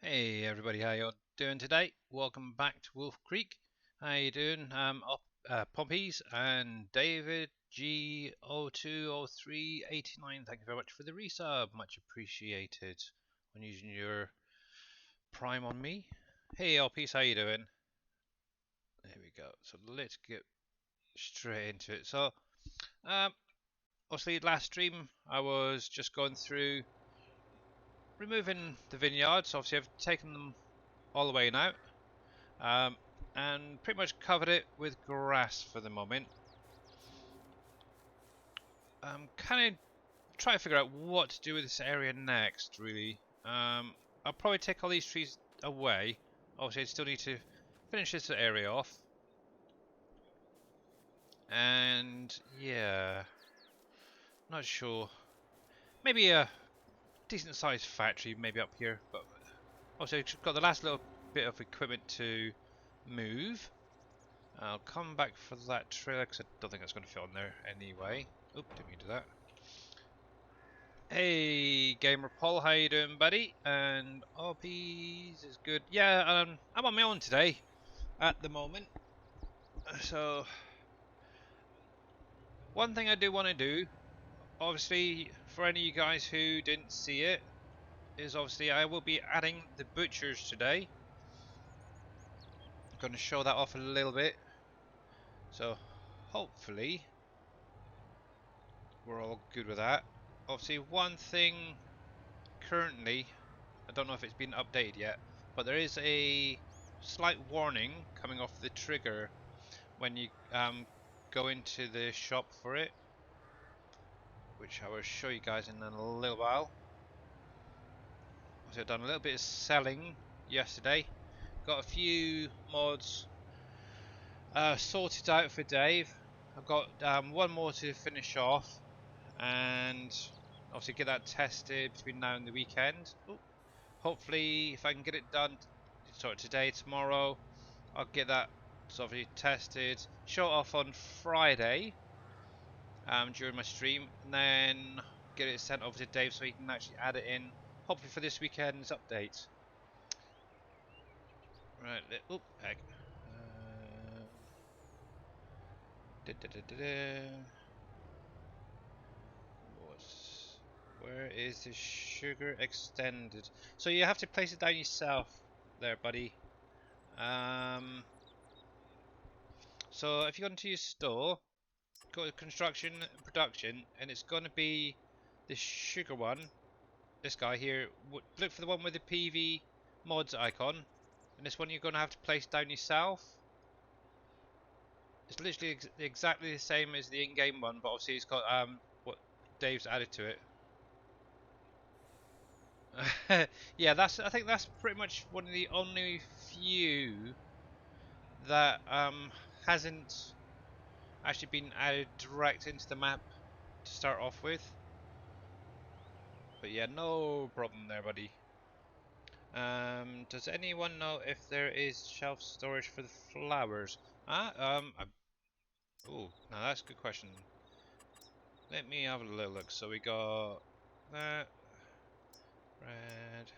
Hey everybody, how you doing today? Welcome back to WolfCreek. How you doing? Pompies and David G020389. Thank you very much for the resub. Much appreciated on using your Prime on me. Hey LPs, how you doing? There we go. So let's get straight into it. So, um, obviously last stream I was just going through removing the vineyards. Obviously I've taken them all the way now. Um, and pretty much covered it with grass for the moment. I'm kind of trying to figure out what to do with this area next, really. I'll probably take all these trees away. Obviously, I still need to finish this area off. And yeah, not sure. Maybe a decent sized factory, maybe up here. But obviously, I've got the last little bit of equipment to move. I'll come back for that trailer because I don't think that's going to fit on there anyway. Oop, didn't mean to do that. Hey, Gamer Paul, how you doing, buddy? And RPs is good. Yeah, I'm on my own today, at the moment. So, one thing I do want to do, obviously, for any of you guys who didn't see it, is obviously I will be adding the butchers today. I'm going to show that off a little bit. So, hopefully, we're all good with that. Obviously, one thing currently, I don't know if it's been updated yet, but there is a slight warning coming off the trigger when you go into the shop for it, which I will show you guys in a little while. So I've done a little bit of selling yesterday, got a few mods sorted out for Dave. I've got one more to finish off, and obviously get that tested between now and the weekend. Ooh. Hopefully, if I can get it done sort of today, tomorrow, I'll get that obviously tested, show it off on Friday during my stream, and then get it sent over to Dave so he can actually add it in, hopefully for this weekend's update. Right, oop, heck. Where is the sugar extended? So you have to place it down yourself there, buddy. So if you go into your store, go to construction and production, and it's going to be the sugar one, this guy here. Look for the one with the PV mods icon, and this one you're going to have to place down yourself. It's literally exactly the same as the in-game one, but obviously it's got what Dave's added to it. Yeah, I think that's pretty much one of the only few that hasn't actually been added direct into the map to start off with. But yeah, no problem there, buddy. Does anyone know if there is shelf storage for the flowers? Oh, now that's a good question. Let me have a little look. So we got that red.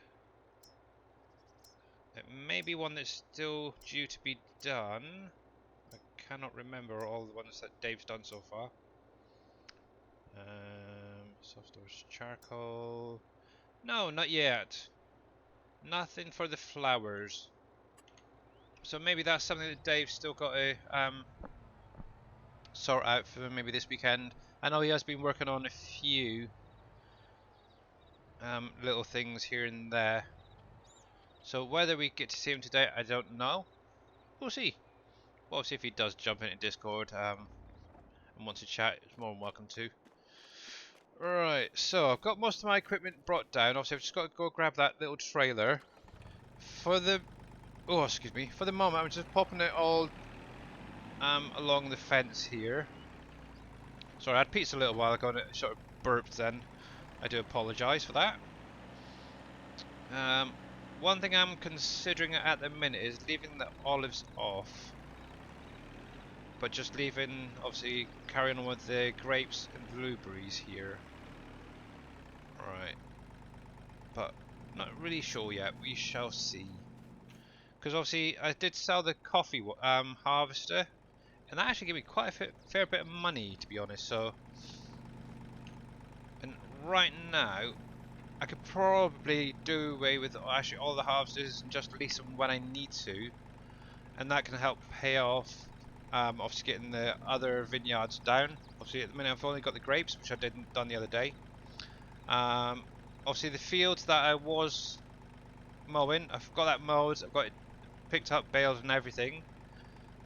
It may be one that's still due to be done. I cannot remember all the ones that Dave's done so far. Soft storage charcoal. No, not yet. Nothing for the flowers. So maybe that's something that Dave's still got to sort out for maybe this weekend. I know he has been working on a few little things here and there. So whether we get to see him today, I don't know. We'll see. Well, see if he does jump into Discord and wants to chat. He's more than welcome to. Right, so I've got most of my equipment brought down. Obviously, I've just got to go grab that little trailer. For the excuse me. For the moment, I'm just popping it all along the fence here. Sorry, I had pizza a little while ago and it sort of burped then. I do apologise for that. One thing I'm considering at the minute is leaving the olives off, but just leaving, obviously, carrying on with the grapes and blueberries here. Right. But Not really sure yet. We shall see. Because obviously I did sell the coffee harvester, and that actually gave me quite a fair bit of money, to be honest. So, and right now I could probably do away with actually all the harvesters and just lease them when I need to, and that can help pay off obviously getting the other vineyards down. Obviously at the minute I've only got the grapes, which I didn't done the other day. Obviously the fields that I was mowing, I've got that mowed, I've got it picked up, bales and everything.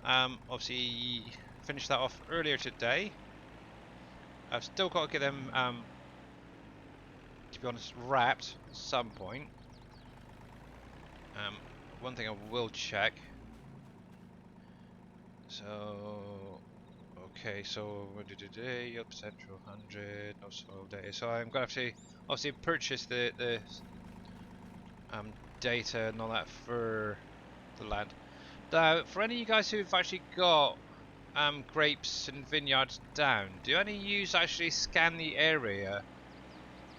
Obviously finished that off earlier today. I've still got to get them to be honest wrapped at some point. One thing I will check. So okay, so today yield potential 100, no soil data. So I'm gonna have to obviously purchase the data and all that for the land. Now, for any of you guys who've actually got grapes and vineyards down, do any of you actually scan the area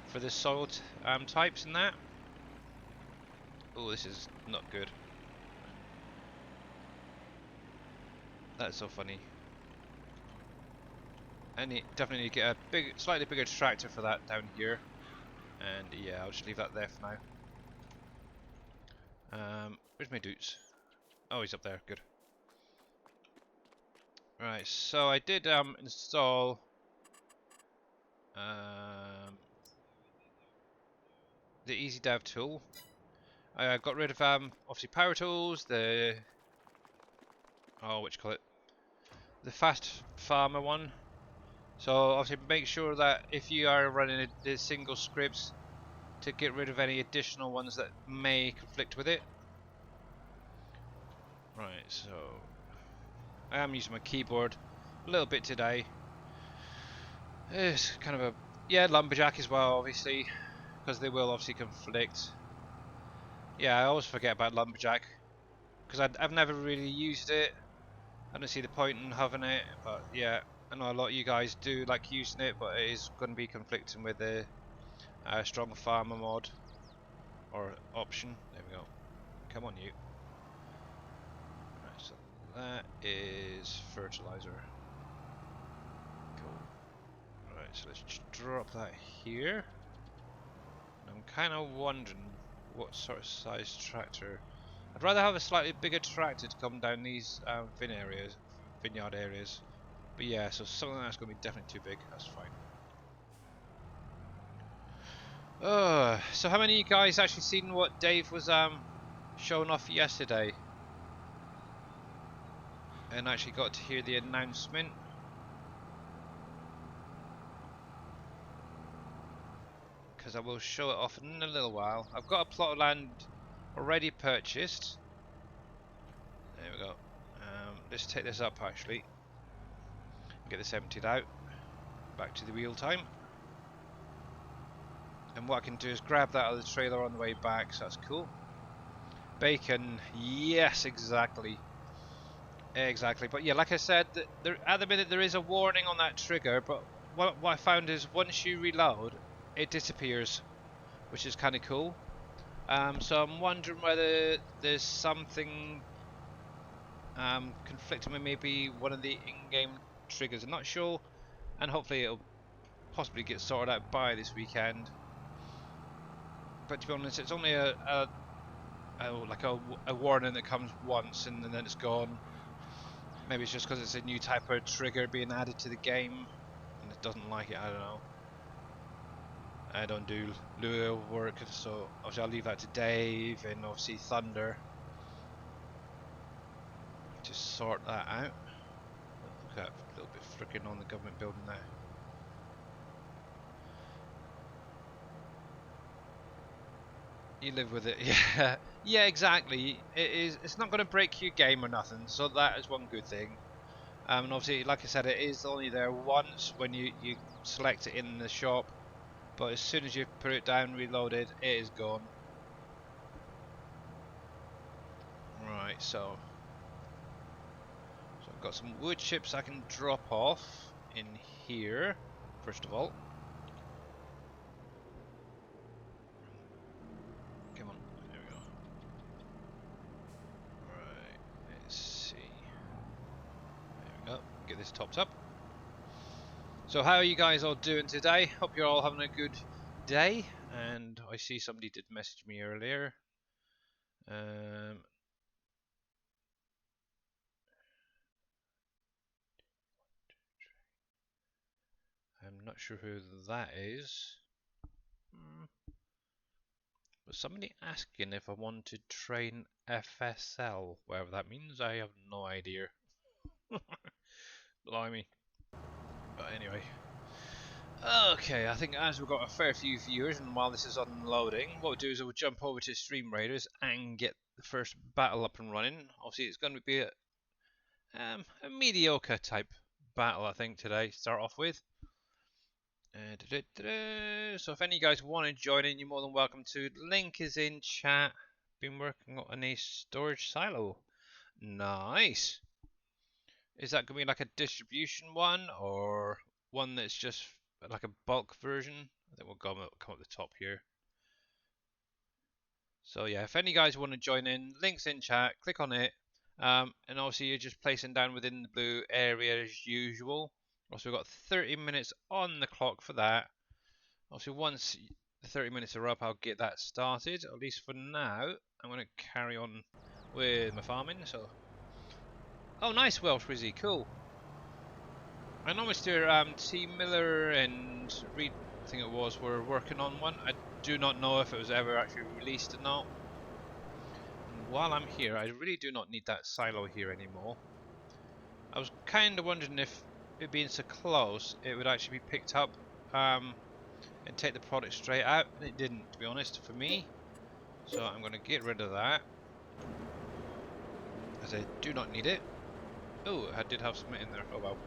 for the soil types and that? Oh, this is not good. That's so funny. And definitely need to get a slightly bigger tractor for that down here. And yeah, I'll just leave that there for now. Where's my dudes? Oh, he's up there. Good. Right, so I did install the Easy Dev tool. I got rid of obviously power tools, the the fast farmer one. So obviously make sure that if you are running the single scripts, to get rid of any additional ones that may conflict with it. Right, so I am using my keyboard a little bit today. It's kind of a lumberjack as well, obviously, because they will obviously conflict. Yeah, I always forget about lumberjack because I've never really used it. I don't see the point in having it, but yeah, I know a lot of you guys do like using it, but it is going to be conflicting with the strong farmer mod or option. There we go. Come on, you. Right, so that is fertilizer. Cool. Right, so let's just drop that here. I'm kind of wondering what sort of size tractor. I'd rather have a slightly bigger tractor to come down these vineyard areas. But yeah, so something that's going to be definitely too big. That's fine. So how many of you guys actually seen what Dave was showing off yesterday? And actually got to hear the announcement? Because I will show it off in a little while. I've got a plot of land already purchased. There we go. Let's take this up actually. Get this emptied out. Back to the wheel time. And what I can do is grab that other trailer on the way back, so that's cool. Bacon, yes, exactly. Exactly, but yeah, like I said, at the minute there is a warning on that trigger, but what I found is once you reload, it disappears, which is kind of cool. So I'm wondering whether there's something conflicting with maybe one of the in-game triggers. I'm not sure, and hopefully it'll possibly get sorted out by this weekend. But to be honest, it's only a warning that comes once and then it's gone. Maybe it's just because it's a new type of trigger being added to the game and it doesn't like it. I don't know. I don't do Lua work, so obviously I'll leave that to Dave and obviously Thunder to sort that out. Look at that little bit flicking on the government building there. You live with it, yeah. Yeah, exactly. It's not going to break your game or nothing, so that is one good thing. And obviously, like I said, it is only there once when you select it in the shop, but as soon as you put it down, reloaded, it is gone. Right, so I've got some wood chips I can drop off in here, first of all. this topped up. So how are you guys all doing today? Hope you're all having a good day. And I see somebody did message me earlier. I'm not sure who that is. But somebody asking if I want to train FSL, whatever that means. I have no idea. Blimey. But anyway. Okay, I think as we've got a fair few viewers, and while this is unloading, what we'll do is we'll jump over to Stream Raiders and get the first battle up and running. Obviously, it's going to be a mediocre type battle, I think, today, start off with. So if any of you guys want to join in, you're more than welcome to. Link is in chat. Been working on a storage silo. Nice. Is that going to be like a distribution one, or one that's just like a bulk version? I think we'll come up the top here. So yeah, if any guys want to join in, links in chat, click on it. And obviously you're just placing down within the blue area as usual. Also we've got 30 minutes on the clock for that. Obviously once the 30 minutes are up, I'll get that started. At least for now, I'm going to carry on with my farming. So, oh nice Welsh Wizzy, cool. I know Mr. T. Miller and Reed, I think it was, were working on one. I do not know if it was ever actually released or not. And while I'm here, I really do not need that silo here anymore. I was kind of wondering if it being so close, it would actually be picked up and take the product straight out. And it didn't, to be honest, for me. So I'm going to get rid of that, as I do not need it. Oh, I did have something in there. Oh well.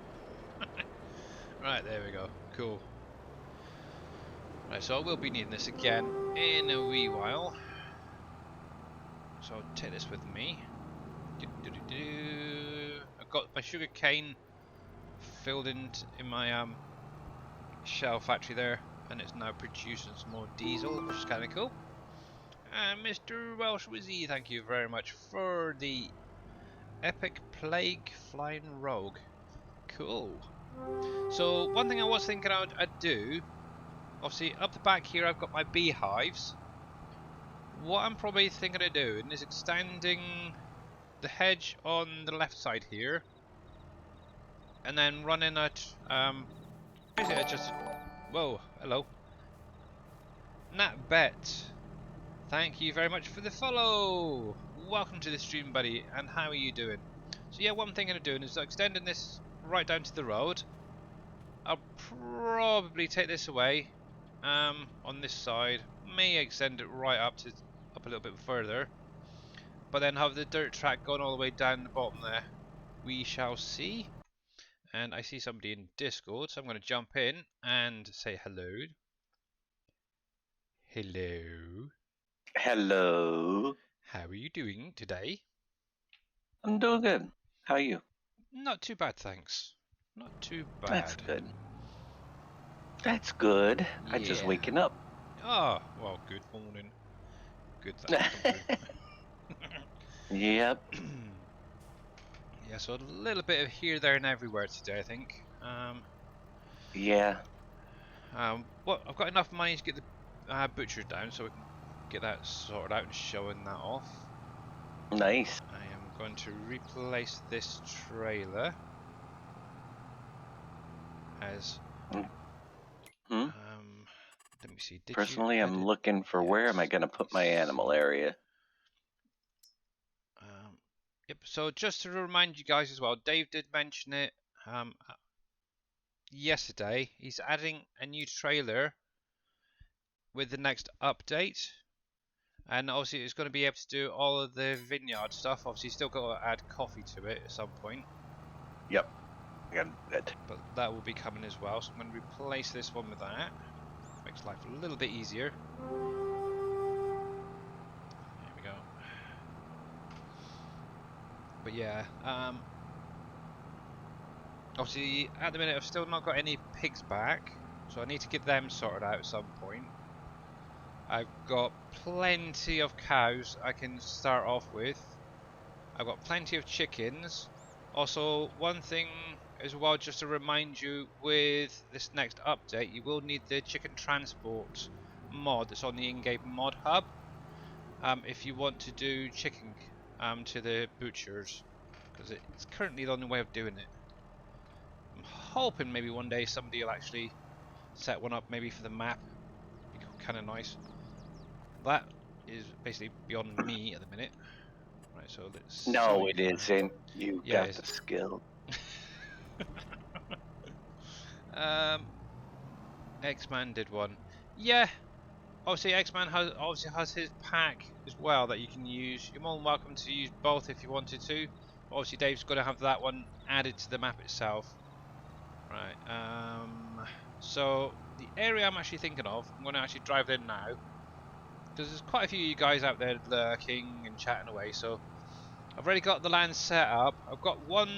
Right, there we go. Cool. Right, so I will be needing this again in a wee while. So I'll take this with me. I've got my sugar cane filled in my shell factory there, and it's now producing some more diesel, which is kind of cool. And Mr. Welsh Wizzy, thank you very much for the epic plague flying rogue. Cool. So one thing I was thinking I'd do, obviously up the back here I've got my beehives. What I'm probably thinking of doing is extending the hedge on the left side here, and then running at where is it adjusted? Whoa, hello. Nat Bet, thank you very much for the follow. Welcome to the stream, buddy, and how are you doing? So yeah, what I'm thinking of doing is extending this right down to the road. I'll probably take this away on this side, may extend it right up a little bit further, but then have the dirt track going all the way down the bottom there. We shall see. And I see somebody in Discord, so I'm going to jump in and say hello. Hello. Hello. How are you doing today? I'm doing good. How are you? Not too bad, thanks. Not too bad. That's good. That's good. Yeah. I'm just waking up. Oh, well, good morning. Good that. Yep. Yeah, so a little bit of here, there, and everywhere today, I think. Yeah. Well, I've got enough money to get the butcher down, so we can get that sorted out and showing that off. Nice. I am going to replace this trailer as. Let me see. Personally, I'm looking for where am I going to put my animal area. Yep. So just to remind you guys as well, Dave did mention it yesterday. He's adding a new trailer with the next update, and obviously it's going to be able to do all of the vineyard stuff. Obviously, still got to add coffee to it at some point. Yep. I got it. But that will be coming as well. So I'm going to replace this one with that. Makes life a little bit easier. There we go. But yeah, obviously at the minute I've still not got any pigs back, so I need to get them sorted out at some point. I've got plenty of cows I can start off with. I've got plenty of chickens. Also, one thing as well, just to remind you, with this next update, you will need the chicken transport mod that's on the in-game mod hub. If you want to do chicken to the butchers, because it's currently the only way of doing it. I'm hoping maybe one day somebody will actually set one up, maybe for the map. Be kind of nice. That is basically beyond me at the minute. Right, so let's. No, it isn't. You Yeah, got the skill. X-Man did one. Yeah. Obviously, X-Man has his pack as well that you can use. You're more than welcome to use both if you wanted to. But obviously, Dave's got to have that one added to the map itself. Right. So the area I'm actually thinking of, I'm going to actually drive there now, because there's quite a few of you guys out there lurking and chatting away. So I've already got the land set up. I've got one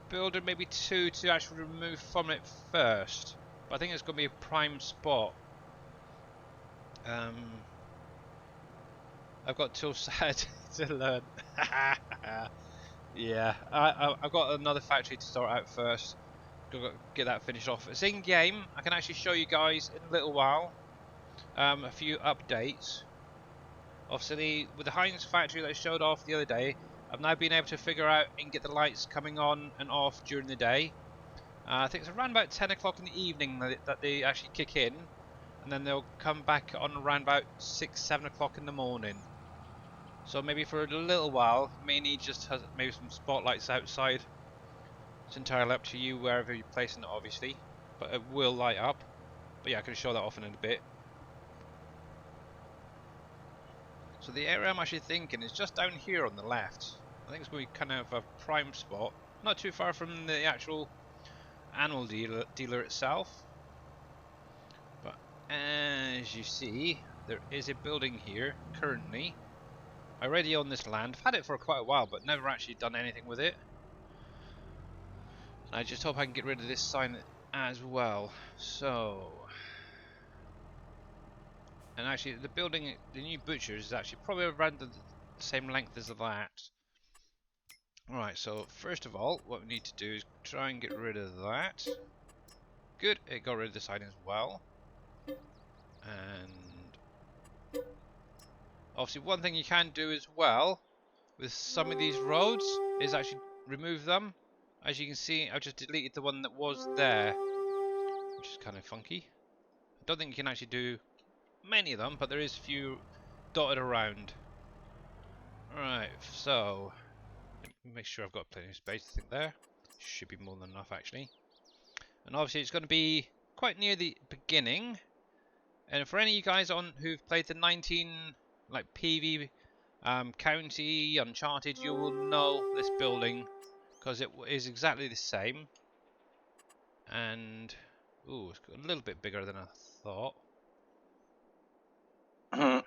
builder, maybe two, to actually remove from it first. But I think it's going to be a prime spot. I've got till Saturday to learn. Yeah, I've got another factory to start out first. Got to get that finished off. It's in game. I can actually show you guys in a little while a few updates. Obviously, with the Heinz factory that I showed off the other day, I've now been able to figure out and get the lights coming on and off during the day. I think it's around about 10 o'clock in the evening that they actually kick in, and then they'll come back on around about 6, 7 o'clock in the morning. So maybe for a little while, may need just maybe some spotlights outside. It's entirely up to you wherever you're placing it, obviously, but it will light up. But yeah, I can show that off in a bit. So the area I'm actually thinking is just down here on the left. I think it's going to be kind of a prime spot, not too far from the actual animal dealer itself. But as you see, there is a building here currently. I already own this land. I've had it for quite a while, but never actually done anything with it. I just hope I can get rid of this sign as well. So, and actually the building, the new butcher's, is actually probably around the same length as that. Alright, so first of all, what we need to do is try and get rid of that. Good, it got rid of the sign as well. And obviously one thing you can do as well with some of these roads is actually remove them. As you can see, I've just deleted the one that was there, which is kind of funky. I don't think you can actually do many of them, but there is a few dotted around. Alright, so make sure I've got plenty of space. I think there should be more than enough actually. And obviously it's going to be quite near the beginning. And for any of you guys who've played the 19 like PV County Uncharted, you will know this building because it is exactly the same. And ooh, it's got a little bit bigger than I thought. But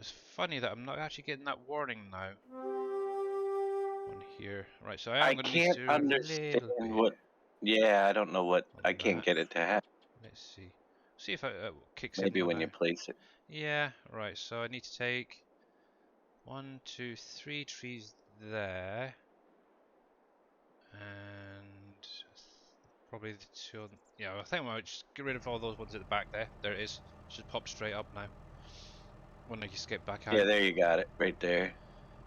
it's funny that I'm not actually getting that warning now. One here, right? So I am going to need to do understand a little what. Yeah, I don't know what. I bit can't get it to happen. Let's see. See if it kicks Maybe in when now. you place it. Yeah, right. So I need to take 1, 2, 3 trees there, and probably the two. Yeah, I think I might just get rid of all those ones at the back there. There it is. Just pop straight up now. When I just get back out. Yeah, there you got it, right there.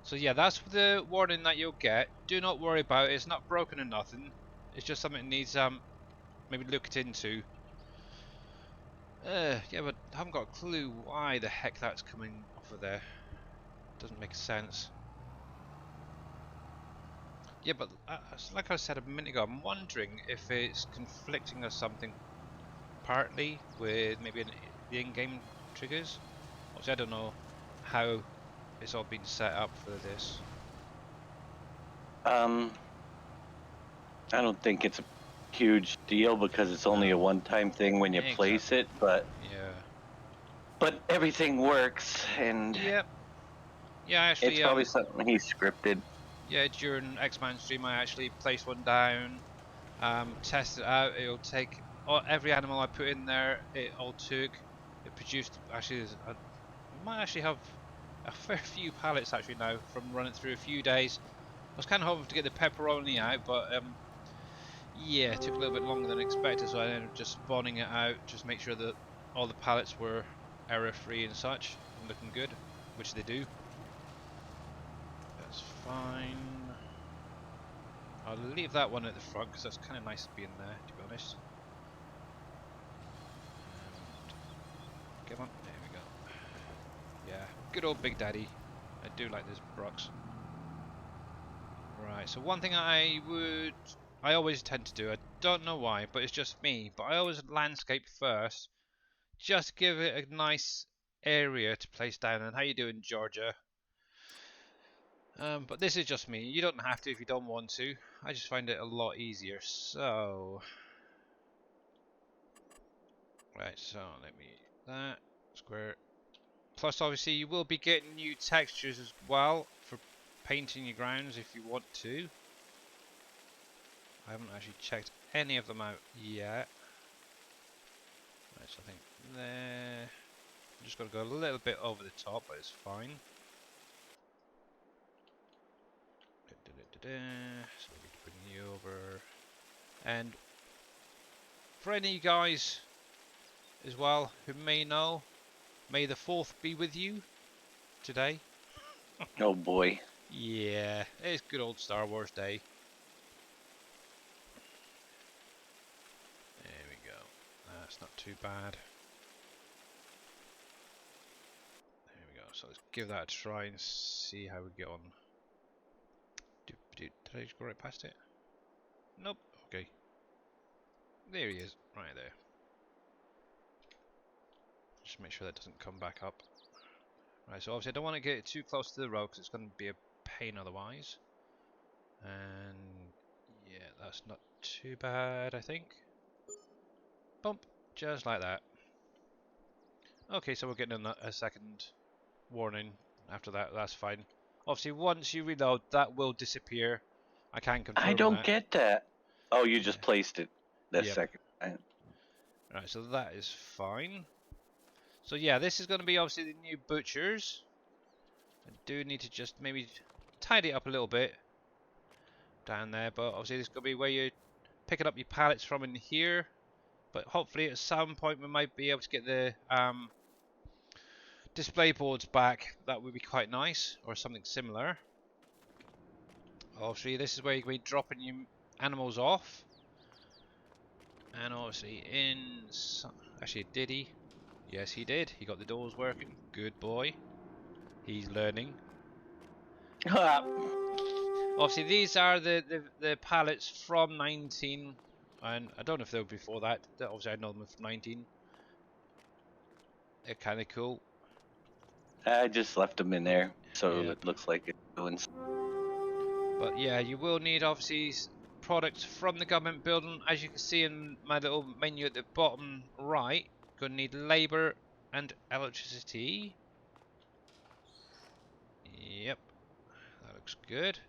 So yeah, that's the warning that you'll get. Do not worry about it. It's not broken or nothing. It's just something that needs maybe looked into. Yeah, but I haven't got a clue why the heck that's coming off of there. Doesn't make sense. Yeah, but like I said a minute ago, I'm wondering if it's conflicting or something, partly with maybe the in-game triggers. Obviously, I don't know how it's all been set up for this. I don't think it's a huge deal because it's only a one-time thing when you place it, but yeah. But everything works, and Yep. Yeah, actually, it's probably something he scripted. Yeah, during X-Man stream, I actually placed one down, test it out. It'll take every animal I put in there. It all took. It produced actually. I might actually have a fair few pallets actually now from running through a few days. I was kind of hoping to get the pepperoni out, but yeah, it took a little bit longer than expected, so I ended up just spawning it out, just make sure that all the pallets were error-free and such, and looking good, which they do. That's fine. I'll leave that one at the front because that's kind of nice being there, to be honest. And come on, there we go. Yeah, good old Big Daddy. I do like this Brooks. Right, so one thing I always tend to do, I don't know why, but it's just me, but I always landscape first, just give it a nice area to place down. And how you doing, Georgia? But this is just me. You don't have to if you don't want to. I just find it a lot easier. So, right, so let me that square. Plus, obviously, you will be getting new textures as well for painting your grounds if you want to. I haven't actually checked any of them out yet. Right, so I think there. I'm just going to go a little bit over the top, but it's fine. So we need to bring you over. And for any of you guys as well who may know, may the 4th be with you today. Oh boy. Yeah, it's good old Star Wars Day. There we go. That's not too bad. There we go. So let's give that a try and see how we get on. Did I just go right past it? Nope. Okay. There he is. Right there. Just make sure that doesn't come back up. Right, so obviously I don't want to get too close to the road because it's going to be a pain otherwise. And yeah, that's not too bad, I think. Bump. Just like that. Okay, so we're getting a second warning after that. That's fine. Obviously, once you reload, that will disappear. I can confirm I don't that. get that. Oh, you Yeah. just placed it this Yep. second. Right, so that is fine. So yeah, this is going to be obviously the new butchers. I do need to just maybe tidy it up a little bit down there, but obviously this is going to be where you're picking up your pallets from in here. But hopefully at some point we might be able to get the display boards back. That would be quite nice, or something similar. Obviously this is where you're going to be dropping your animals off. And obviously actually did he? Yes he did. He got the doors working. Good boy. He's learning. Obviously these are the pallets from 19, and I don't know if they were before that. Obviously I know them from 19. They're kind of cool. I just left them in there, so Yep. it looks like it's doing. But yeah, you will need obviously products from the government building. As you can see in my little menu at the bottom right, gonna need labour and electricity. Yep, that looks good.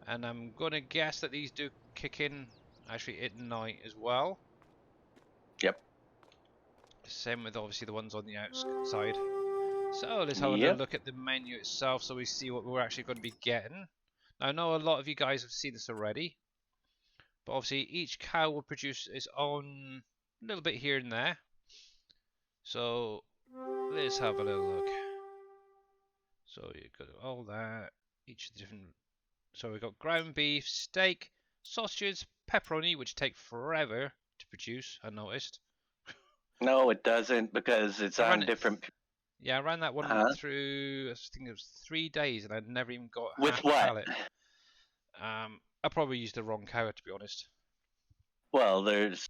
And I'm gonna guess that these do kick in actually at night as well. Yep. Same with obviously the ones on the outside. So let's have a little Yep. look at the menu itself so we see what we're actually going to be getting. Now I know a lot of you guys have seen this already, but obviously each cow will produce its own little bit here and there. So let's have a little look. So you've got all that, each of the different. So we've got ground beef, steak, sausages, pepperoni, which take forever to produce. I noticed. No, it doesn't because it's I ran on it. different. Yeah, I ran that one Huh? through. I think it was 3 days, and I'd never even got With half a what? pallet. I probably used the wrong cow to be honest. Well, there's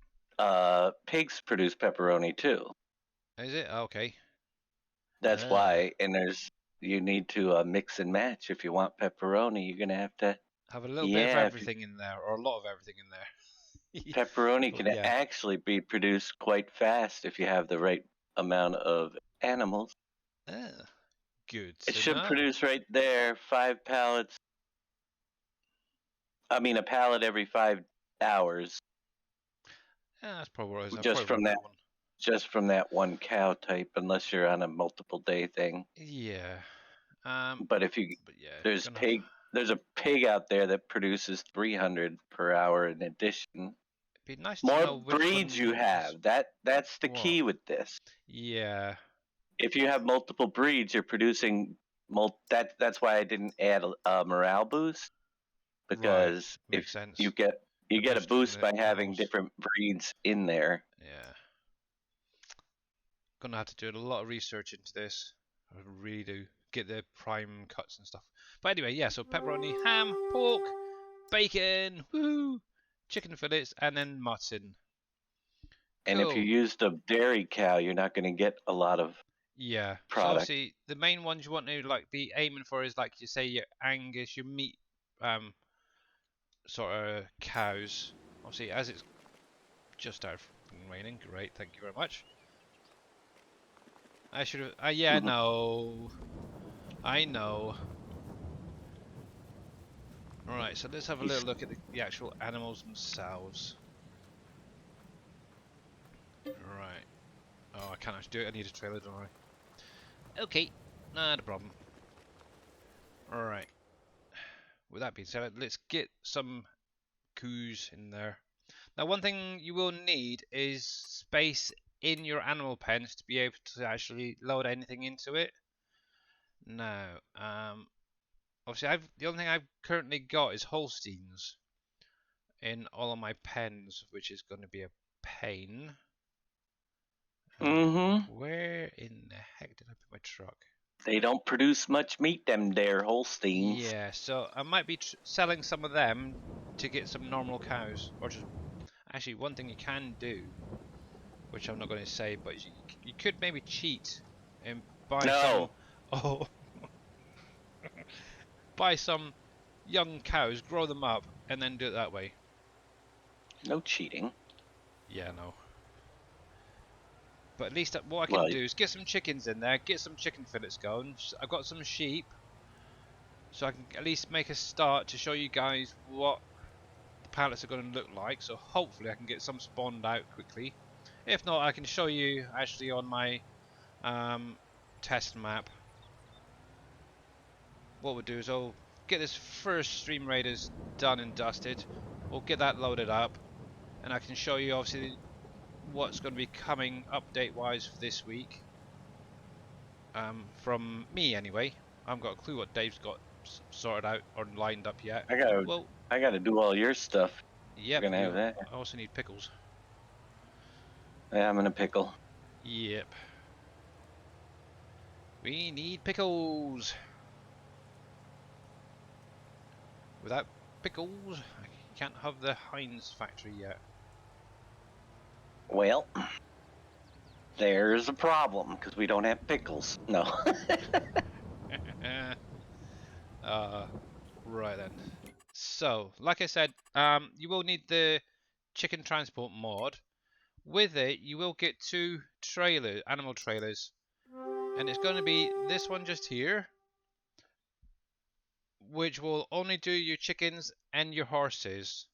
pigs produce pepperoni too. Is it? Okay. That's Uh, why, and there's you need to mix and match if you want pepperoni. You're gonna have to. have a little bit of Yeah, everything in there, or a lot of everything in there. pepperoni But can yeah. actually be produced quite fast if you have the right amount of animals. Good It to should know. produce right there 5 pallets. I mean, a pallet every 5 hours, Yeah, that's probably what it is. I just probably from run that, that one. just from that one cow type, unless you're on a multiple day thing. Yeah. But if you, But yeah, there's gonna have. there's a pig out there that produces 300 per hour in addition. It'd be nice to More know which breeds you one is have. That's the what. key with this. Yeah. If you have multiple breeds, you're producing that's why I didn't add a morale boost, Right. because if Makes sense. you get The a boost from boost the by having animals. different breeds in there. Yeah. Gonna have to do a lot of research into this. I really do. Get the prime cuts and stuff. But anyway, yeah, so pepperoni, ham, pork, bacon, woohoo, chicken fillets, and then mutton. And if you Cool. use the dairy cow, you're not going to get a lot of Yeah. So product. obviously the main ones you want to like be aiming for is like you say your Angus, your meat sort of cows. Obviously as it's just started raining, great, thank you very much. I should have yeah, no. I know. Alright, so let's have a little look at the actual animals themselves. Right. Oh, I can't actually do it. I need a trailer, don't I? Okay, not a problem. Alright. With that being said, let's get some coos in there. Now, one thing you will need is space in your animal pens to be able to actually load anything into it. Now, obviously, the only thing I've currently got is Holsteins in all of my pens, which is going to be a pain. Where in the heck did I put my truck? They don't produce much meat, them there Holsteins. Yeah, so I might be selling some of them to get some normal cows, or just actually one thing you can do, which I'm not going to say, but you could maybe cheat and buy some. Oh, buy some young cows, grow them up, and then do it that way. No cheating. Yeah, no. But at least what I can Well, do is get some chickens in there, get some chicken fillets going. I've got some sheep, so I can at least make a start to show you guys what the pallets are going to look like. So hopefully I can get some spawned out quickly. If not, I can show you actually on my test map. What we'll do is I'll get this first Stream Raiders done and dusted. We'll get that loaded up, and I can show you obviously what's going to be coming update wise for this week. From me anyway. I haven't got a clue what Dave's got sorted out or lined up yet. I gotta do all your stuff. Yep, We're gonna have that. I also need pickles. Yeah, I'm in a pickle. Yep. We need pickles. Without pickles, I can't have the Heinz factory yet. Well, there's a problem, because we don't have pickles. No. Right then. So, like I said, you will need the chicken transport mod. With it, you will get two animal trailers. And it's going to be this one just here, which will only do your chickens and your horses.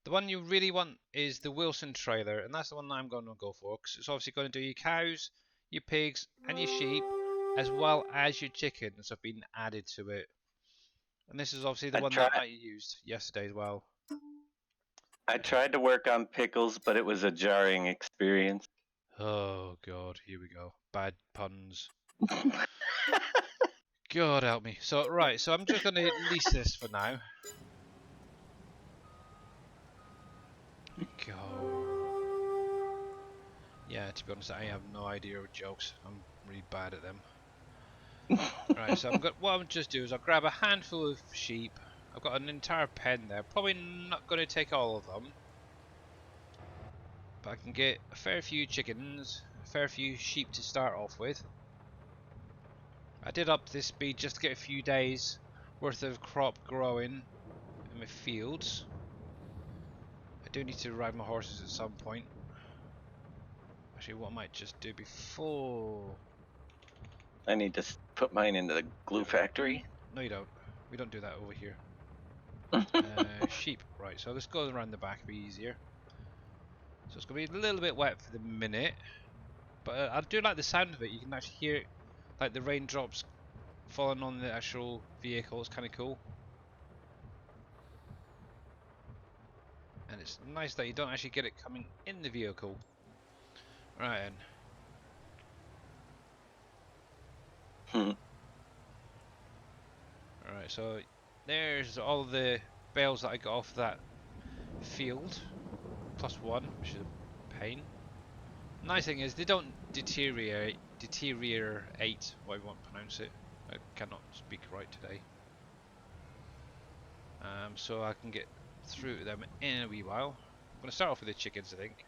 The one you really want is the Wilson trailer, and that's the one I'm going to go for, because it's obviously going to do your cows, your pigs, and your sheep, as well as your chickens have been added to it. And this is obviously the one that I used yesterday as well. I tried to work on pickles, but it was a jarring experience. Oh god, here we go. Bad puns. God help me. So, right, so I'm just going to lease this for now. Go. Yeah, to be honest, I have no idea of jokes. I'm really bad at them. Right, so what I'll just do is I'll grab a handful of sheep. I've got an entire pen there. Probably not going to take all of them. But I can get a fair few chickens, a fair few sheep to start off with. I did up this speed just to get a few days worth of crop growing in my fields. I do need to ride my horses at some point. Actually, what I might just do before... I need to put mine into the glue factory. No, you don't. We don't do that over here. Sheep. Right, so let's go around the back, it'll be easier. So it's going to be a little bit wet for the minute. But I do like the sound of it. You can actually hear like the raindrops falling on the actual vehicle. It's kind of cool. And it's nice that you don't actually get it coming in the vehicle. Right then. Alright, so there's all the bales that I got off that field. +1, which is a pain. Nice thing is they don't deteriorate, whatever you want to pronounce it. I cannot speak right today. So I can get through them in a wee while. I'm going to start off with the chickens, I think.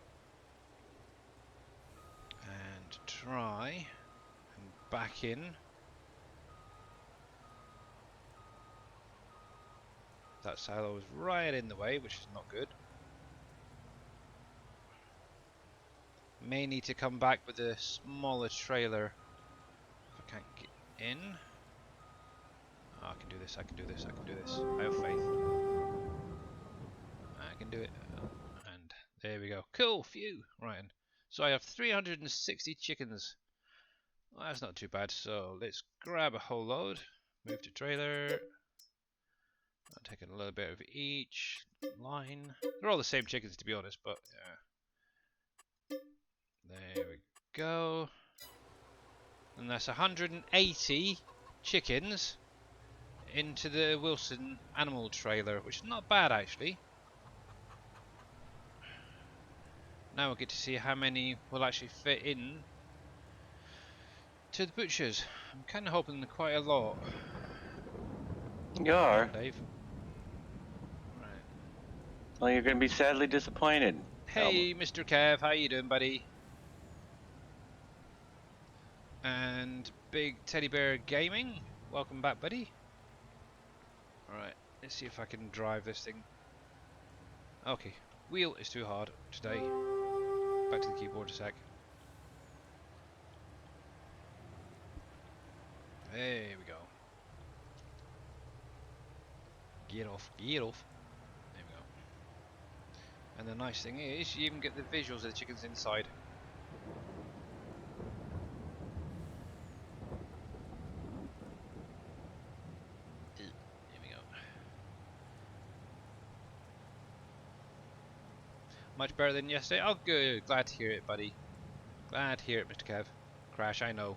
And try and back in. That silo was right in the way, which is not good. May need to come back with a smaller trailer if I can't get in. Oh, I can do this, I can do this, I can do this. I have faith. I can do it. And there we go. Cool, phew. Right. So I have 360 chickens. Well, that's not too bad. So let's grab a whole load. Move to trailer. I'm taking a little bit of each line. They're all the same chickens to be honest, but yeah. There we go. And that's 180 chickens into the Wilson animal trailer, which is not bad actually. Now we'll get to see how many will actually fit in to the butchers. I'm kind of hoping quite a lot. You are. Come on, Dave. Right. Well, you're going to be sadly disappointed. Hey, Mr. Kev, how you doing, buddy? And Big Teddy Bear Gaming, welcome back, buddy. Alright, let's see if I can drive this thing. Okay, wheel is too hard today. Back to the keyboard a sec. There we go. Get off, get off. There we go. And the nice thing is, you even get the visuals of the chickens inside. Much better than yesterday. Oh, good. Glad to hear it, buddy. Glad to hear it, Mr. Kev. Crash, I know.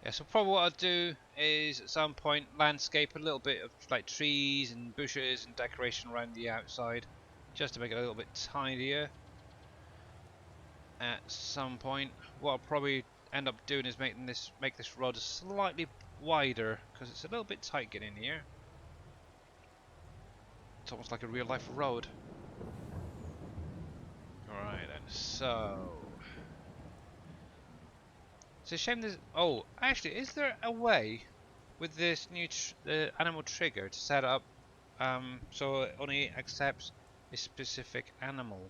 Yeah, so probably what I'll do is at some point landscape a little bit of like trees and bushes and decoration around the outside, just to make it a little bit tidier. At some point, what I'll probably end up doing is make this road slightly wider because it's a little bit tight getting in here. It's almost like a real life road. Alright then, so it's a shame there's... Oh, actually, is there a way with this new animal trigger to set up so it only accepts a specific animal?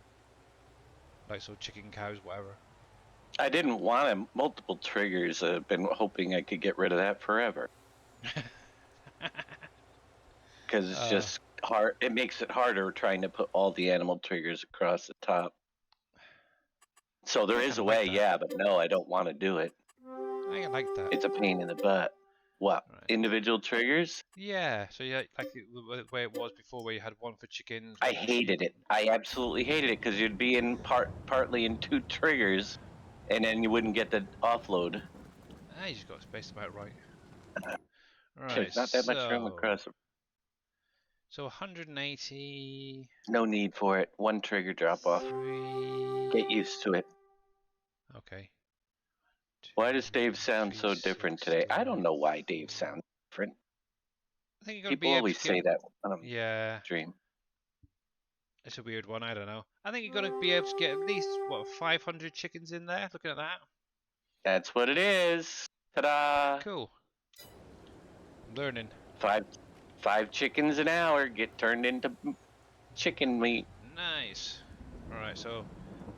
Like, so chicken, cows, whatever. I didn't want multiple triggers. I've been hoping I could get rid of that forever. Because it's just hard. It makes it harder trying to put all the animal triggers across the top. So there is a way, yeah, but no, I don't want to do it. I like that. It's a pain in the butt. What? Right. Individual triggers? Yeah, so yeah, like the way it was before, where you had one for chickens. I hated it. I absolutely hated it because you'd be in partly in 2 triggers, and then you wouldn't get the offload. You just got to space them out right. Right. There's not that much room across. So 180. No need for it. 1 trigger drop off. 3. Get used to it. Okay. 2, why does Dave sound 3, so different today? I don't know why Dave sounds different. I think you're gonna People be always say that on yeah. Dream. It's a weird one. I don't know. I think you're gonna be able to get at least what 500 chickens in there. Looking at that. That's what it is. Ta-da! Cool. I'm learning. 5 chickens an hour get turned into chicken meat. Nice. All right, so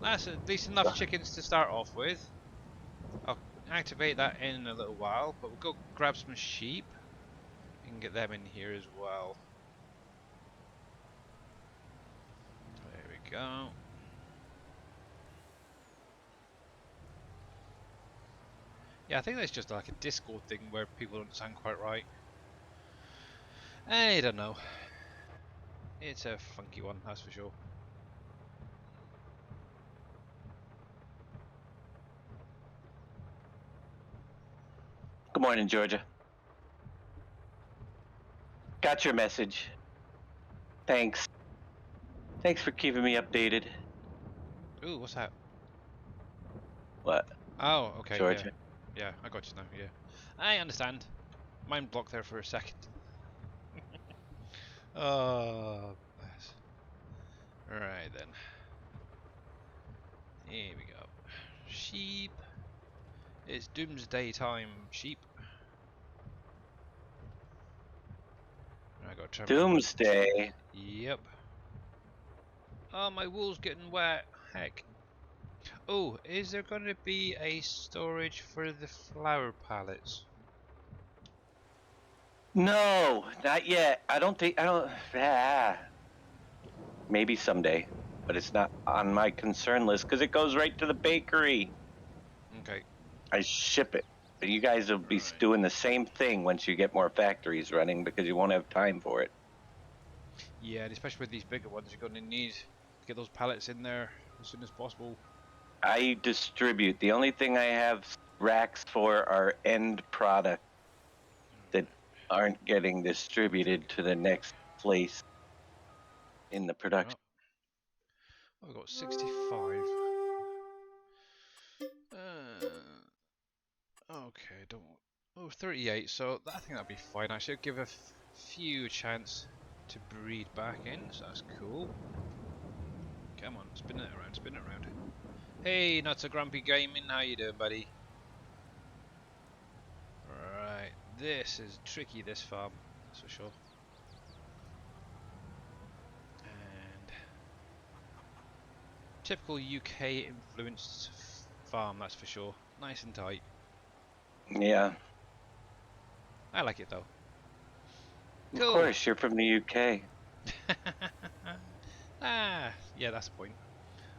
that's at least enough chickens to start off with. I'll activate that in a little while, but we'll go grab some sheep. We can get them in here as well. There we go. Yeah, I think that's just like a Discord thing where people don't sound quite right. I don't know. It's a funky one, that's for sure. Good morning, Georgia. Got your message. Thanks. Thanks for keeping me updated. Ooh, what's that? What? Oh, okay, Georgia? yeah. Yeah, I got you now, yeah. I understand. Mind blocked there for a second. Oh, bless. Right then. Here we go. Sheep. It's doomsday time, sheep. I got try and find. Doomsday. Yep. Oh, my wool's getting wet. Heck. Oh, is there going to be a storage for the flower pallets? No, not yet. I don't. Maybe someday, but it's not on my concern list because it goes right to the bakery. Okay. I ship it. But you guys will be Right. doing the same thing once you get more factories running because you won't have time for it. Yeah, and especially with these bigger ones, you're going to need to get those pallets in there as soon as possible. I distribute. The only thing I have racks for are end product that aren't getting distributed to the next place in the production. Oh, I've got 65. Okay, don't. Oh, 38. So I think that'll be fine. I should give a few a chance to breed back in. So that's cool. Come on, spin it around, spin it around. Hey, not so grumpy gaming. How you doing, buddy? Right, this is tricky. This farm, that's for sure. And typical UK influenced farm, that's for sure. Nice and tight. Yeah. I like it though. Of Cool. course, you're from the UK. Ah, yeah, that's the point.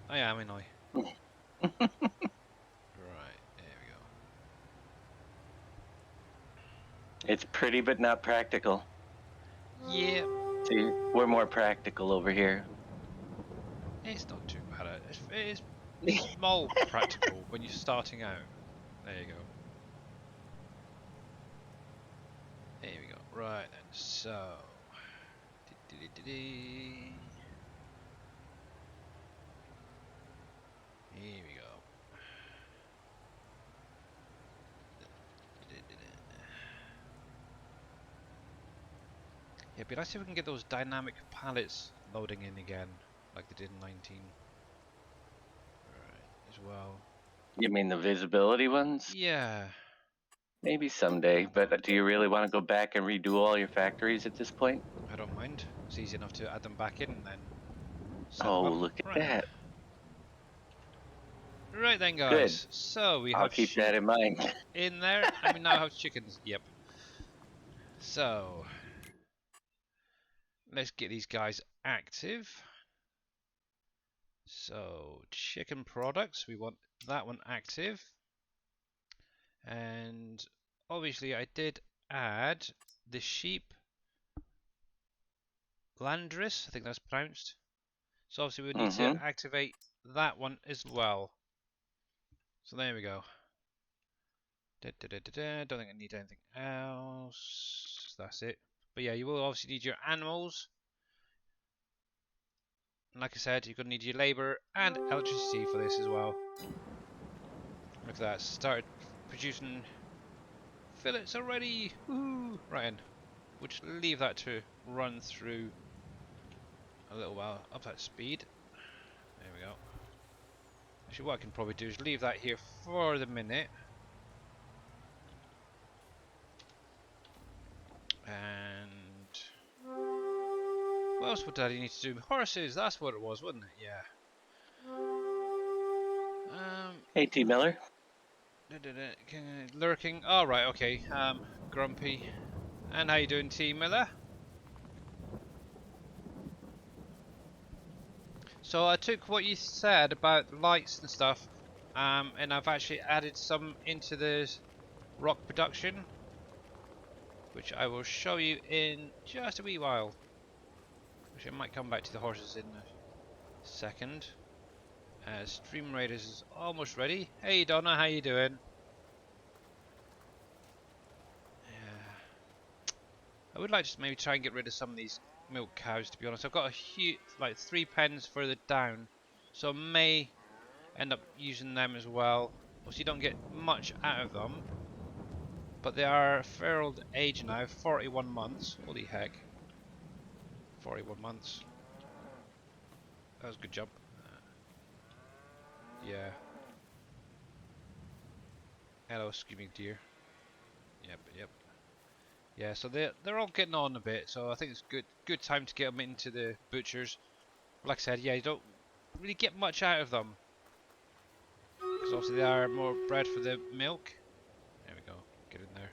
I am, ain't I? Right, there we go. It's pretty but not practical. Yeah, See, we're more practical over here. it's not too bad. It is small practical when you're starting out. There you go. There we go. Right then, so. Here we go. Yeah, it'd be nice if we can get those dynamic pallets loading in again, like they did in 19. Right, as well. You mean the visibility ones? Yeah. Maybe someday, but do you really want to go back and redo all your factories at this point? I don't mind. It's easy enough to add them back in and then set Oh, them up. look at Right. that. Right then, Good. guys. So we I'll have keep sheep that in mind. in there, and we now have chickens. Yep. So let's get these guys active. So chicken products, we want that one active. And obviously I did add the sheep Landris, I think that's pronounced. So obviously we need to activate that one as well. So there we go. Don't think I need anything else. That's it. But yeah, you will obviously need your animals. And like I said, you're going to need your labour and electricity for this as well. Look at that. Started producing fillets already. Woohoo! Right in. We'll just leave that to run through a little while up that speed. There we go. Actually, what I can probably do is leave that here for the minute. And what else would Daddy need to do? Horses, that's what it was, wasn't it? Yeah. Hey, T. Miller. Lurking. Oh, right, okay. Grumpy. And how you doing, T. Miller? So I took what you said about lights and stuff, and I've actually added some into the rock production, which I will show you in just a wee while. Actually, I might come back to the horses in a second. Stream Raiders is almost ready. Hey Donna, how you doing? Yeah. I would like to maybe try and get rid of some of these milk cows, to be honest. I've got a huge, like 3 pens further down, so I may end up using them as well. Obviously, you don't get much out of them, but they are a fair old age now, 41 months. Holy heck. 41 months. That was a good jump. Yeah. Hello, screaming deer. Yep. Yeah, so they're all getting on a bit, so I think it's good time to get them into the butchers. Like I said, yeah, you don't really get much out of them, because obviously they are more bred for the milk. There we go, get in there.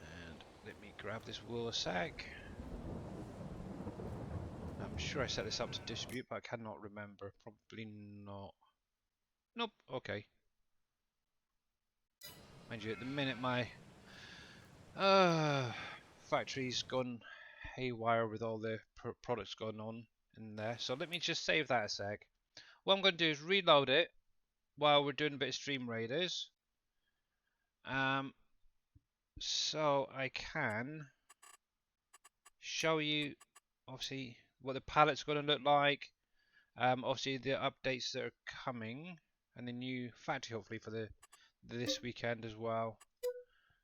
And let me grab this wool sack. I'm sure I set this up to distribute, but I cannot remember. Probably not. Nope, okay. Mind you, at the minute my factory's gone haywire with all the products going on in there. So let me just save that a sec. What I'm going to do is reload it while we're doing a bit of Stream Raiders. So I can show you obviously what the palette's going to look like. Obviously the updates that are coming and the new factory hopefully for this weekend as well.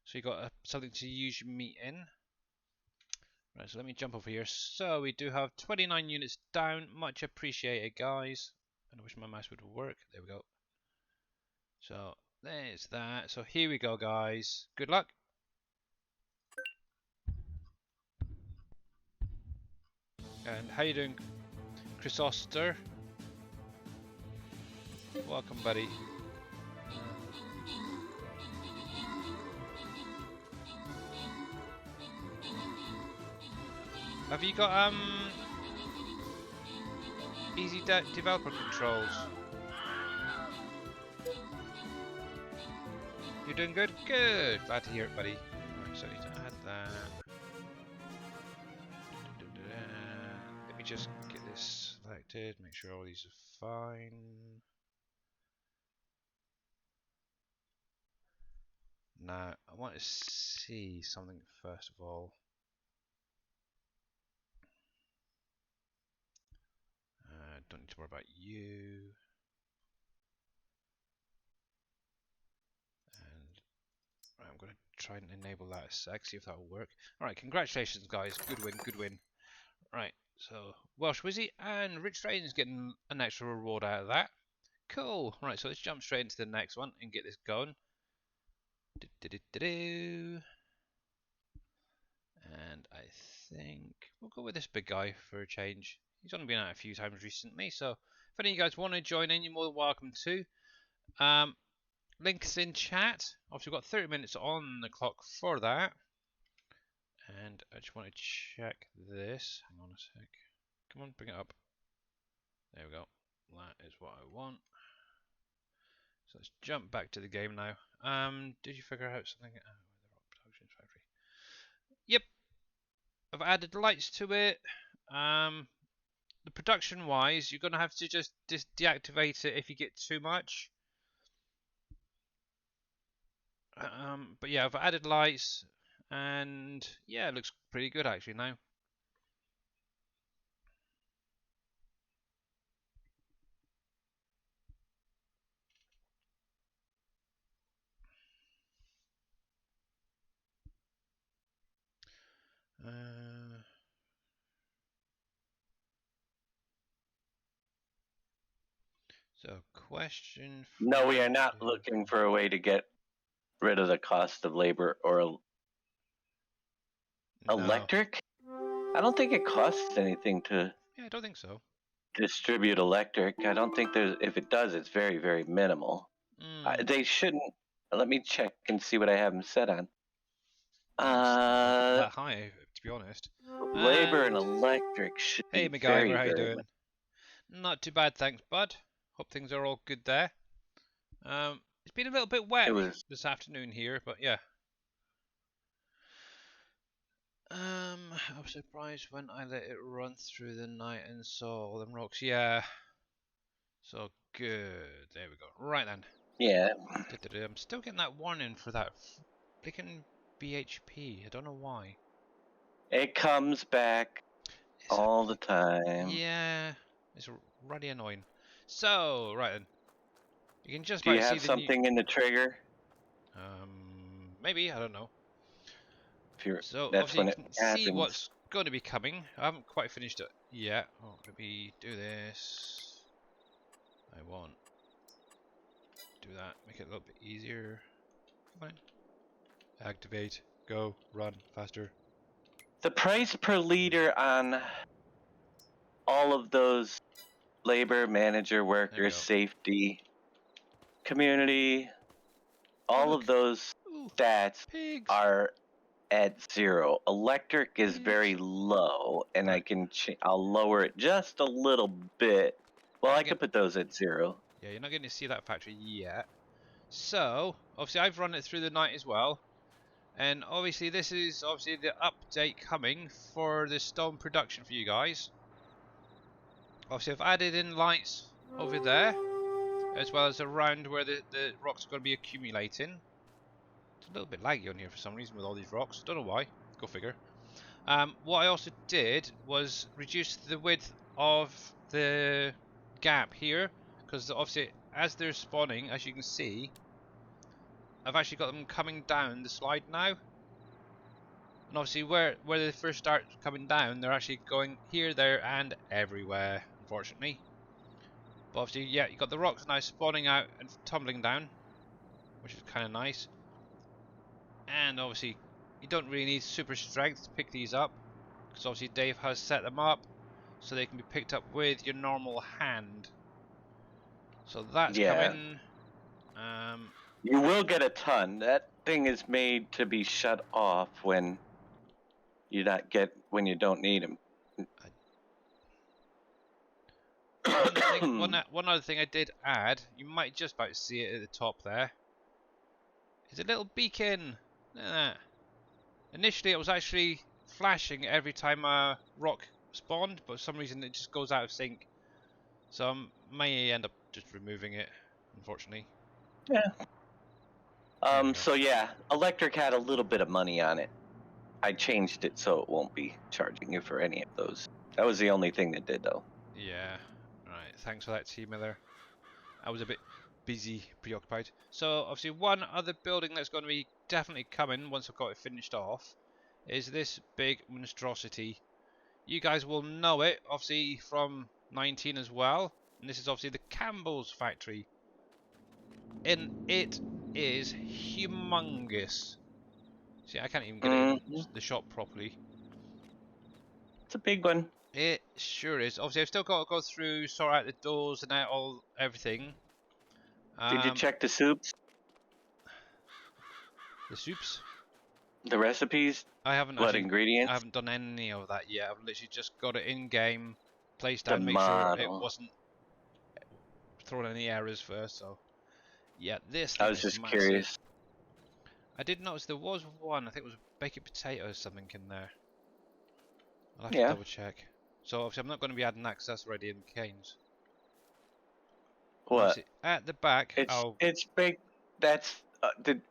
So you got something to use your meat in. Right, so let me jump over here. So we do have 29 units down. Much appreciated, guys. And I wish my mouse would work. There we go. So there's that. So here we go, guys. Good luck. And how you doing, Chrysoster? Welcome, buddy. Have you got easy developer controls? You're doing good? Good. Glad to hear it, buddy. Right, so I need to add that. Let me just get this selected, make sure all these are fine. Now, I want to see something first of all. Don't need to worry about you. And right, I'm going to try and enable that a sec, see if that will work. Alright, congratulations guys, good win. Right, so Welsh Wizzy and Rich Train's getting an extra reward out of that. Cool. Right, so let's jump straight into the next one and get this going. And I think we'll go with this big guy for a change. He's only been out a few times recently, so if any of you guys want to join in, you're more than welcome to. Links in chat. Obviously, we've got 30 minutes on the clock for that. And I just want to check this. Hang on a sec. Come on, bring it up. There we go. That is what I want. So let's jump back to the game now. Did you figure out something? Production factory. Yep. I've added lights to it. The production wise, you're gonna have to just deactivate it if you get too much. But yeah, I've added lights, and yeah, it looks pretty good actually now. So question. No, we are not looking for a way to get rid of the cost of labor or electric. I don't think it costs anything to. Yeah, I don't think so. Distribute electric. I don't think there's. If it does, it's very, very minimal. They shouldn't. Let me check and see what I have them set on. That high, to be honest. Labor and electric should hey, be MacGyver, very, how you very doing? Not too bad, thanks, bud. Hope things are all good there. It's been a little bit wet this afternoon here, but yeah. I was surprised when I let it run through the night and saw all them rocks. Yeah. So good. There we go. Right then. Yeah. I'm still getting that warning for that freaking BHP. I don't know why. It comes back It's a, all the time. yeah, it's really annoying. So right then, you can just Do you about see have the new. something in the trigger? Maybe I don't know. If you're, So that's obviously when you it can see happens. what's going to be coming. I haven't quite finished it yet. Oh, maybe do this. I won't do that. Make it a little bit easier. Come on. Activate. Go. Run. Faster. The price per liter on all of those labor, manager, There we workers, go. safety, community, Oh all of look. those Ooh, stats pigs. are at 0. Electric is very Pigs. low, and Right. I'll lower it just a little bit. Well, You're I not could getting. put those at 0. Yeah, you're not going to see that factory yet. So obviously I've run it through the night as well. And obviously this is obviously the update coming for the stone production for you guys. Obviously I've added in lights over there, as well as around where the rocks are going to be accumulating. It's a little bit laggy on here for some reason with all these rocks. Don't know why. Go figure. What I also did was reduce the width of the gap here, because obviously as they're spawning, as you can see, I've actually got them coming down the slide now. And obviously where they first start coming down, they're actually going here, there, and everywhere, unfortunately. But obviously, yeah, you got the rocks now spawning out and tumbling down, which is kind of nice. And obviously, you don't really need super strength to pick these up, because obviously Dave has set them up so they can be picked up with your normal hand. So that's Yeah. coming. You will get a ton. That thing is made to be shut off when when you don't need them. One other thing I did add, you might just about see it at the top there, is a little beacon. Look at that. Initially, it was actually flashing every time a rock spawned, but for some reason it just goes out of sync. So I may end up just removing it, unfortunately. Yeah. There we go. So yeah, electric had a little bit of money on it. I changed it so it won't be charging you for any of those. That was the only thing that did though. Yeah. Right. Thanks for that, T Miller. I was a bit busy, preoccupied. So obviously, one other building that's going to be definitely coming once I've got it finished off is this big monstrosity. You guys will know it, obviously, from 19 as well. And this is obviously the Campbells factory. And it is humongous. See, I can't even get it in the shop properly. It's a big one. It sure is. Obviously, I've still got to go through, sort out the doors and out everything. Did you check the soups? The soups. The recipes? I haven't What actually. I ingredients? haven't done any of that yet. I've literally just got it in game, placed The down, make sure it model. wasn't throwing any errors first. So, yeah, this I thing was is just massive. curious. I did notice there was one. I think it was baked potato or something in there. I'll have to Yeah. double check. So obviously I'm not going to be adding that because that's already in Canes. What? Obviously at the back, It's baked. That's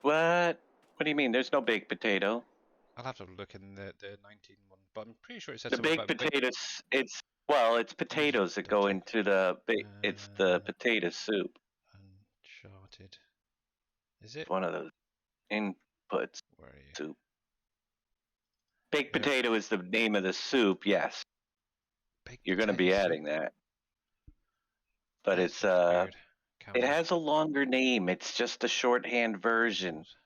what? What do you mean? There's no baked potato. I'll have to look in the 19 one, but I'm pretty sure it said The something baked about baked. potatoes. It's Let me just potatoes that double go check. into it's the potato soup. Uncharted. Is it? It's one of those inputs. Where are you? Soup. Baked Here. potato is the name of the soup. Yes, Baked you're going to potato be soup. adding that. But That's weird. it Campbell's. has a longer name. It's just a shorthand version. Campbell's.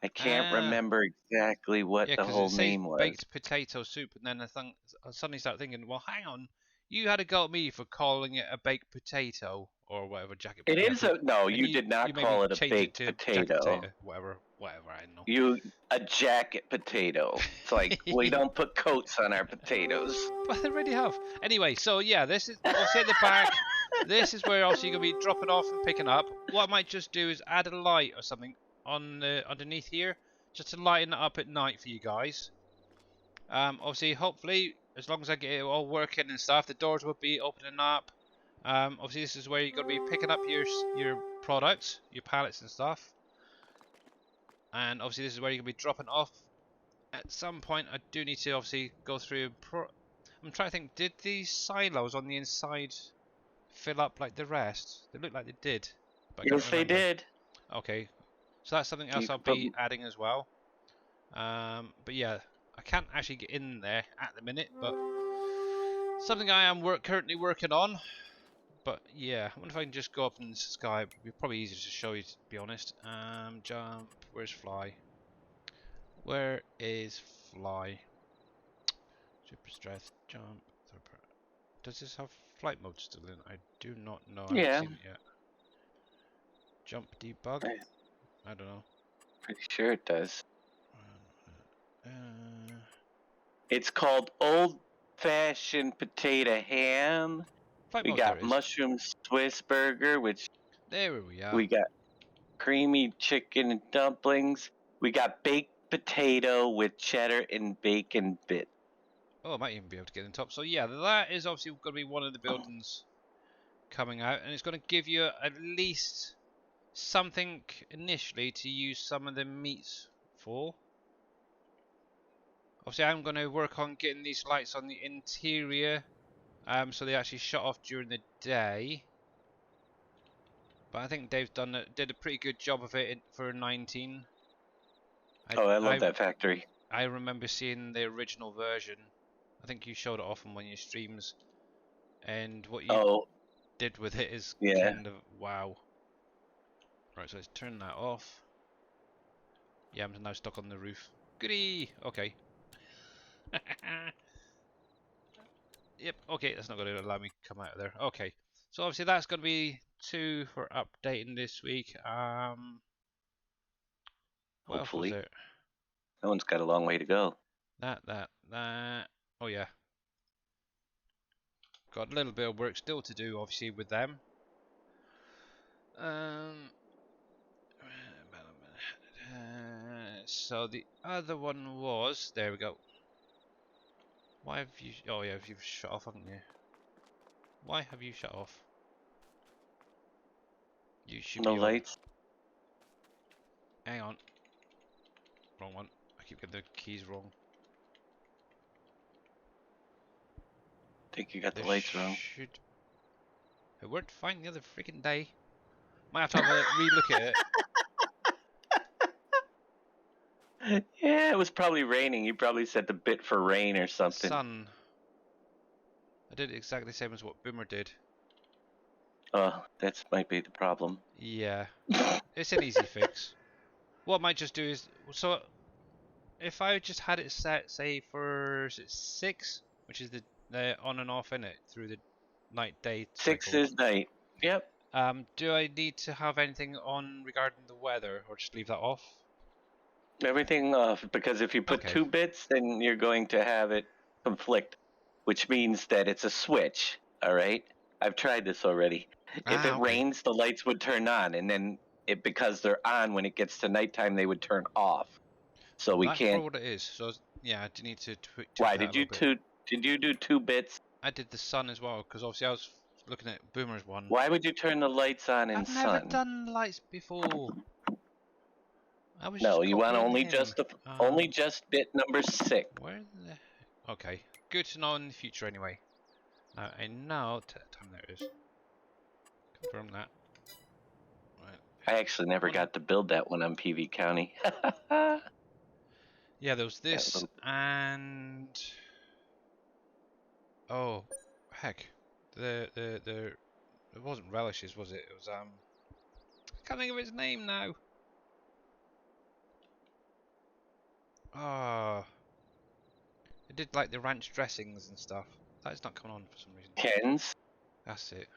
I can't Ah, remember exactly what yeah, the because it whole says name was. baked potato soup, and then I suddenly start thinking, well, hang on, you had a go at me for calling it a baked potato or whatever, jacket It is potato, no, and you did you not made me call it a change it baked to jacket potato. potato, whatever, I don't know. A jacket potato. It's like we don't put coats on our potatoes. But they already have. Anyway, so yeah, this is obviously at the back. This is where obviously you're gonna be dropping off and picking up. What I might just do is add a light or something on underneath here, just to lighten it up at night for you guys. Obviously, hopefully, as long as I get it all working and stuff, the doors will be opening up. Obviously, this is where you're going to be picking up your products, your pallets and stuff. And obviously, this is where you're going to be dropping off. At some point, I do need to obviously go through. I'm trying to think. Did these silos on the inside fill up like the rest? They look like they did, but I can't Yes, they remember. did. Okay, so that's something else You I'll could put, be adding as well. But yeah, I can't actually get in there at the minute, but something I am currently working on. But yeah, I wonder if I can just go up in the sky. It'd be probably easier to show you, to be honest. Jump. Where's fly? Where is fly? Super stress. Jump. Does this have flight mode still in? I do not know. I haven't yeah, seen it yet. Jump debug. I don't know. pretty sure it does. Uh, It's called Old Fashioned Potato Ham. flight We mode. There got it is. Mushroom Swiss Burger, which There we are. we got creamy chicken and dumplings. We got baked potato with cheddar and bacon bits. Oh, I might even be able to get in top. So yeah, that is obviously going to be one of the buildings coming out, and it's going to give you at least something initially to use some of the meats for. Obviously, I'm going to work on getting these lights on the interior, so they actually shut off during the day. But I think Dave's did a pretty good job of it for 19. I love that factory. I remember seeing the original version. I think you showed it off on one of your streams, and what you did with it is kind of wow. Right, so let's turn that off. Yeah, I'm now stuck on the roof. Goody! Okay. Yep, okay, that's not going to allow me to come out of there. Okay, so obviously that's going to be 2 for updating this week. What else was Hopefully. there? That one's got a long way to go. That. Oh yeah. Got a little bit of work still to do, obviously, with them. So the other one was, there we go. Why have you, oh yeah, you've shut off, haven't you? Why have you shut off? You should No be on. lights. Hang on. Wrong one. I keep getting the keys wrong. I think you got the lights wrong. It worked fine the other freaking day. Might have to have a re-look at it. Yeah, it was probably raining. You probably set the bit for rain or something. Sun. I did exactly the same as what Boomer did. Oh, that might be the problem. Yeah. It's an easy fix. What I might just do is, so if I just had it set, say for 6, which is the on and off in it through the night-day cycle. 6 is night. Yep. Do I need to have anything on regarding the weather, or just leave that off? Everything off, because if you put 2 bits, then you're going to have it conflict, which means that it's a switch. All right. I've tried this already. If it rains, the lights would turn on, and then because they're on when it gets to nighttime, they would turn off. So we That's can't. probably what it is. So yeah, I do need to tweak Why that did you Did you do 2 bits? I did the sun as well, because obviously I was looking at Boomer's one. Why would you turn the lights on in I've sun? never done lights before. I was No, just you want copying him. only just bit number 6. Where the? Okay, good to know in the future anyway. Now I know time there is. Confirm that. Right. I actually never got to build that one on PV County. Yeah, there was this and oh heck, it wasn't relishes, was it? It was I can't think of his name now. Oh, it did like the ranch dressings and stuff. That's not coming on for some reason. Ken's. That's it.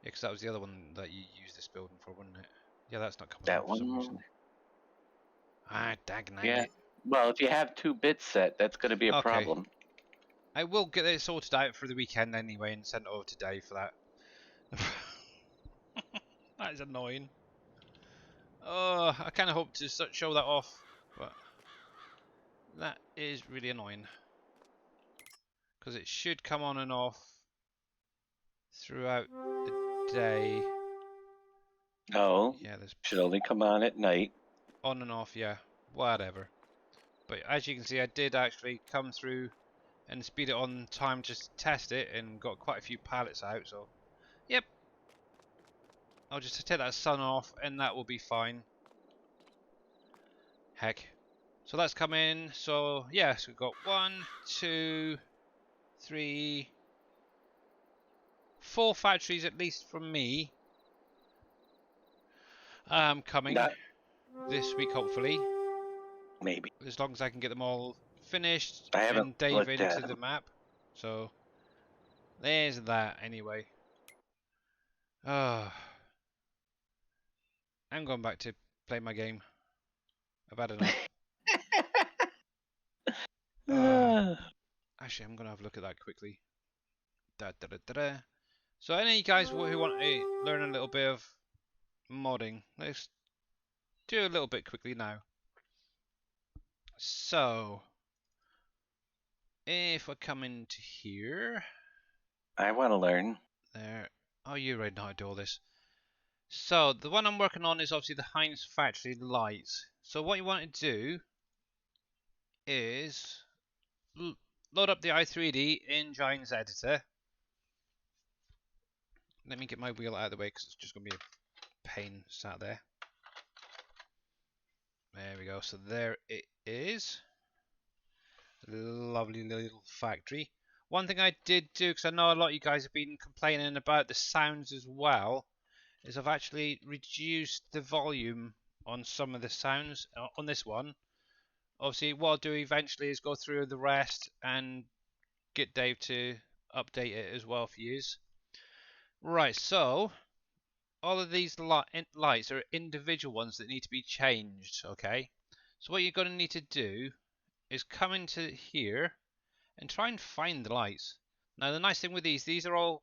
Yeah, because that was the other one that you used this building for, wasn't it? Yeah, that's not coming on for some reason. Ah, dagnag it. Well, if you have 2 bits set, that's going to be a problem. I will get it sorted out for the weekend anyway and send it over to Dave for that. That is annoying. Oh, I kind of hope to show that off, but That is really annoying. Because it should come on and off throughout the day. No, Yeah, there's should only come on at night. on and off, yeah, whatever. But as you can see, I did actually come through and speed it on time just to test it and got quite a few pallets out, so yep. I'll just take that sun off and that will be fine. Heck. So that's come in, so yeah, so we've got 1, 2, 3, 4 factories at least from me coming Not this week hopefully. maybe. As long as I can get them all finished I haven't and dive looked at into the them. map. So there's that anyway. I'm going back to play my game. I've had enough. Actually, I'm going to have a look at that quickly. Da, da, da, da, da. So any of you guys who want to learn a little bit of modding, let's do a little bit quickly now. So if I come into here, I want to learn. there. Oh, you already know how to do all this. So the one I'm working on is obviously the Heinz factory lights. So what you want to do is load up the i3D in Heinz editor. Let me get my wheel out of the way because it's just going to be a pain sat there. There we go. So there it is. Lovely little factory. One thing I did do, because I know a lot of you guys have been complaining about the sounds as well, is I've actually reduced the volume on some of the sounds on this one. Obviously, what I'll do eventually is go through the rest and get Dave to update it as well for you. Right, so all of these lights are individual ones that need to be changed, okay? So what you're going to need to do is come into here and try and find the lights. Now the nice thing with these are all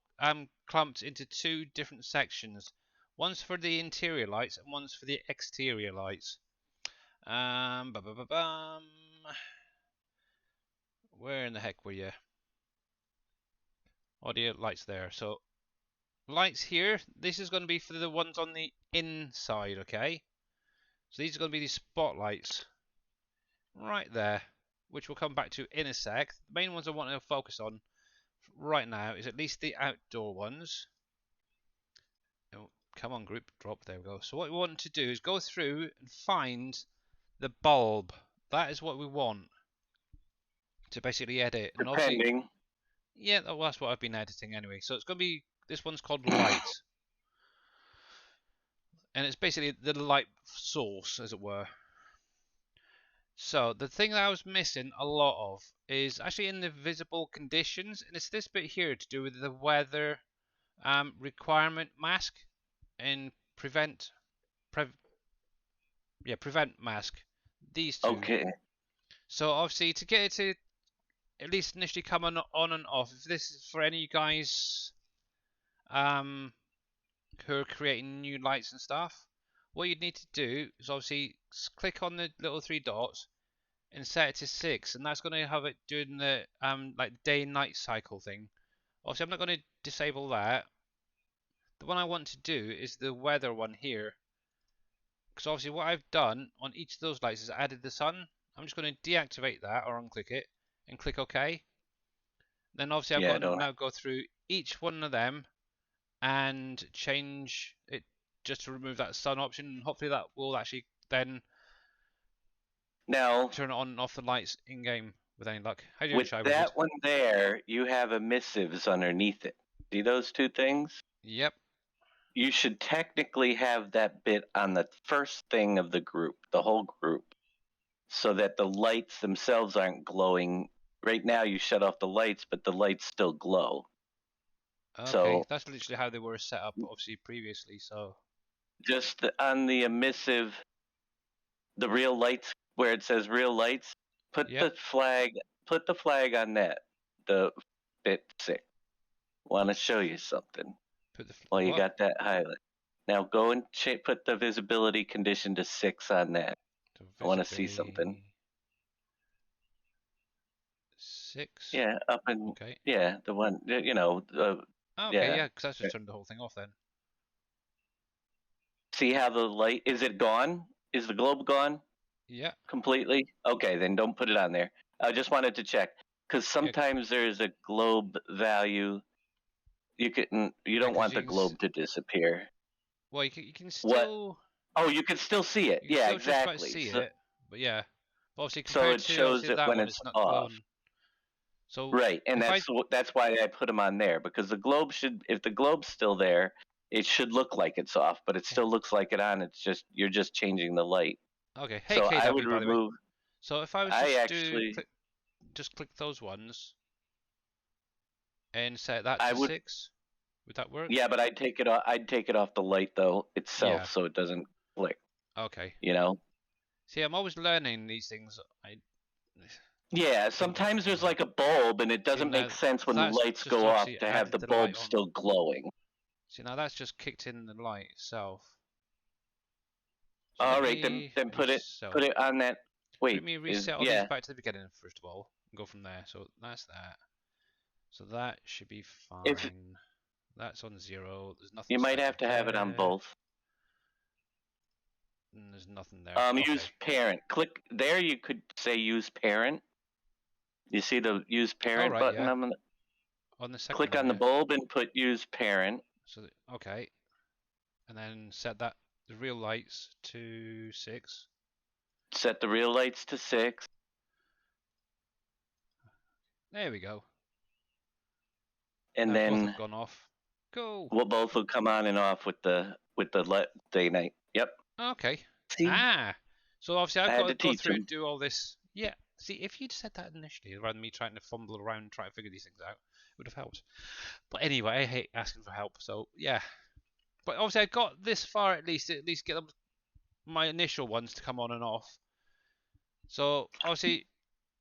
clumped into 2 different sections. One's for the interior lights and one's for the exterior lights. Ba -ba -ba -bum. Where in the heck were you? Audio lights there. So lights here, this is going to be for the ones on the inside, okay? So these are going to be the spotlights right there, which we'll come back to in a sec. The main ones I want to focus on right now is at least the outdoor ones. Oh, come on, group, drop, there we go. So what we want to do is go through and find the bulb. That is what we want to basically edit. And obviously, Depending. yeah, well, that's what I've been editing anyway. So it's going to be, this one's called light. And it's basically the light source, as it were. So the thing that I was missing a lot of is actually in the visible conditions, and it's this bit here to do with the weather requirement mask and prevent mask. These two. Okay. So obviously to get it to at least initially come on and off, if this is for any of you guys who are creating new lights and stuff, what you'd need to do is obviously click on the little 3 dots and set it to 6, and that's going to have it doing the like day and night cycle thing. Obviously I'm not going to disable that. The one I want to do is the weather one here, because obviously what I've done on each of those lights is added the sun. I'm just going to deactivate that or unclick it and click OK. Then obviously I've Yeah, I got to don't. now go through each one of them and change it just to remove that sun option, and hopefully that will actually then Now, turn on and off the lights in game with any luck. How you doing, with Shy Wizard? that one there, you have emissives underneath it. See those 2 things? Yep. You should technically have that bit on the first thing of the group, the whole group, so that the lights themselves aren't glowing. Right now, you shut off the lights, but the lights still glow. Okay, So that's literally how they were set up, obviously previously. So just on the emissive, the real lights where it says real lights, put yep. the flag, put the flag on that. The bit 6. Want to show you something? Put the Well, you what? got that highlight. Now go and put the visibility condition to 6 on that. The I want to see something. visibility. 6. Yeah, up and Okay. yeah, the one you know. Okay, Yeah. yeah, because that's just turned the whole thing off then. See how the light is it gone? Is the globe gone Yeah. completely? Okay, then don't put it on there. I just wanted to check because Yeah. sometimes there's a globe value. You Yeah, don't because want you the can. globe to disappear. Well, you can What? still. Oh, you can still see it. You can Yeah, still just about exactly. see So it, but yeah. But obviously, so compared it to shows obviously it that when one, it's it's not off. glowing. So Right, and if I that's why I put them on there because the globe should if the globe's still there, it should look like it's off, but it okay, still looks like it on. It's just you're just changing the light. okay, hey So I would KW by the way. remove. So if I was I just to actually click those ones and set that I to would 6, would that work? yeah, but I'd take it off. I'd take it off the light though itself, Yeah. so it doesn't click. Okay. You know. See, I'm always learning these things. I Yeah, think sometimes there's yeah. like a bulb, and it See doesn't make now sense when the that's lights just go off obviously to have added the the light bulb on. still glowing. See now that's just kicked in the light itself. So let All right, me then reset. put it on that. Let Wait, me is reset all these yeah. back to the beginning first of all, and go from there. So that's that. So that should be If fine. That's on 0. There's nothing you might have selected to have it on there. both. And there's nothing there. Use Okay. parent. Click there. You could say use parent. You see the use All parent right. button Yeah. on the On the second click one. on the Yeah. bulb and put use parent. So okay. And then set that the real lights to 6. Set the real lights to 6, There we go. and Now both then have gone off. Go. we'll both will come on and off with the day night. Yep. Okay. See, Ah. So obviously I I've had got to to go teach through him. and do all this. Yeah. See, if you'd said that initially, rather than me trying to fumble around and try to figure these things out, it would have helped. But anyway, I hate asking for help. So yeah. But obviously I got this far at least get them, my initial ones to come on and off. So obviously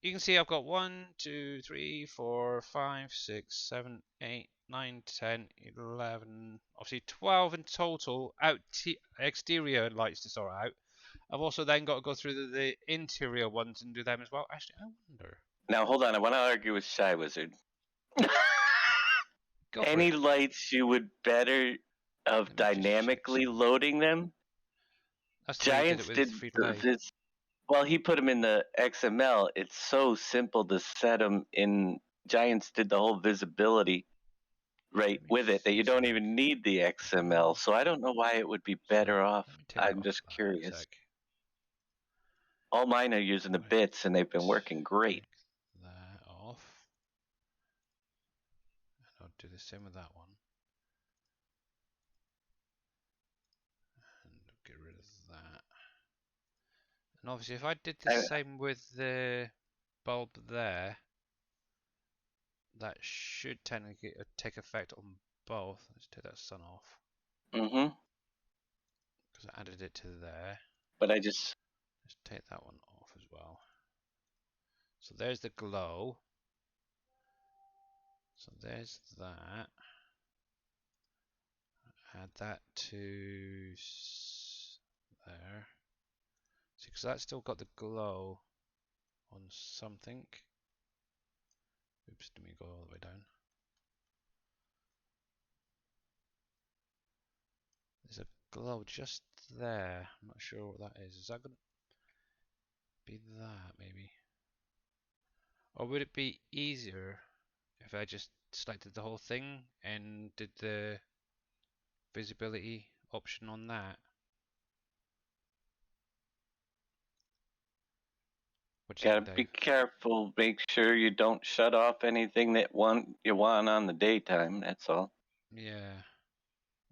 you can see I've got 1, 2, 3, 4, 5, 6, 7, 8, 9, 10, 11, obviously 12 in total out exterior lights to sort out. I've also then got to go through the interior ones and do them as well. Actually, I wonder. Now hold on. I want to argue with Shy Wizard. Go for Any it. lights you would better of Let me just check dynamically something. loading them. That's the way you did it Giants with did free to lay. this. Well, he put them in the XML. It's so simple to set them in. Giants did the whole visibility right Let me with it that see you don't something. even need the XML. So I don't know why it would be So better off. let me take that I'm off just that a curious. sec. All mine are using the Right. bits and they've been working great. Take that off. And I'll do the same with that one. And get rid of that. And obviously if I did the I, same with the bulb there, that should technically take effect on both. Let's take that sun off. mm-hmm. Because I added it to there. But I just Let's take that one off as well. So there's the glow. So there's that. Add that to there. See, because that's still got the glow on something. Oops, let me go all the way down. There's a glow just there. I'm not sure what that is. Is that going to be that, maybe? Or would it be easier if I just selected the whole thing and did the visibility option on that? What do you gotta think, be Dave? careful. Make sure you don't shut off anything that you want on the daytime. That's all. Yeah.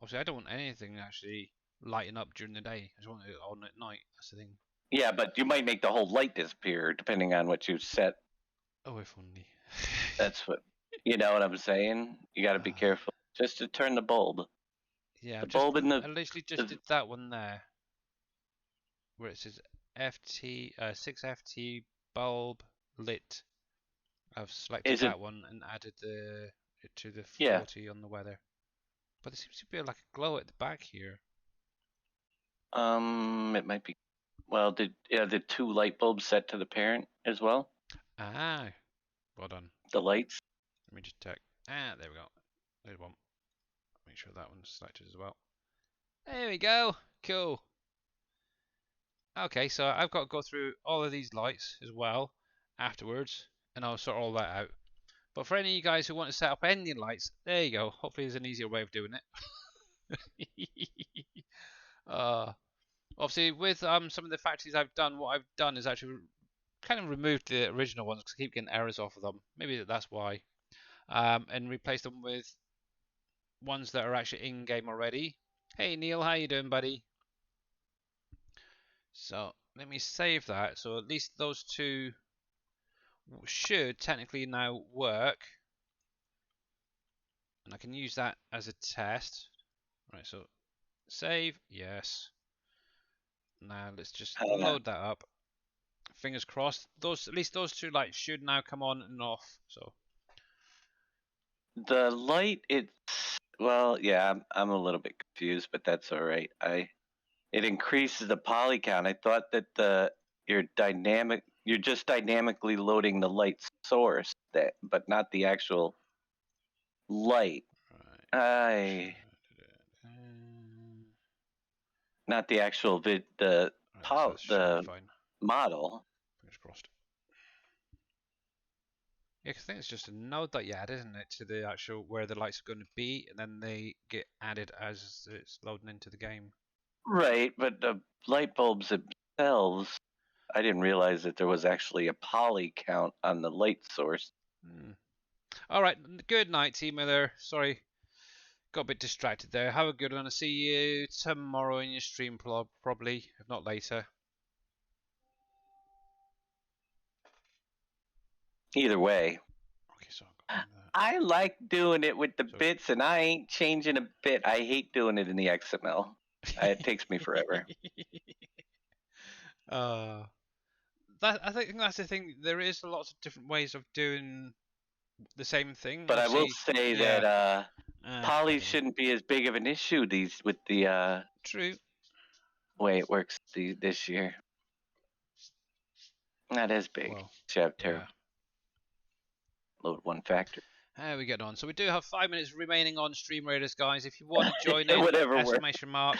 Obviously, I don't want anything actually lighting up during the day. I just want it on at night. That's the thing. Yeah, but you might make the whole light disappear depending on what you set. Oh, if only. That's what you know what I'm saying. You got to be uh, careful. Just to turn the bulb. yeah, The bulb in I literally just the did that one there, where it says FT 6FT bulb lit. I've selected is it? that one and added it to the Yeah. 40 on the weather. But there seems to be like a glow at the back here. It might be. Well, the two light bulbs set to the parent as well? Ah, well done. The lights. Let me just check. Ah, there we go. There's one. Make sure that one's selected as well. There we go. Cool. Okay, so I've got to go through all of these lights as well afterwards, and I'll sort all that out. But for any of you guys who want to set up any lights, there you go. Hopefully there's an easier way of doing it. uh, Obviously, with some of the factories I've done, what I've done is actually kind of removed the original ones because I keep getting errors off of them. Maybe that's why. And replaced them with ones that are actually in-game already. Hey Neil, how you doing, buddy? So let me save that. So at least those two should technically now work, and I can use that as a test. Right, so save, yes. Now let's just load that up. Fingers crossed. Those, at least those two lights should now come on and off. So The light, well, yeah, I'm a little bit confused, but that's all right. It increases the poly count. I thought that you're just dynamically loading the light source, but not the actual light. right. Not the actual Right, so that should be the fine. model. Fingers crossed. Yeah, 'cause I think it's just a node that you add, isn't it, to the actual where the lights are going to be, and then they get added as it's loading into the game. Right, but the light bulbs themselves, I didn't realize that there was actually a poly count on the light source. All right, good night, Team Miller. Sorry, got a bit distracted there. Have a good one. I'll see you tomorrow in your stream, probably, if not later. Either way. Okay, so I like doing it with the bits, and I ain't changing a bit. I hate doing it in the XML. It takes me forever. I think that's the thing. There is lots of different ways of doing the same thing. But Obviously, I will say yeah. that polys shouldn't be as big of an issue with the true way it works this year. Not as big. Well, Chapter. Load one factor. How we get on? So we do have 5 minutes remaining on Stream Raiders, guys. If you want to join in, Whatever exclamation mark,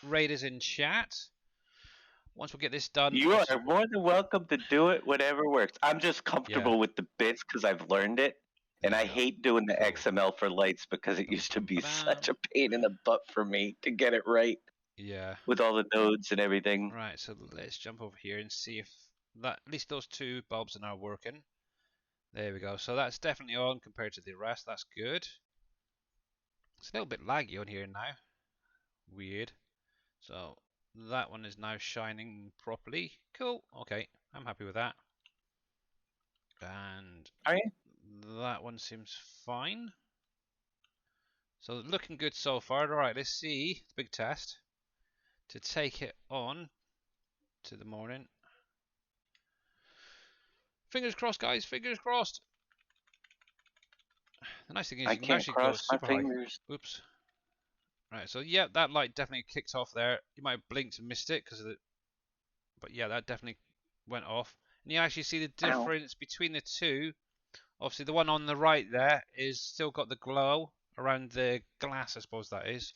Raiders in chat. Once we get this done, you are more than welcome to do it. Whatever works. I'm just comfortable with the bits because I've learned it, and I hate doing the XML for lights because it used to be such a pain in the butt for me to get it right. Yeah. With all the nodes and everything. Right. So let's jump over here and see if at least those two bulbs are now working. There we go. So that's definitely on compared to the rest. That's good. It's a little bit laggy on here now. Weird. So that one is now shining properly. Cool. Okay, I'm happy with that. And that one seems fine. So looking good so far. Alright, let's see the big test. To take it on to the morning. Fingers crossed, guys. Fingers crossed. The nice thing is you can actually go super high. Oops. Right, so yeah, that light definitely kicked off there. You might have blinked and missed it because of the... But yeah, that definitely went off. And you actually see the difference between the two. Obviously, the one on the right there is still got the glow around the glass, I suppose that is,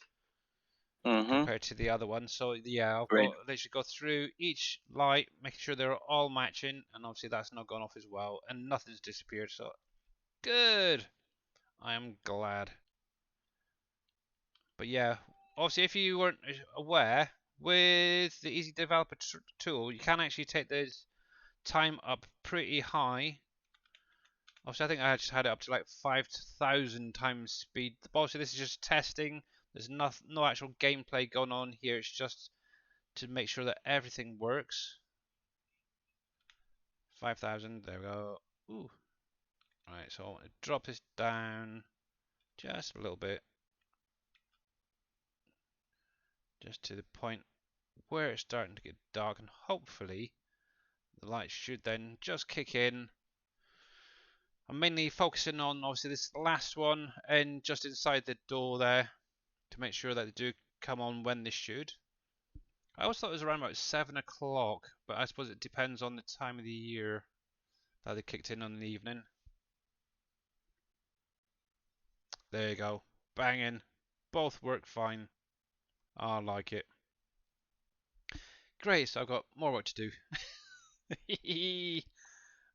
compared to the other one. So yeah, I'll literally go through each light, making sure they're all matching, and obviously that's not gone off as well, and nothing's disappeared. So good. I am glad. But yeah, obviously, if you weren't aware, with the Easy Developer tool, you can actually take the time up pretty high. Obviously, I think I just had it up to like 5,000 times speed. Obviously, this is just testing. There's no actual gameplay going on here. It's just to make sure that everything works. 5,000. There we go. Ooh. Right, so I want to drop this down just a little bit. Just to the point where it's starting to get dark, and hopefully the light should then just kick in. I'm mainly focusing on obviously this last one and just inside the door there to make sure that they do come on when they should. I always thought it was around about 7 o'clock, but I suppose it depends on the time of the year that they kicked in the evening. There you go. Banging. Both work fine. I like it. Great, so I've got more work to do.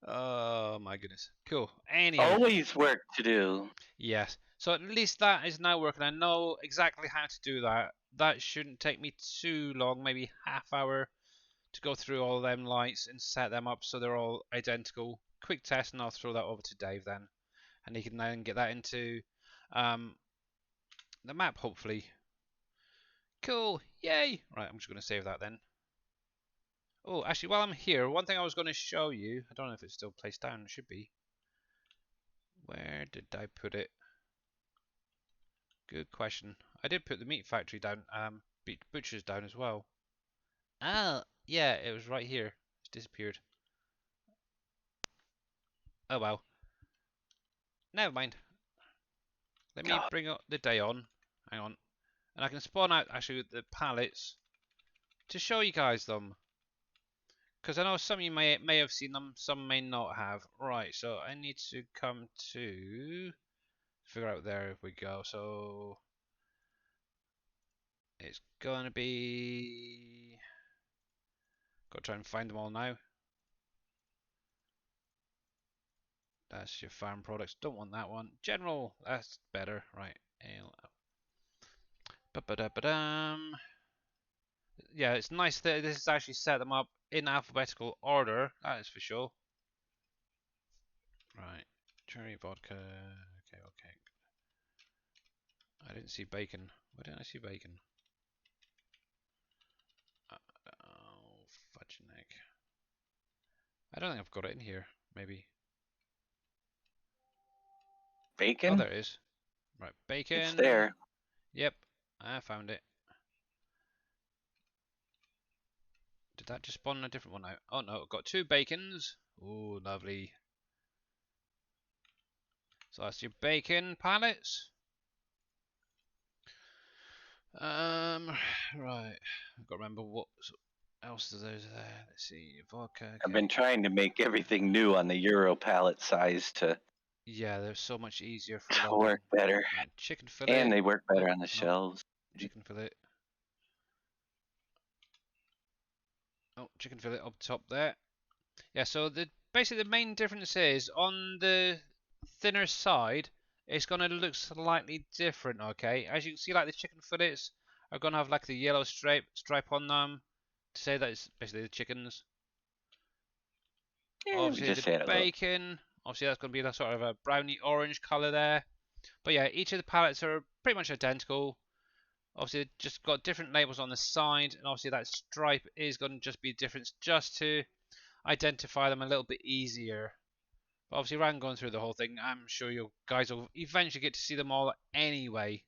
Oh my goodness. Cool. Anyhow. Always work to do. Yes. So at least that is now working. I know exactly how to do that. That shouldn't take me too long, maybe half hour to go through all them lights and set them up so they're all identical. Quick test and I'll throw that over to Dave then. And he can then get that into the map hopefully. Cool. Yay. Right, I'm just going to save that then. Oh, actually, while I'm here, one thing I was going to show you, I don't know if it's still placed down, it should be. Where did I put it? Good question. I did put the meat factory down, butchers down as well. Ah, yeah, it was right here. It's disappeared. Oh well. Never mind. Let me God. bring up the day on. Hang on. And I can spawn out actually with the pallets to show you guys them. Because I know some of you may have seen them, some may not have. Right, so I need to come to figure out there we go. So it's gonna be gotta try and find them all now. That's your farm products. Don't want that one. General, that's better. Right. Ba-ba-da-ba-dum. Yeah, it's nice that this has actually set them up in alphabetical order. That is for sure. Right. Cherry vodka. Okay, okay. I didn't see bacon. Why didn't I see bacon? Oh, fudge neck. I don't think I've got it in here. Maybe. Bacon? Oh, there it is. Right, bacon. It's there. Yep, I found it. Did that just spawn a different one out? Oh no, I've got 2 bacons. Oh, lovely. So that's your bacon pallets. Right. I've got to remember what else is there. Let's see, vodka. Okay. I've been trying to make everything new on the Euro pallet size to Yeah, they're so much easier for loading. work better. Right, chicken fillet. And they work better on the shelves. Chicken fillet. Oh, chicken fillet up top there. Yeah, so basically the main difference is on the thinner side, it's gonna look slightly different. Okay, as you can see, like the chicken fillets are gonna have like the yellow stripe on them to say that it's basically the chickens. Yeah, Obviously the bacon, obviously that's gonna be that sort of a browny orange color there. But yeah, each of the pallets are pretty much identical. Obviously, just got different labels on the side, and obviously that stripe is going to just be a difference just to identify them a little bit easier. But obviously, rather than going through the whole thing, I'm sure you guys will eventually get to see them all anyway.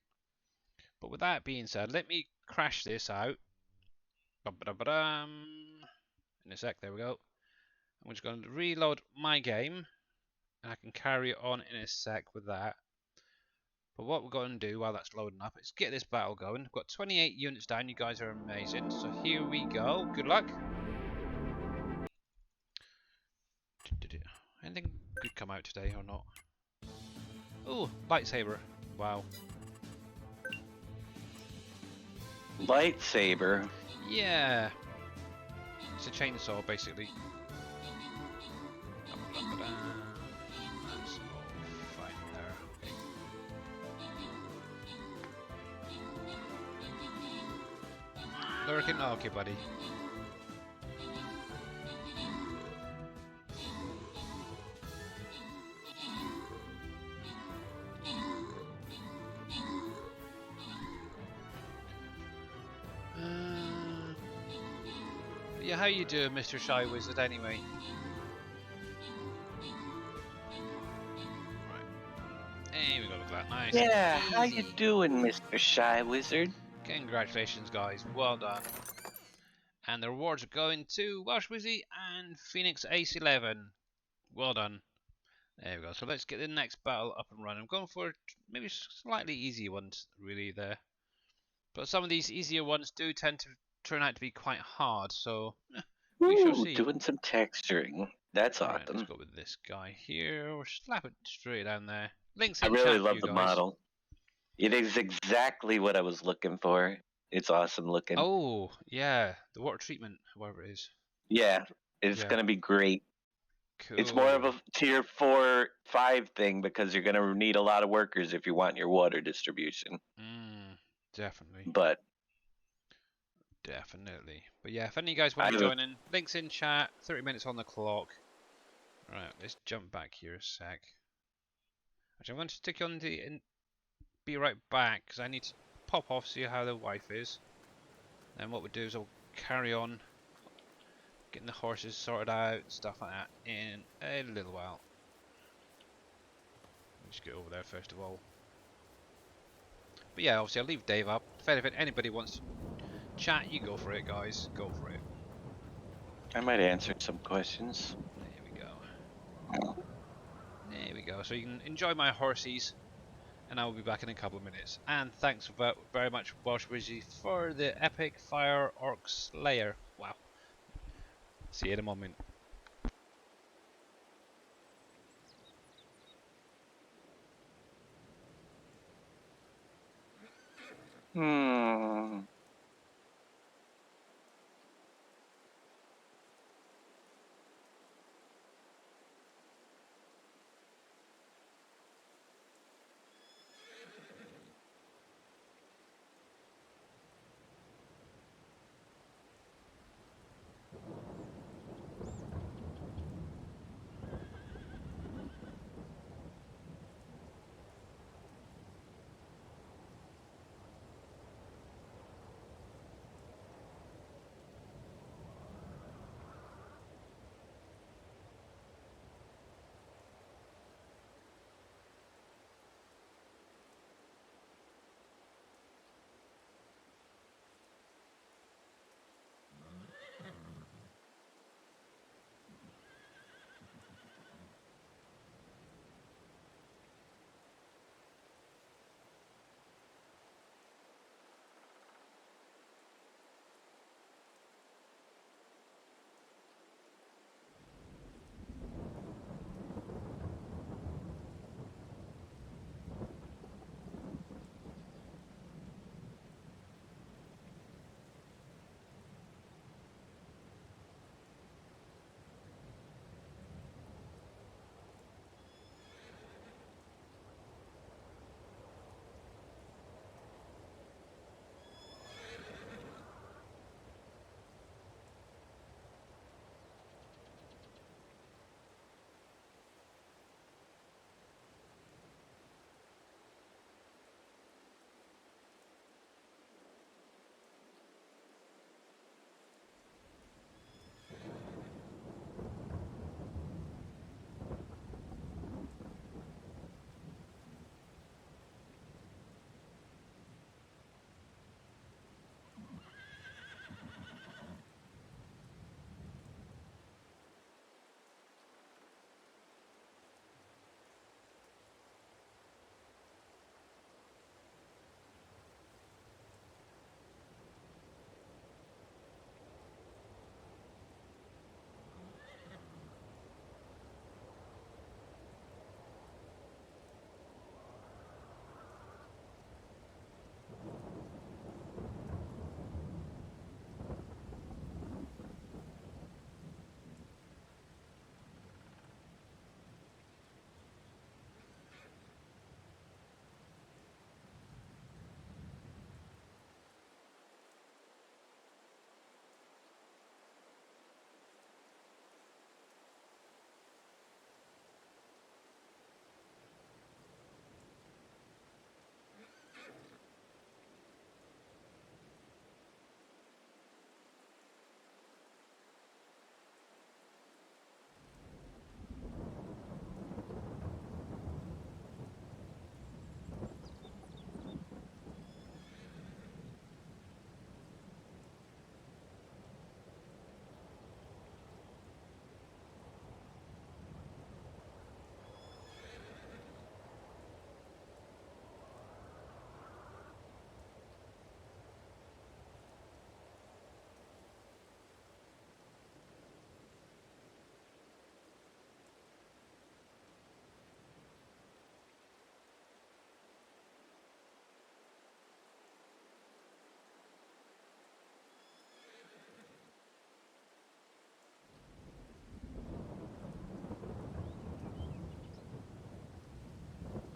But with that being said, let me crash this out. In a sec, there we go. I'm just going to reload my game, and I can carry on in a sec with that. But what we're going to do while that's loading up is get this battle going. We've got 28 units down. You guys are amazing. So here we go. Good luck. Anything good come out today or not? Oh, lightsaber. Wow. Lightsaber? Yeah. It's a chainsaw, basically. That's all fine there. Okay. Lurking? Oh, okay, buddy. Yeah, how you doing, Mr. Shy Wizard, anyway? Right. Hey, we got look at that. Nice. Yeah, easy. how you doing, Mr. Shy Wizard? Congratulations, guys. Well done. And the rewards are going to Welsh Wizzy and Phoenix Ace 11. Well done. There we go. So let's get the next battle up and running. I'm going for maybe slightly easier ones, really, there. But some of these easier ones do tend to turn out to be quite hard, so we shall see. Doing some texturing. That's Alright, awesome. let's go with this guy here. We'll slap it straight down there. Links I in really chat love for you the guys. model. It is exactly what I was looking for. It's awesome looking. Oh, yeah, the water treatment, whatever it is. Yeah, it's Yeah, gonna be great. It's more of cool. a tier 4, 5 thing because you're gonna need a lot of workers if you want your water distribution. Definitely. But Definitely. But yeah, if any of you guys want I to have a join in, links in chat, 30 minutes on the clock. Right, let's jump back here a sec. Actually, I'm going to stick you on the and be right back because I need to pop off, see how the wife is. Then what we'll do is I'll carry on getting the horses sorted out, stuff like that, in a little while. Let me just get over there first of all. But yeah, obviously I'll leave Dave up. If anybody wants to chat, you go for it, guys. Go for it. I might answer some questions. There we go. There we go. So you can enjoy my horses, and I will be back in a couple of minutes. And thanks very much, Welsh Wizzy, for the epic Fire Orc Slayer. Wow. See you in a moment. Hmm.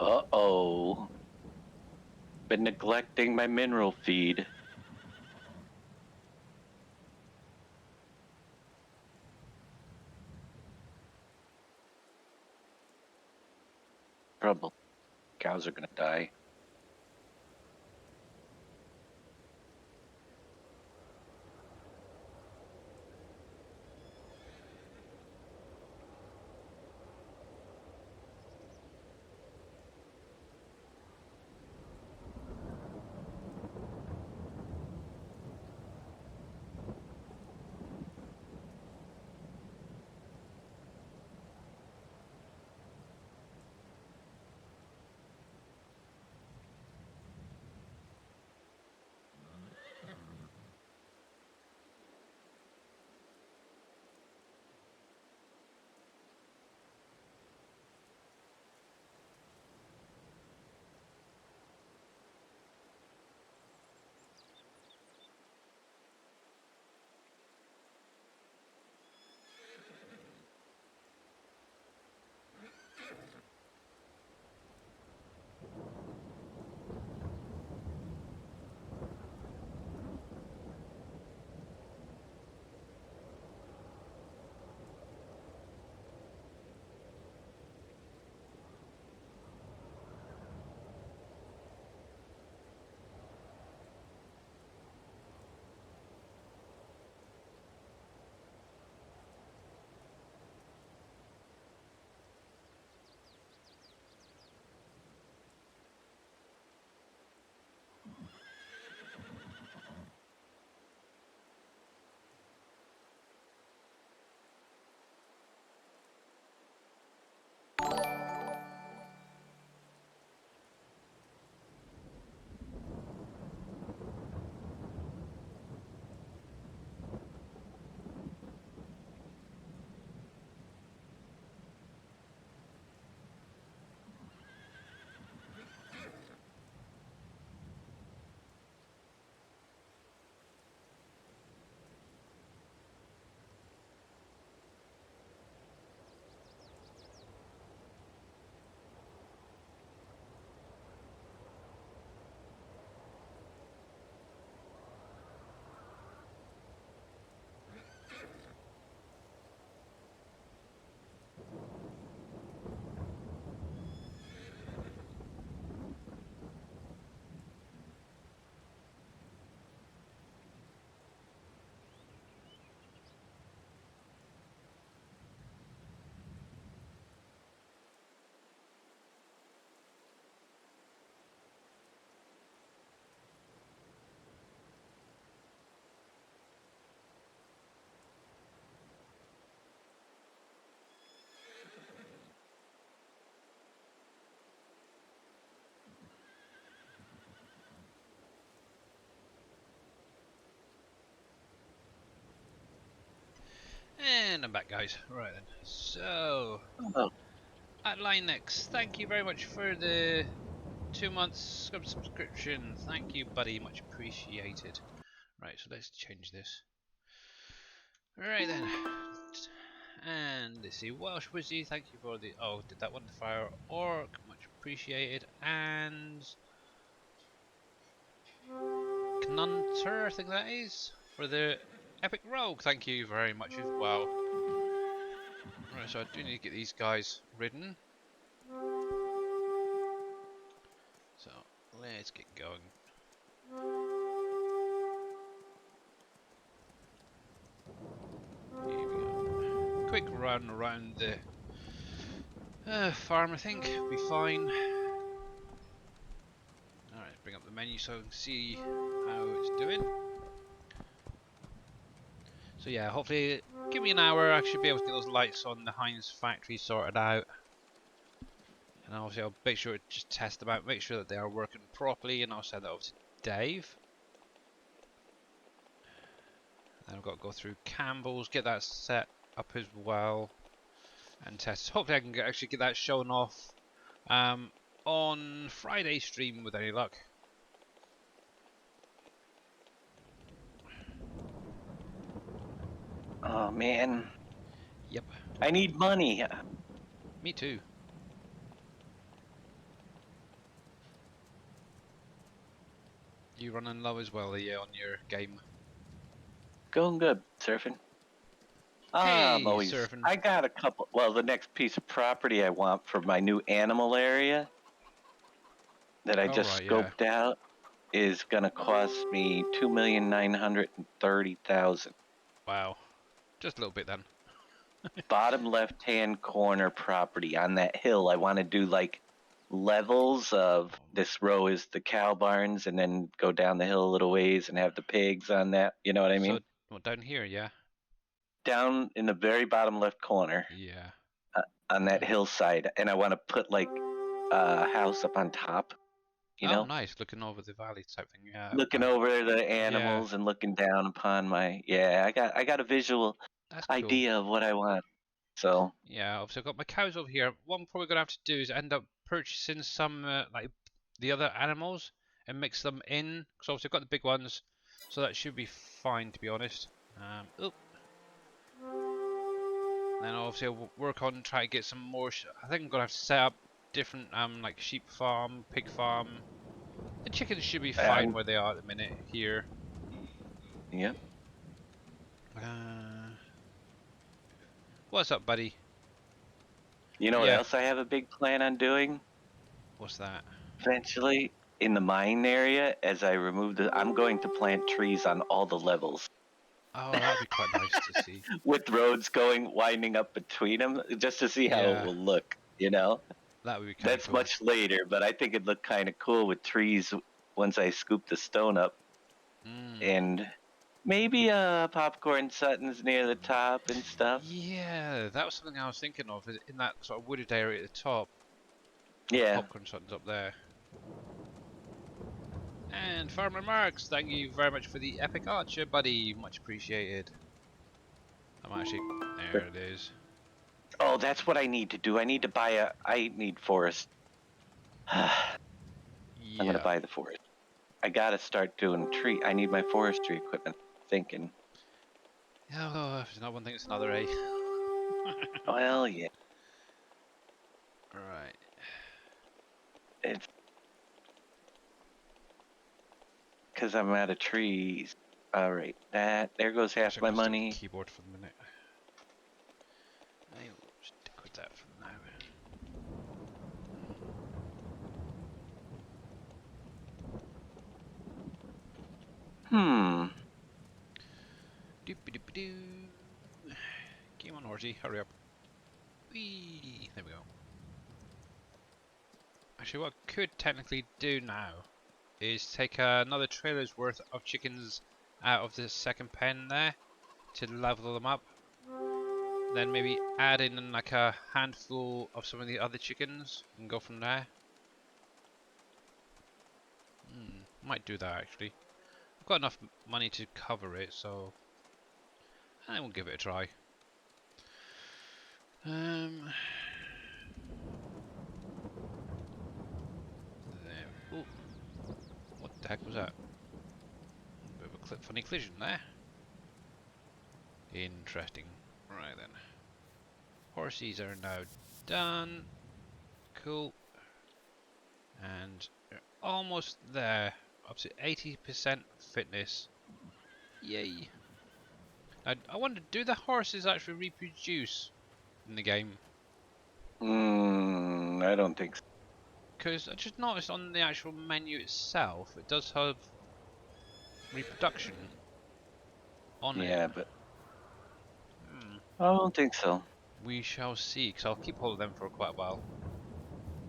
Uh-oh. Been neglecting my mineral feed. Trouble. Cows are gonna die. And I'm back, guys. Right then. So, Oh, at Linex, thank you very much for the 2 months subscription. Thank you, buddy. Much appreciated. Right, so let's change this. Right then. And let's see, Welsh Wizzy, thank you for the. Oh, did that one? The Fire Orc. Much appreciated. And. Knunter, I think that is. For the Epic Rogue. Thank you very much as well. Right, so I do need to get these guys ridden. So let's get going. Here we go. Quick run around the farm, I think. Be fine. Alright, bring up the menu so I can see how it's doing. So yeah, hopefully give me an hour. I should be able to get those lights on the Heinz factory sorted out. And obviously I'll make sure to just test them out, make sure that they are working properly, and I'll send that over to Dave. Then I've got to go through Campbells, get that set up as well, and test. Hopefully I can actually get that shown off on Friday stream with any luck. oh man. Yep. I need money. Me too. you running low as well, yeah, on your game? Going good, surfing. I'm Hey, always. surfing. I got a couple. Well, the next piece of property I want for my new animal area that I All just right, yeah. scoped out is gonna cost me 2,930,000. Wow. Just a little bit then. Bottom left-hand corner property on that hill. I want to do like levels of this row is the cow barns, and then go down the hill a little ways and have the pigs on that. You know what I So, mean? well, down here, yeah. Down in the very bottom left corner Yeah. on that hillside, and I want to put like a house up on top. You Oh, know, nice. Looking over the valley type thing. Yeah. looking over the Yeah. animals and looking down upon my. Yeah, I got a visual That's cool. idea of what I want. So Yeah. Obviously, I've got my cows over here. What I'm probably gonna have to do is end up purchasing some like the other animals and mix them in. Because obviously I've got the big ones, so that should be fine to be honest. Oh, then obviously I'll work on trying to get some more. I think I'm gonna have to set up different like sheep farm, pig farm. The chickens should be fine um, where they are at the minute here. yeah. Uh, what's up, buddy? You know what Yeah, else I have a big plan on doing? what's that? Eventually, in the mine area, as I remove I'm going to plant trees on all the levels Oh, that would be quite nice to see. with roads going winding up between them, just to see how it Yeah, will look. You know, that would be kind of that's cool. much later, but I think it'd look kind of cool with trees once I scoop the stone up, Mm. and maybe popcorn Suttons near the top and stuff. Yeah, that was something I was thinking of in that sort of wooded area at the top. Have Yeah, popcorn something's up there. And Farmer Marks, thank you very much for the epic archer, buddy. Much appreciated. I'm actually there. It is. oh, that's what I need to do. I need forest. I'm gonna Yeah. buy the forest. I gotta start doing tree. I need my forestry equipment. Thinking, Oh, if it's not one thing, it's another, eh? well, yeah, Right. it's because I'm out of trees. All right, there goes half Actually, I'm my gonna stick with the money. keyboard for the minute. I'll stick with that for now. Hmm. Doopy doopy doo. Come on, horsey, hurry up. Whee! There we go. Actually, what I could technically do now is take another trailer's worth of chickens out of the second pen there to level them up. Then maybe add in like a handful of some of the other chickens and go from there. Might do that actually. I've got enough money to cover it, so I will give it a try. There. Ooh, what the heck was that? Bit of a funny collision there. Interesting. Right then. Horsies are now done. Cool. And you're almost there. Up to 80% fitness. Yay. Now, I wonder, do the horses actually reproduce in the game? I don't think so. Because I just noticed on the actual menu itself, it does have reproduction on it. Yeah, but I don't think so. We shall see, because I'll keep hold of them for quite a while.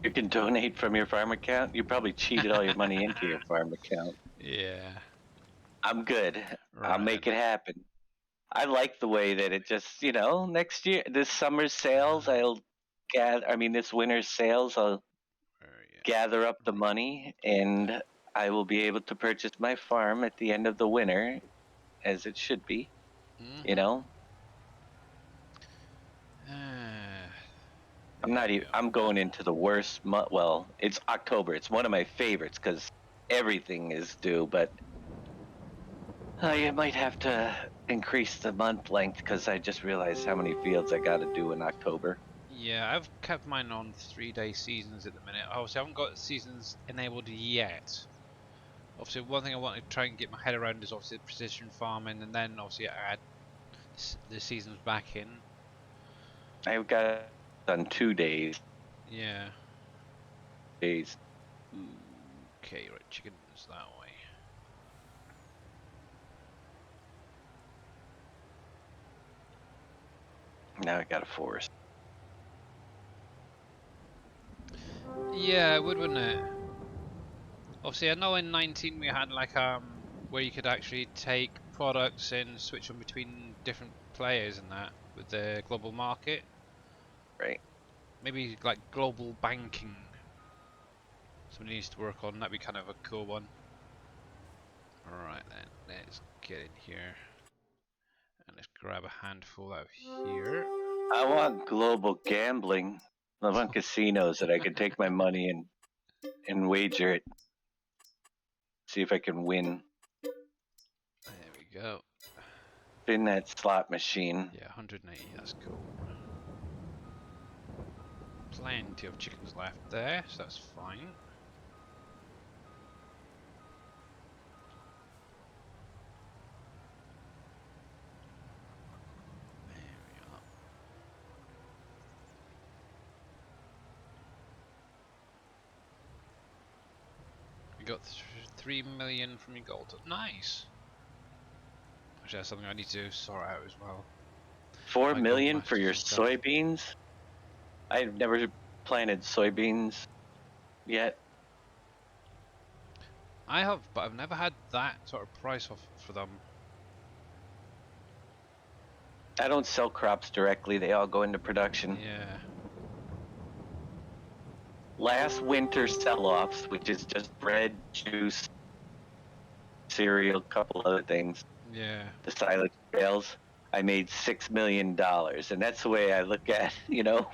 You can donate from your farm account. You probably cheated all your money into your farm account. Yeah. I'm good. I'll Right then. make it happen. I like the way that it just, next year, this summer's sales, this winter's sales, I'll gather up the money and I will be able to purchase my farm at the end of the winter, as it should be, you know? I'm going into the worst month. Well, it's October. It's one of my favorites because everything is due, but I might have to increase the month length because I just realized how many fields I got to do in October. Yeah, I've kept mine on 3-day seasons at the minute. Obviously, I haven't got seasons enabled yet. Obviously, one thing I want to try and get my head around is obviously the precision farming, and then obviously add the seasons back in. I've got on 2 days. Yeah. Days. Okay, right, chickens that way. Now I got a forest. Yeah, it would, wouldn't it? Obviously, I know in 19 we had like where you could actually take products and switch them between different players and that with the global market. Right. Maybe like global banking. Somebody needs to work on. That'd be kind of a cool one. Alright then, let's get in here. And let's grab a handful out of here. I want global gambling. I want casinos that I can take my money and wager it. See if I can win. There we go. Spin that slot machine. Yeah, 180, that's cool. Plenty of chickens left there, so that's fine. We got 3 million from your gold. Nice. Actually, that's something I need to sort out as well. 4 My gold million for masters your and stuff. soybeans? I've never planted soybeans yet. I have, but I've never had that sort of price off for them. I don't sell crops directly. They all go into production. Yeah. Last winter sell-offs, which is just bread, juice, cereal, couple other things, Yeah. the silage sales, I made $6 million. And that's the way I look at,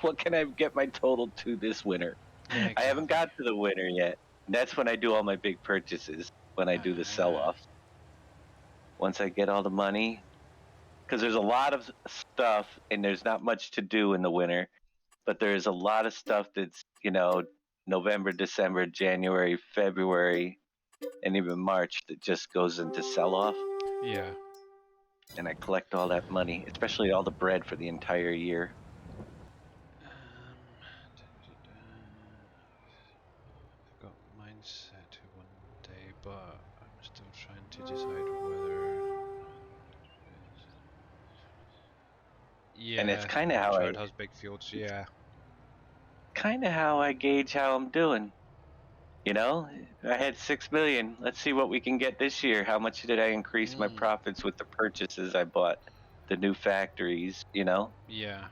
what can I get my total to this winter? Yeah, I haven't exactly. got to the winter yet. That's when I do all my big purchases, when I do the Yeah. sell-offs. Once I get all the money, because there's a lot of stuff and there's not much to do in the winter, but there's a lot of stuff that's, November, December, January, February, and even March that just goes into sell-off. Yeah. And I collect all that money, especially all the bread for the entire year. I've got mine set to 1 day, but I'm still trying to decide whether. And it's Yeah, kind of make how sure I it has big fields. Yeah. gauge how I'm doing. I had 6 million. Let's see what we can get this year. How much did I increase my profits with the purchases I bought? The new factories, Yeah.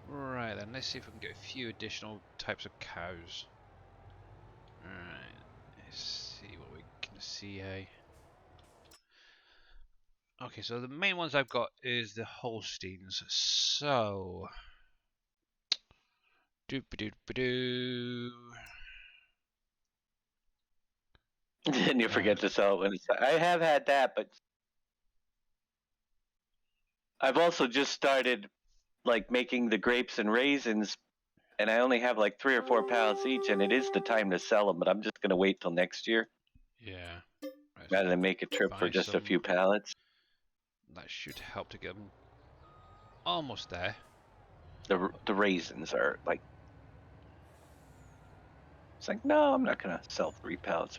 Right then, let's see if we can get a few additional types of cows. Alright, let's see what we can see here. Okay, so the main ones I've got is the Holsteins. So, doop-a-doop-a-doo. Then you forget to sell it when it's. I have had that, but I've also just started like making the grapes and raisins, and I only have like 3 or 4 pallets each, and it is the time to sell them. But I'm just gonna wait till next year Yeah. Right, so rather than make a trip for buy just a few some. pallets. That should help to get them almost there. The raisins are like. It's like, no, I'm not gonna sell 3 pallets.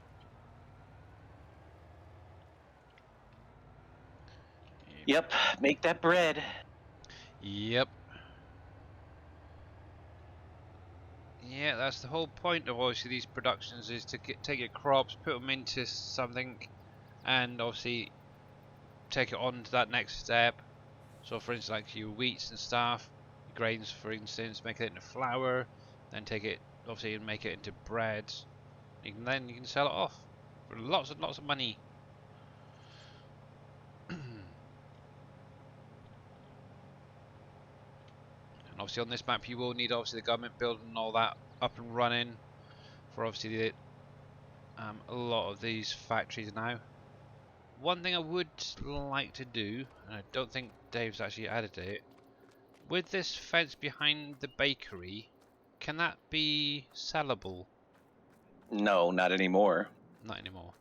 Yep, make that bread. Yep. Yeah, that's the whole point of obviously these productions is to take your crops, put them into something, and obviously take it on to that next step. So for instance, like your wheats and stuff, your grains for instance, make it into flour, then take it obviously and make it into bread. Then you can sell it off for lots and lots of money. And obviously on this map you will need obviously the government building and all that up and running for obviously the, a lot of these factories now. One thing I would like to do, and I don't think Dave's actually added it, with this fence behind the bakery, can that be sellable? No, not anymore. Not anymore.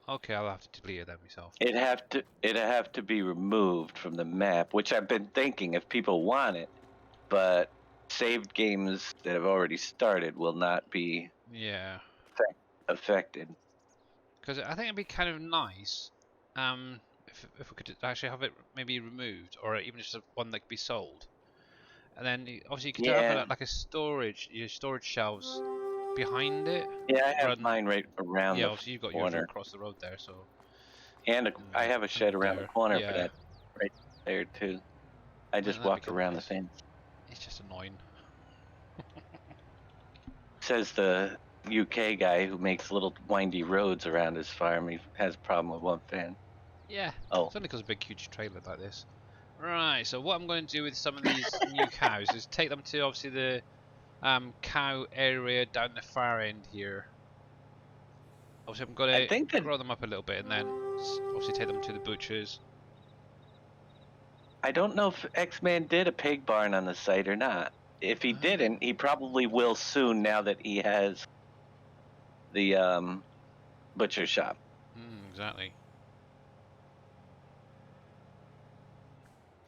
Okay, I'll have to delete it then myself. It'd have to be removed from the map, which I've been thinking if people want it, but saved games that have already started will not be Yeah. affected. Because I think it'd be kind of nice, if we could actually have it maybe removed, or even just one that could be sold. And then obviously you could have Yeah, like a storage, your storage shelves behind it. yeah, I have Rather than, mine right around yeah, the obviously you've got yours right corner, across the road there, so and I have a shed and around the there, corner for yeah. that right there too. I And just that'd be walk kind of around the nice. fence. It's just annoying. Says the UK guy who makes little windy roads around his farm. He has a problem with one fan. Yeah, Oh, it's only because of a big huge trailer like this. Right, so what I'm going to do with some of these new cows is take them to obviously the cow area down the far end here. Obviously I'm I going to think that grow them up a little bit and then obviously take them to the butchers. I don't know if X-Man did a pig barn on the site or not. If he didn't, he probably will soon now that he has the butcher shop. Exactly.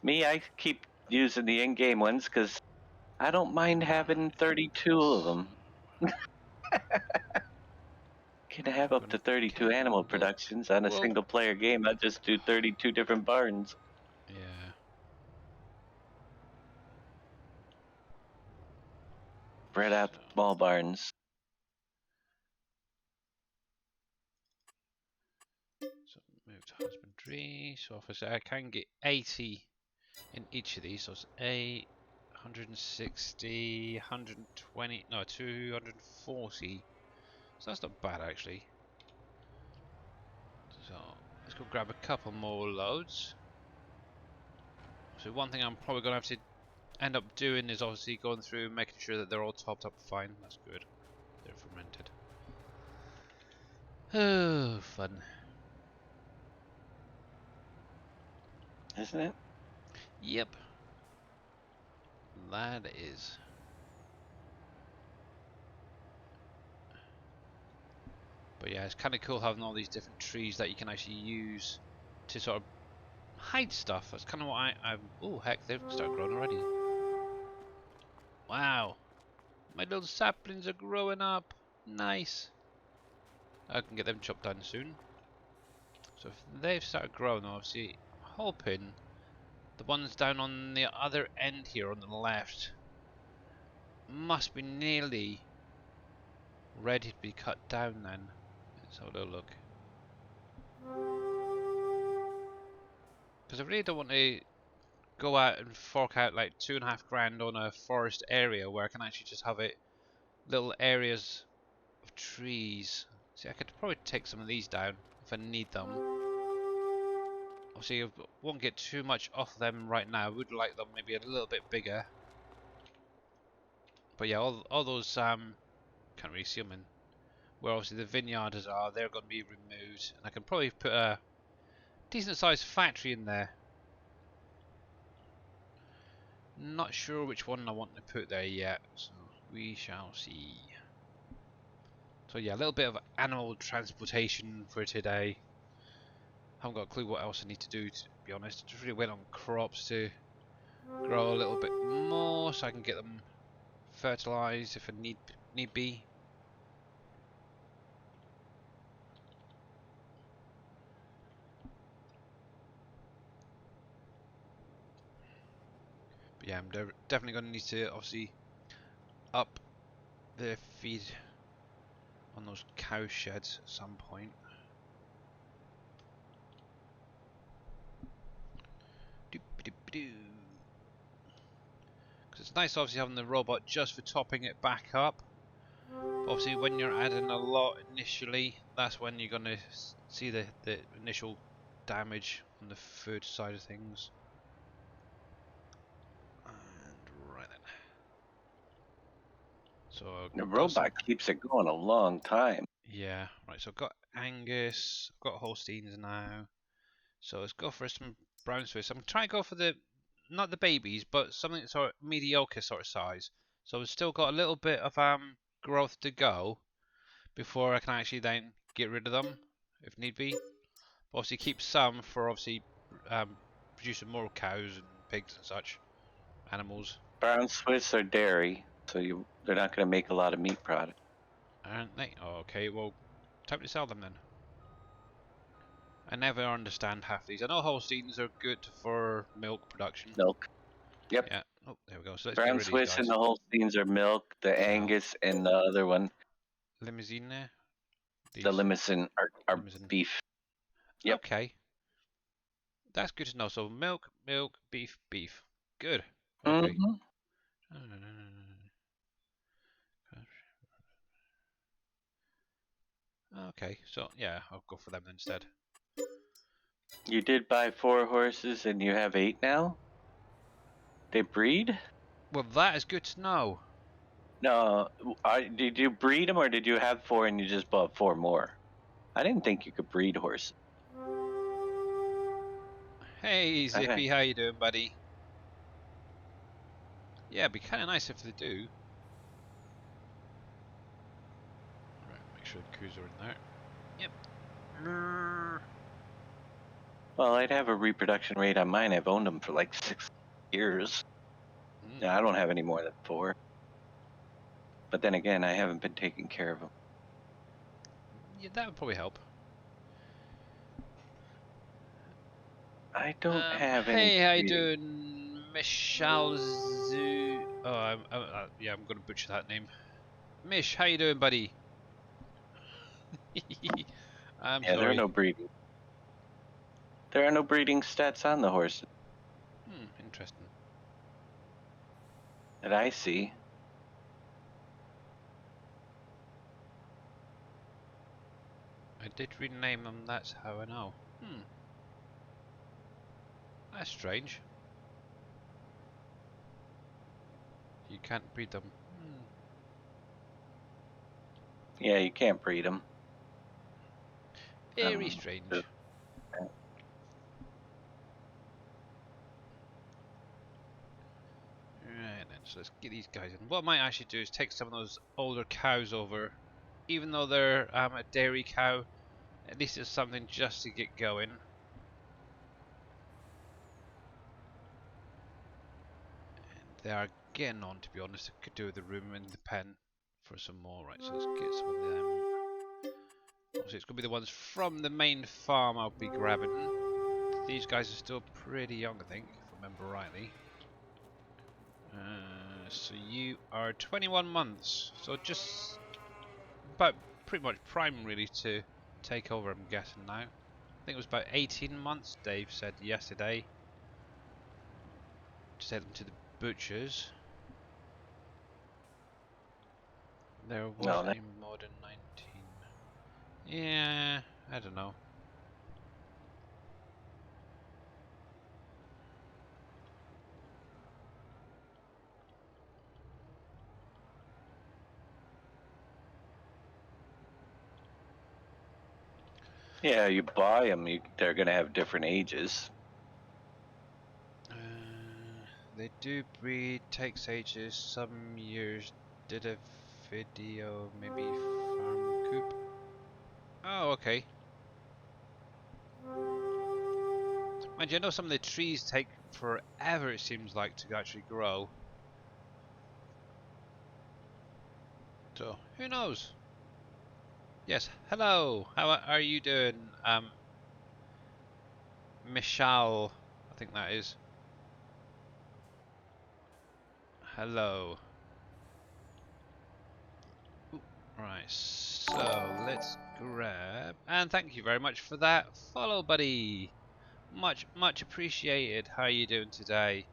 Me, I keep using the in-game ones because I don't mind having 32 of So, them. Can have I'm up gonna to 32 animal Campbell. productions on a Whoa. single player game. I just do 32 different barns, Yeah. spread out So, the small barns. so move to husbandry. So obviously I can get 80 in each of these. So it's 160, 120, no, 240. So that's not bad actually. So let's go grab a couple more loads. So one thing I'm probably gonna have to end up doing is obviously going through and making sure that they're all topped up fine. That's good. They're fermented. Oh, fun. Isn't it? Yep, that is. But yeah, it's kind of cool having all these different trees that you can actually use to sort of hide stuff. That's kind of what I'm. Oh heck, they've started growing already. Wow, my little saplings are growing up. Nice. I can get them chopped down soon. So if they've started growing, obviously, I'm hoping the ones down on the other end here on the left must be nearly ready to be cut down then. Let's have a little look. Because I really don't want to go out and fork out like 2.5 grand on a forest area where I can actually just have it little areas of trees. See, I could probably take some of these down if I need them. Obviously, I won't get too much off them right now. I would like them maybe a little bit bigger. But yeah, all those can't really see them in where obviously the vineyards are. They're going to be removed, and I can probably put a decent sized factory in there. Not sure which one I want to put there yet, so we shall see. So yeah, a little bit of animal transportation for today. Haven't got a clue what else I need to do, to be honest. Just really went on crops to grow a little bit more so I can get them fertilized if I need be. But yeah, I'm definitely going to need to obviously up the feed on those cow sheds at some point. Because it's nice obviously having the robot just for topping it back up. But obviously when you're adding a lot initially, that's when you're going to see the initial damage on the food side of things. And right then. So The I've got some. robot keeps it going a long time. Yeah, right. So I've got Angus, I've got Holsteins now. So let's go for some brown Swiss. I'm trying to go for the not the babies, but something sort of mediocre sort of size. So we've still got a little bit of growth to go before I can actually then get rid of them if need be. But obviously keep some for obviously producing more cows and pigs and such animals, Brown Swiss are dairy, so they're not going to make a lot of meat product. aren't they? Oh, okay, well, time to sell them then. I never understand half these. I know Holsteins are good for milk production. Milk. Yep. Yeah. Oh, there we go. So let's get Brown rid of these Swiss and guys. the Holsteins are milk. The Angus and the other one, Limousine there. the These Limousin, are Limousin. beef. Yep. Okay. That's good to know. So milk, milk, beef, beef. Good. Okay. Mm-hmm. Okay, so yeah, I'll go for them instead. You did buy 4 horses and you have 8 now? They breed? Well, that is good to know. No. Did you breed them or did you have 4 and you just bought 4 more? I didn't think you could breed horses. Hey, Okay. Zippy, how you doing, buddy? Yeah, it'd be kind of nice if they do. Right, make sure the coos are in there. Yep. Well, I'd have a reproduction rate on mine. I've owned them for like 6 years. Yeah, I don't have any more than 4. But then again, I haven't been taking care of them. Yeah, that would probably help. I don't have any Hey, how you breeding. doing, Michelle Zoo? Oh, yeah, I'm gonna butcher that name. Mish, how you doing, buddy? I'm Yeah, there are sorry. no breeding. There are no breeding stats on the horses Interesting. that I see. I did rename them, that's how I know. That's strange. You can't breed them. Yeah, you can't breed them. Very strange. Right then, so let's get these guys in. What I might actually do is take some of those older cows over. Even though they're a dairy cow, at least it's something just to get going. And they are getting on, to be honest. I could do with the room in the pen for some more. Right, so let's get some of them. Obviously, it's going to be the ones from the main farm I'll be grabbing. These guys are still pretty young, I think, if I remember rightly. So you are 21 months, so just about pretty much prime really to take over, I'm guessing now. I think it was about 18 months, Dave said yesterday. To take them to the butchers. There wasn't any more than 19. Yeah, I don't know. Yeah, you buy them, they're going to have different ages. They do breed, takes ages, some years. Did a video, maybe farm coop. Oh, okay. Mind you, I know some of the trees take forever, it seems like, to actually grow. So, who knows? Yes, hello. How are you doing, Michelle? I think that is. Hello. Ooh, right, so let's grab, and thank you very much for that follow, buddy. Much appreciated. How are you doing today?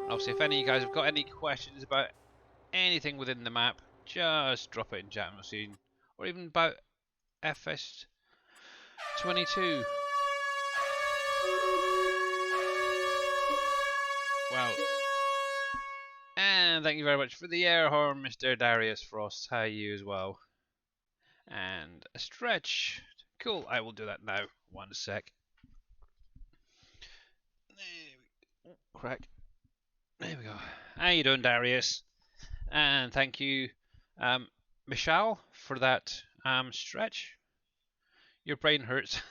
Obviously, if any of you guys have got any questions about anything within the map, just drop it in chat machine, or even about FS22. Well, and thank you very much for the air horn, Mr. Darius Frost. How are you as well? And a stretch. Cool, I will do that now. 1 sec. Crack. There we go. How you doing, Darius? And thank you, Michelle, for that Stretch. Your brain hurts.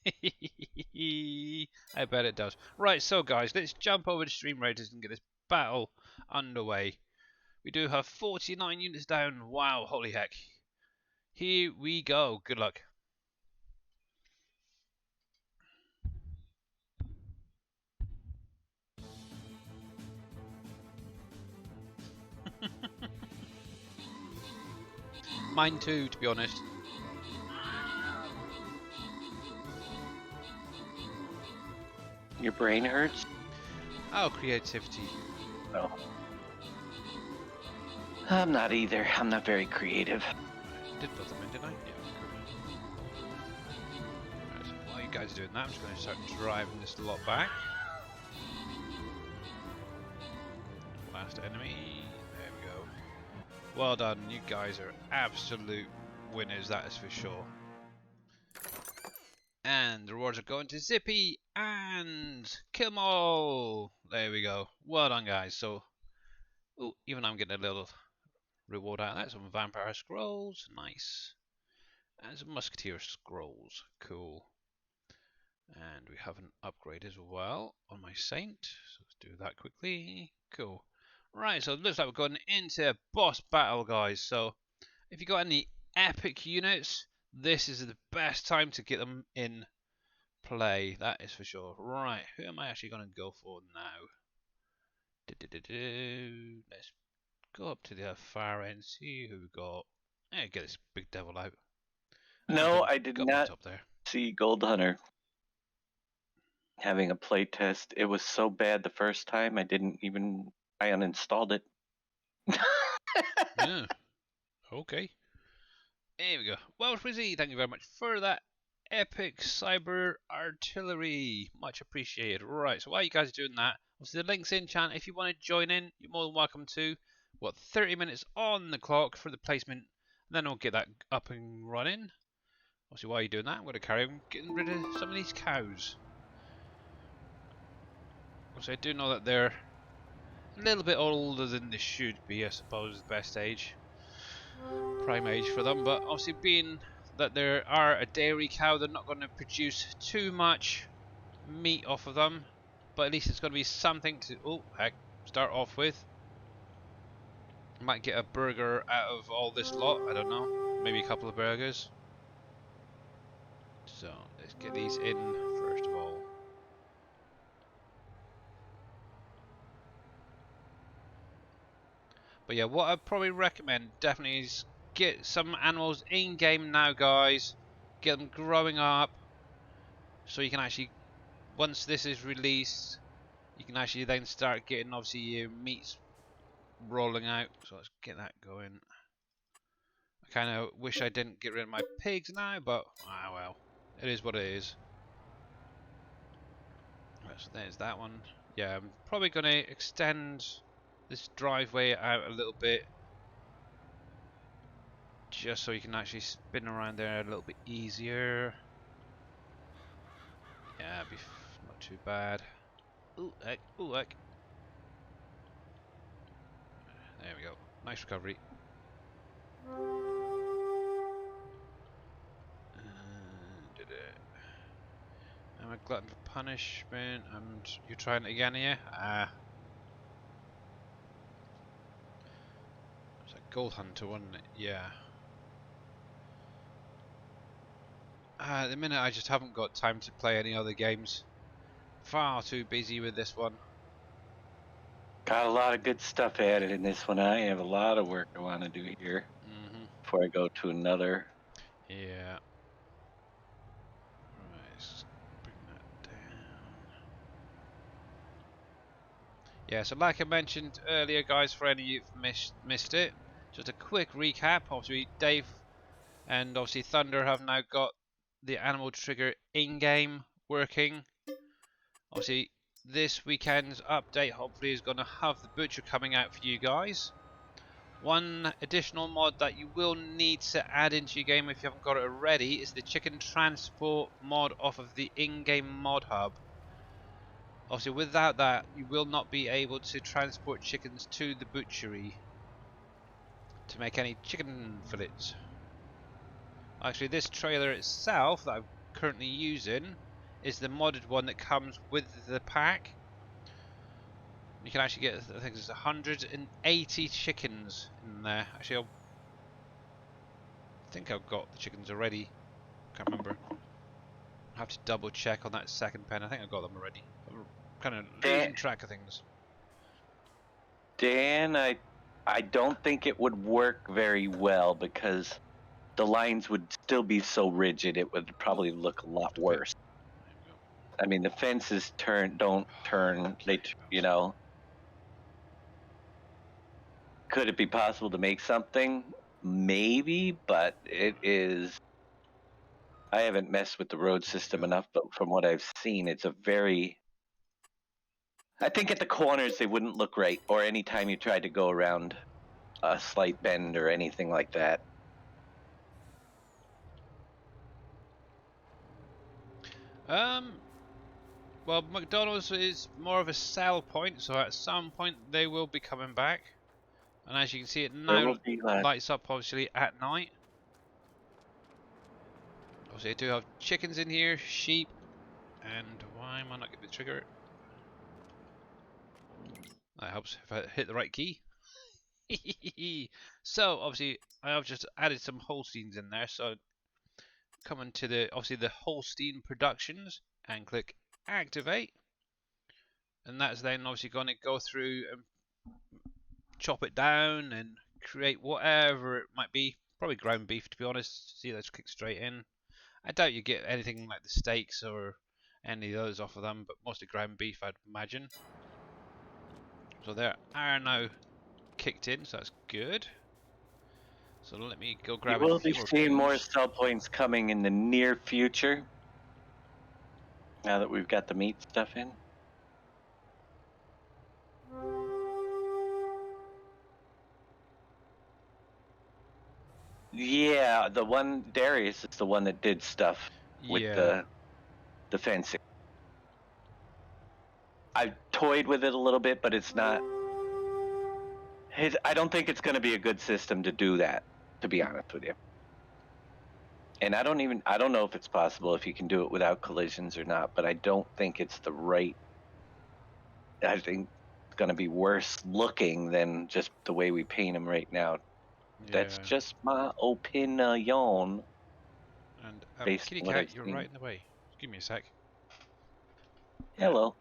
I bet it does. Right, so guys, let's jump over to Stream Raiders and get this battle underway. We do have 49 units down. Wow, holy heck. Here we go. Good luck. Mine too, to be honest. Your brain hurts? Oh, creativity. No. I'm not either. I'm not very creative. I did put them in, didn't I? Yeah, cool. Right, so while you guys are doing that, I'm just going to start driving this lot back. Last enemy. There we go. Well done. You guys are absolute winners, that is for sure. And the rewards are going to Zippy and Kill 'em all. There we go. Well done, guys. So, ooh, even I'm getting a little reward out of that. Some Vampire Scrolls. Nice. And some Musketeer Scrolls. Cool. And we have an upgrade as well on my Saint. So let's do that quickly. Cool. Right, so it looks like we're going into a boss battle, guys. So, if you got any epic units, this is the best time to get them in play, that is for sure. Right, who am I actually going to go for now? Let's go up to the far end, see who we got. Get this big devil out. No, I did not up there. see Gold Hunter having a play test. It was so bad the first time, I uninstalled it. Yeah. Okay. There we go. Well, Frizzy, thank you very much for that epic cyber artillery. Much appreciated. Right, so while you guys are doing that, obviously the link's in chat. If you want to join in, you're more than welcome to. What, 30 minutes on the clock for the placement, then we'll get that up and running. Obviously, while you're doing that, I'm going to carry on getting rid of some of these cows. Obviously, I do know that they're a little bit older than they should be, I suppose, the best age. Prime age for them, but obviously being that there are a dairy cow, they're not going to produce too much meat off of them, but at least it's going to be something to start off with. Might get a burger out of all this lot, I don't know, maybe a couple of burgers. So let's get these in first of all. But yeah, what I'd probably recommend definitely is get some animals in game now, guys. Get them growing up, so you can actually, once this is released, you can actually then start getting obviously your meats rolling out. So let's get that going. I kind of wish I didn't get rid of my pigs now, but well, it is what it is. Right, so there's that one. Yeah, I'm probably going to extend this driveway out a little bit, just so you can actually spin around there a little bit easier. Yeah, it'd be not too bad. Ooh, heck, ooh, heck. There we go. Nice recovery. I'm a glutton for punishment, and you're trying it again here? It's a gold hunter, wasn't it? Yeah. At the minute I just haven't got time to play any other games. Far too busy with this one. Got a lot of good stuff added in this one. I have a lot of work I want to do here before I go to another. Yeah. Right, let's bring that down. Yeah, so like I mentioned earlier, guys, for any of you who've missed it, just a quick recap. Obviously, Dave and obviously Thunder have now got the animal trigger in-game working. Obviously, this weekend's update hopefully is going to have the butcher coming out for you guys. One additional mod that you will need to add into your game if you haven't got it already is the chicken transport mod off of the in-game mod hub. Obviously, without that, you will not be able to transport chickens to the butchery to make any chicken fillets. Actually, this trailer itself that I'm currently using is the modded one that comes with the pack. You can actually get, I think there's 180 chickens in there. Actually, I think I've got the chickens already. Can't remember. I have to double check on that second pen. I think I got them already. I'm kind of losing track of things. Dan, I don't think it would work very well because the lines would still be so rigid. It would probably look a lot worse. I mean, the fences don't turn. You know. Could it be possible to make something? Maybe, but it is. I haven't messed with the road system enough, but from what I've seen, it's a very. I think at the corners they wouldn't look right, or anytime you tried to go around a slight bend or anything like that. Well, McDonald's is more of a sell point, so at some point they will be coming back. And as you can see, it now lights up obviously at night. Obviously, I do have chickens in here, sheep, and why am I not getting the trigger? That helps if I hit the right key. So obviously, I have just added some Holsteins in there. So coming to the obviously the Holstein Productions and click activate, and that's then obviously going to go through and chop it down and create whatever it might be. Probably ground beef, to be honest. See, let's click straight in. I doubt you get anything like the steaks or any of those off of them, but mostly ground beef, I'd imagine. So they are now kicked in, so that's good. So let me go grab You will a few be more seeing more peas. sell points coming in the near future. Now that we've got the meat stuff in. Yeah, the one Darius is the one that did stuff with Yeah. the fencing. I've toyed with it a little bit, but it's not. I don't think it's going to be a good system to do that, to be honest with you. And I don't know if it's possible if you can do it without collisions or not, but I don't think it's the right. I think it's going to be worse looking than just the way we paint them right now. That's just my opinion. And Based kitty on what I've cat, you're seen. right in the way. Give me a sec. Hello.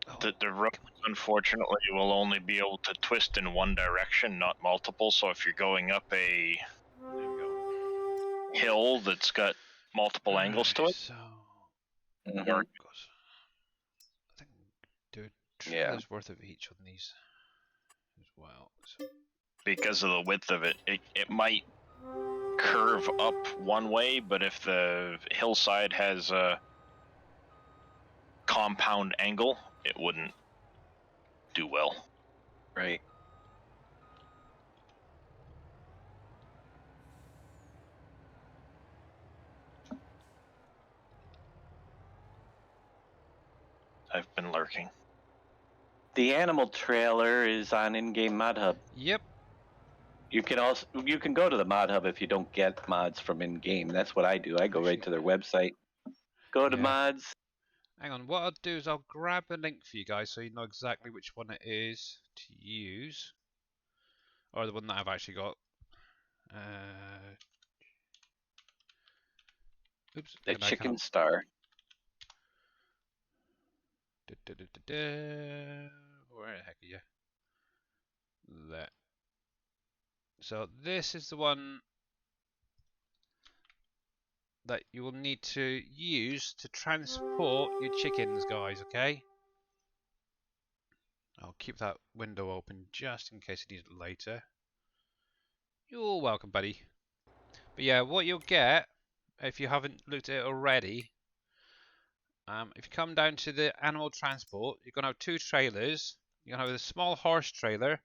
Oh, The road, unfortunately, will only be able to twist in one direction, not multiple. So if you're going up a hill that's got multiple angles to it, so Mhm. I think do a trailer's worth of each on these as well. So. because of the width of it, it might curve up one way, but if the hillside has a compound angle, it wouldn't do well. Right. I've been lurking. The animal trailer is on in-game mod hub. Yep. You can go to the mod hub if you don't get mods from in-game. That's what I do. I go right to their website. Go to mods. Hang on, what I'll do is I'll grab a link for you guys so you know exactly which one it is to use. Or the one that I've actually got. Oops. The chicken star. Where the heck are you? There. So this is the one that you will need to use to transport your chickens, guys, okay? I'll keep that window open just in case I need it later. You're welcome, buddy. But yeah, what you'll get, if you haven't looked at it already, if you come down to the animal transport, you're going to have two trailers. You're going to have a small horse trailer.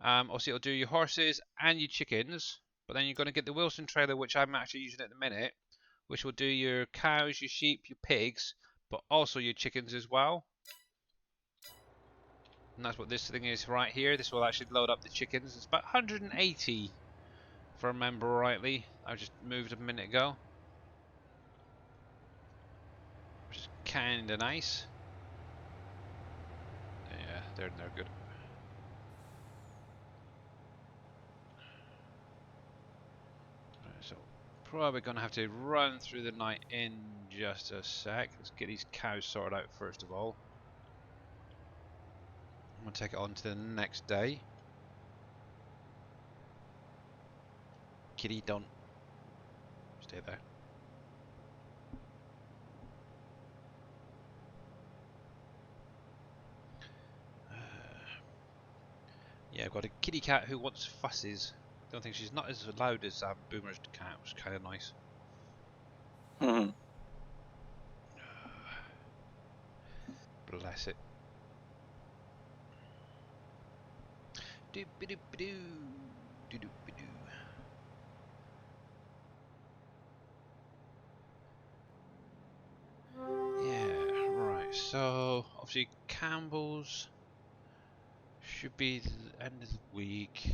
Obviously, it'll do your horses and your chickens. But then you're going to get the Wilson trailer, which I'm actually using at the minute, which will do your cows, your sheep, your pigs, but also your chickens as well. And that's what this thing is right here. This will actually load up the chickens. It's about 180 if I remember rightly. I just moved a minute ago. Which is kinda nice. Yeah, they're good. Right, so probably gonna have to run through the night in just a sec. Let's get these cows sorted out first of all. I'm gonna take it on to the next day. Kitty, don't stay there. Yeah, I've got a kitty cat who wants fusses. Don't think she's not as loud as Boomer's cat, which is kind of nice. Hmm. Bless it. Doop-a-doop-a-doo. Doo-doop-a-doo. Yeah, right. So obviously Campbell's should be the end of the week.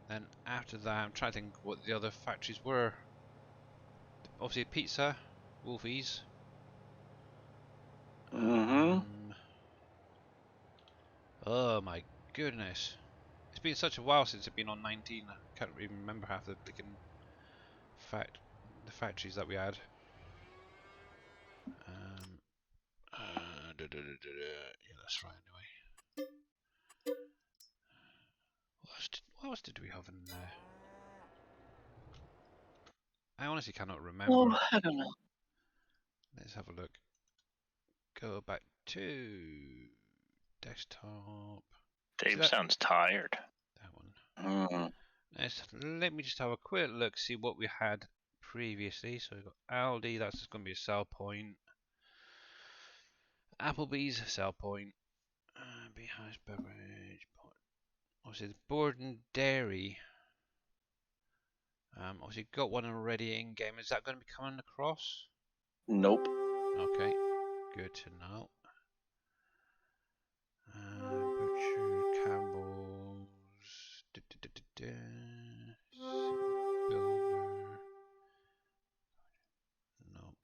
Then after that, I'm trying to think what the other factories were. Obviously pizza, Wolfies. Mm-hmm. Oh my goodness. It's been such a while since I've been on 19. I can't even remember half the freaking factories that we had. Yeah, that's right anyway. What else did we have in there? I honestly cannot remember. Oh, I don't know. Let's have a look. Go back to desktop. Dave that, sounds tired. that one. Mm. Let me just have a quick look, see what we had previously. So we've got Aldi, that's just going to be a sell point. Applebee's, sell point. Beehive's beverage. Obviously, the Borden Dairy. Obviously, got one already in game. Is that going to be coming across? Nope. Okay, good to know. Butcher, Campbell's. Builder. Nope.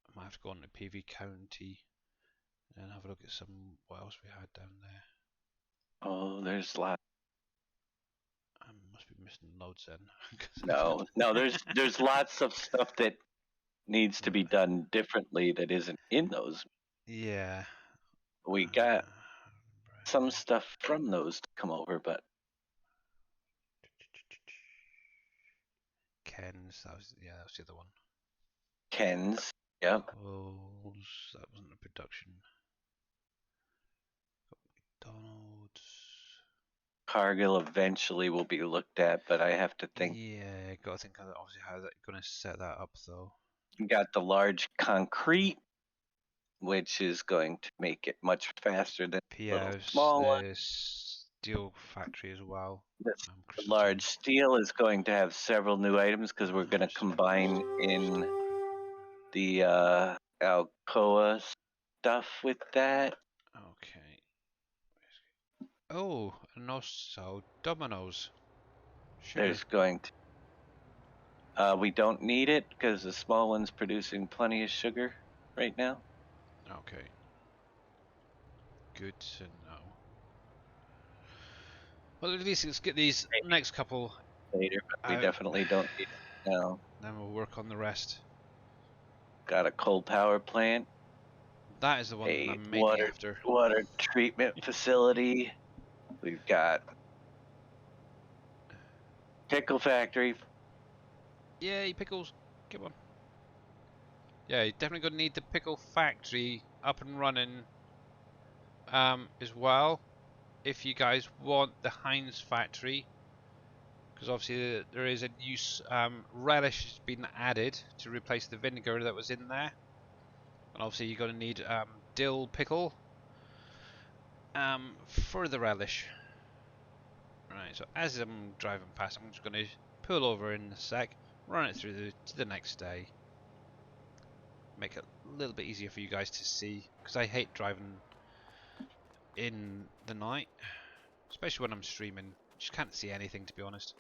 I might have to go on to PV County and have a look at some what else we had down there. Oh, there's lots. I must be missing loads then. No, there's lots of stuff that needs to be done differently that isn't in those. Yeah. We got some stuff from those to come over, but Ken's, that was the other one. Ken's, yep. Coles, that wasn't a production. McDonald's. Cargill eventually will be looked at, but I have to think. Yeah, got to think of obviously how they're going to set that up though. We got the large concrete, which is going to make it much faster than the little Piaus, small one. the steel factory as well. The large steel is going to have several new items because we're going to combine in the Alcoa stuff with that. Okay. Oh, and also Domino's. Sugar. There's going to. We don't need it because the small one's producing plenty of sugar right now. Okay. Good to know. Well, at least let's get these next couple Later, but we out. definitely don't need it now. Then we'll work on the rest. Got a coal power plant. That is the one A I'm mainly after. water treatment facility. We've got pickle factory. Yay, pickles! Come on. Yeah, you're definitely gonna need the pickle factory up and running as well. If you guys want the Heinz factory, because obviously there is a new relish has been added to replace the vinegar that was in there, and obviously you're gonna need dill pickle for the relish. Right, so as I'm driving past, I'm just gonna pull over in a sec, run it through to the next day. Make it a little bit easier for you guys to see, because I hate driving in the night. especially when I'm streaming. Just can't see anything, to be honest.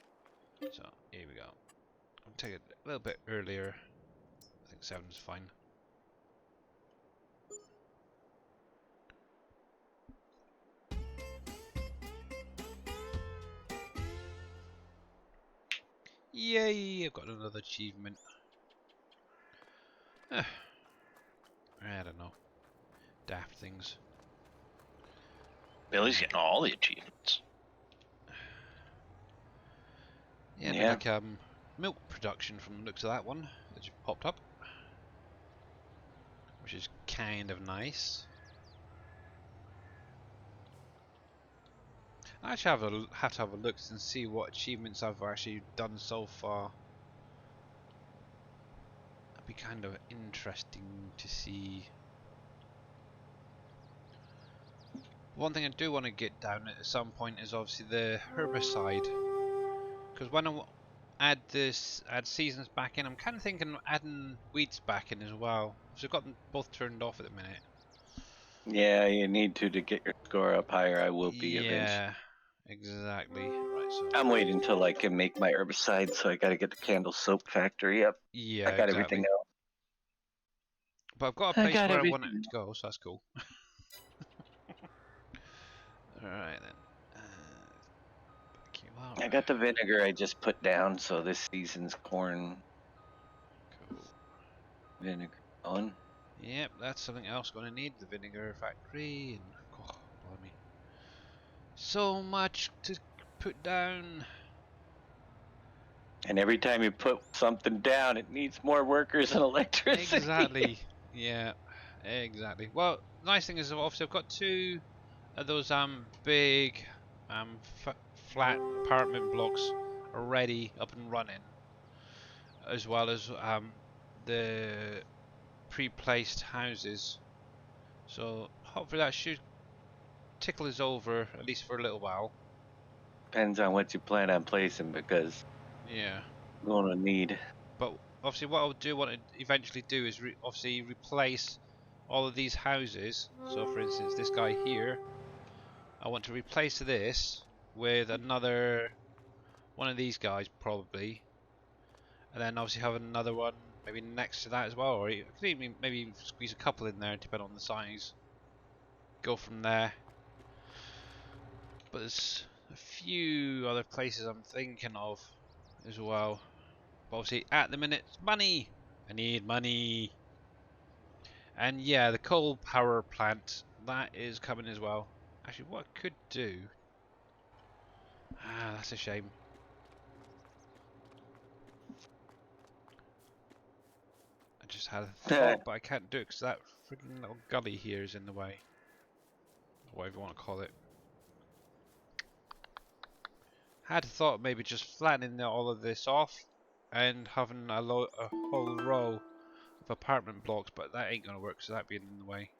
So here we go. I'll take it a little bit earlier. I think 7's fine. Yay! I've got another achievement. I don't know. Daft things. Billy's getting all the achievements. Yeah, Yeah. like milk production from the looks of that one that just popped up, which is kind of nice. I actually have to have a look and see what achievements I've actually done so far. That'd be kind of interesting to see. One thing I do want to get down at some point is obviously the herbicide, because when I add seasons back in, I'm kind of thinking of adding weeds back in as well. So I've got them both turned off at the minute. Yeah, you need to get your score up higher. I will be eventually. Yeah, exactly. Right, so I'm waiting until I can make my herbicide, so I got to get the candle soap factory up. yeah, I got exactly. everything else. But I've got a place where I want it to go, so that's cool. Alright then. I got the vinegar I just put down, so this season's corn Cool. vinegar on. Yep, that's something else going to need, the vinegar factory. And oh, blimey. So much to put down. And every time you put something down, it needs more workers and electricity. Exactly. Yeah, exactly. Well, the nice thing is obviously I've got two of those big flat apartment blocks already up and running, as well as the pre-placed houses. So hopefully that should tickle us over at least for a little while. Depends on what you plan on placing, because Yeah. you're gonna need. But obviously, what I want to eventually do is obviously replace all of these houses. So, for instance, this guy here, I want to replace this with another one of these guys, probably, and then obviously have another one maybe next to that as well, or I could even maybe squeeze a couple in there, depending on the size. Go from there. But there's a few other places I'm thinking of as well. But obviously, at the minute, money. I need money. And yeah, the coal power plant, that is coming as well. Actually, what I could do... Ah, that's a shame. I just had a thought, but I can't do it because that freaking little gully here is in the way. Or whatever you want to call it. Had a thought of maybe just flattening all of this off and having a whole row of apartment blocks, but that ain't going to work, so that'd be in the way.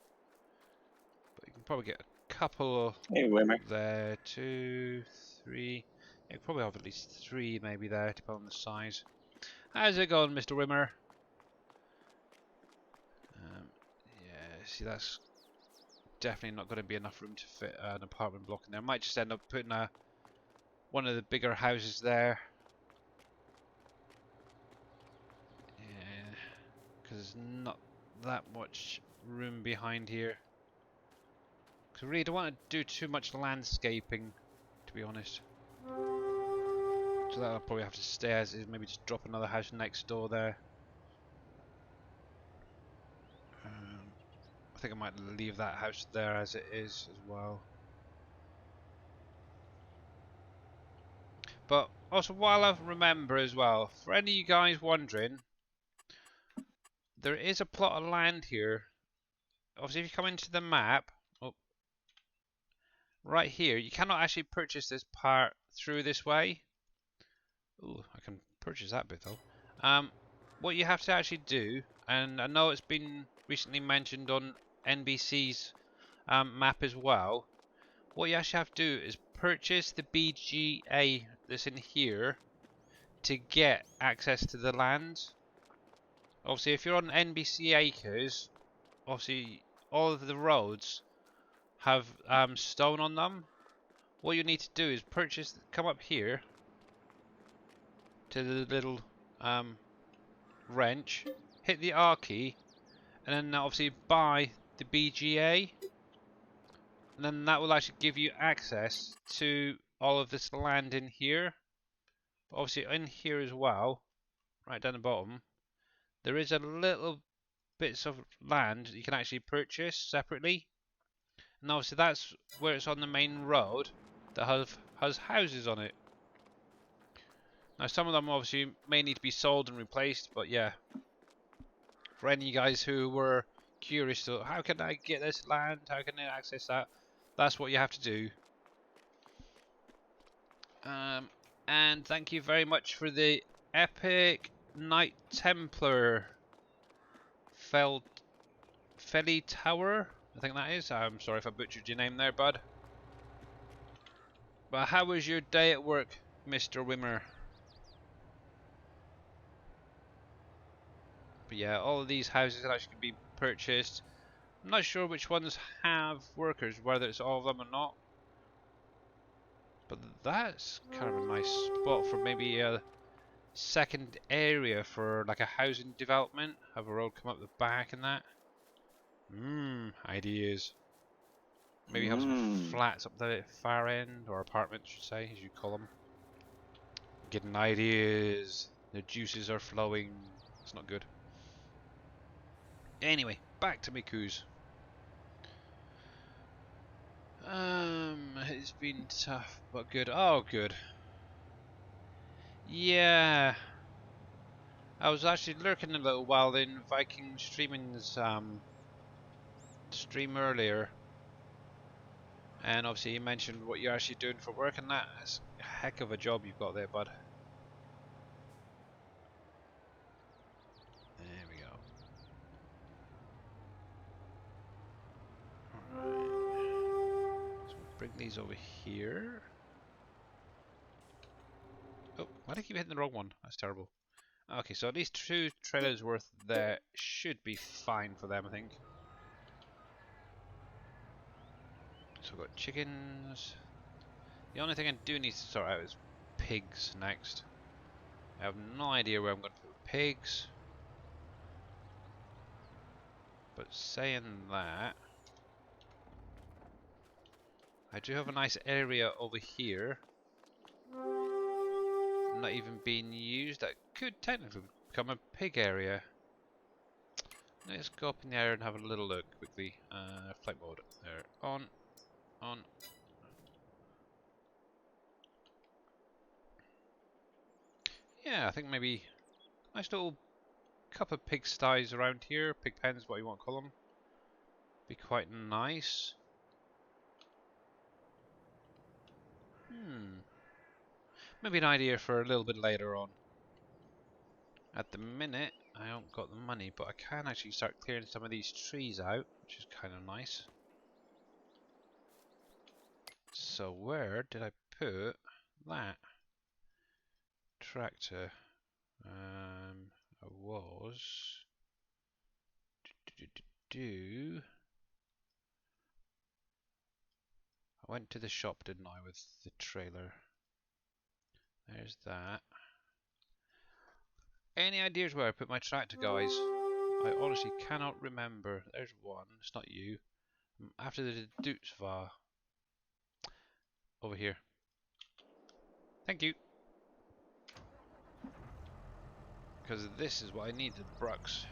But you can probably get a couple Hey, Wimmer. there, 2, 3. You can probably have at least 3 maybe there, depending on the size. How's it going, Mr. Wimmer? Yeah, see, that's definitely not going to be enough room to fit an apartment block in there. I might just end up putting one of the bigger houses there. Yeah, because there's not that much room behind here. Because I really don't want to do too much landscaping, to be honest. So that'll probably have to stay as is, maybe just drop another house next door there. I think I might leave that house there as it is as well. But also, while I remember as well, for any of you guys wondering, there is a plot of land here. Obviously, if you come into the map, oh, right here, you cannot actually purchase this part through this way. Ooh, I can purchase that bit though. What you have to actually do, and I know it's been recently mentioned on NBC's map as well. What you actually have to do is purchase the BGA that's in here to get access to the land. Obviously, if you're on NBC Acres, obviously all of the roads have stone on them. what you need to do is come up here to the little wrench, hit the R key, and then obviously buy the BGA, and then that will actually give you access to all of this land in here. Obviously in here as well, right down the bottom, there is a little bits of land that you can actually purchase separately. And obviously that's where it's on the main road that has houses on it. Now some of them obviously may need to be sold and replaced, but yeah. For any guys who were curious to how can I get this land, how can I access that, that's what you have to do. And thank you very much for the epic Knight Templar Felly Tower, I think that is. I'm sorry if I butchered your name there, bud. But how was your day at work, Mr. Wimmer? But yeah, all of these houses actually can be purchased. I'm not sure which ones have workers, whether it's all of them or not. But that's kind of a nice spot for maybe a second area for like a housing development. Have a road come up the back and that. Ideas. Maybe have some flats up the far end, or apartments, should say, as you call them. Getting ideas. The juices are flowing. It's not good. Anyway, back to Miku's. It's been tough, but good. Oh, good. Yeah. I was actually lurking a little while in Viking Streaming's stream earlier. And obviously you mentioned what you're actually doing for work, and that's a heck of a job you've got there, bud. There we go. Alright. So we'll bring these over here. Oh, why do I keep hitting the wrong one? That's terrible. Okay, so at least 2 trailers worth there should be fine for them, I think. So we've got chickens. The only thing I do need to sort out is pigs next. I have no idea where I'm going to put pigs. But saying that, I do have a nice area over here. Not even being used. That could technically become a pig area. Let's go up in the air and have a little look quickly. Flight mode. There. On. Yeah, I think maybe nice little couple of pigsties around here. Pig pens, what you want to call them. Be quite nice. Maybe an idea for a little bit later on. At the minute, I haven't got the money, but I can actually start clearing some of these trees out, which is kind of nice. So where did I put that tractor? I was I went to the shop, didn't I, with the trailer? There's that. Any ideas where I put my tractor, guys? I honestly cannot remember. There's one. It's not you. After the Dutsvar. Over here. Thank you. Because this is what I need, the Brux.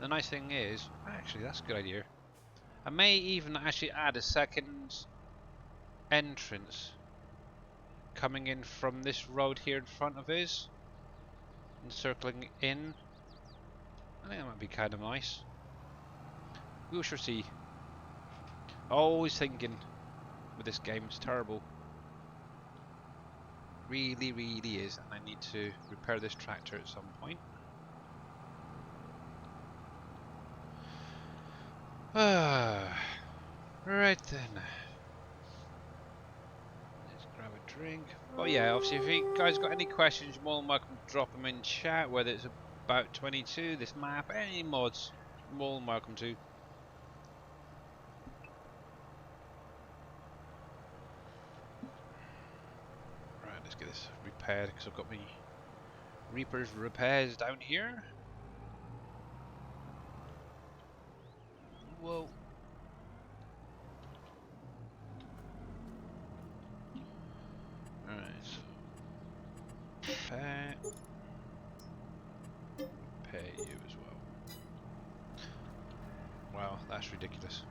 The nice thing is, actually that's a good idea. I may even actually add a second entrance coming in from this road here in front of us and circling in. I think that might be kind of nice. We shall see. Always thinking with this game, it's terrible. Really, really is, and I need to repair this tractor at some point. Right then. Let's grab a drink. Oh yeah, obviously if you guys got any questions, you're more than welcome to drop them in chat, whether it's about 22, this map, any mods, more than welcome to. repaired because I've got my Reaper's repairs down here. Whoa. Alright, so pay you as well. Wow, that's ridiculous.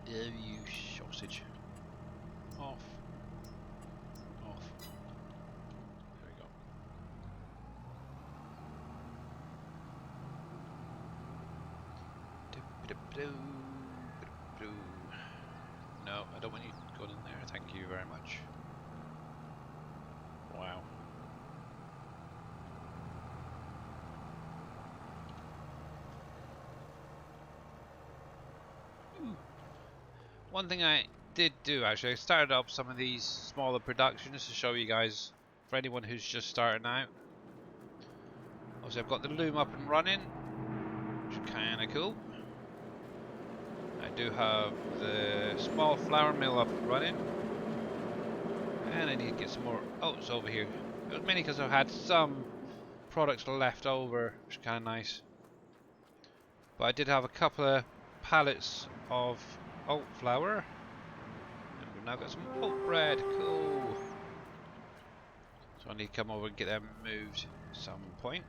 Oh, you sausage. Off. Off. There we go. No, I don't want you going in there. Thank you very much. Wow. One thing I did do actually, I started up some of these smaller productions to show you guys, for anyone who's just starting out. Obviously I've got the loom up and running, which is kinda cool. I do have the small flour mill up and running. And I need to get some more oats over here. It was mainly because I've had some products left over, which is kinda nice. But I did have a couple of pallets of oat flour. And we've now got some oat bread, cool. So I need to come over and get them moved at some point.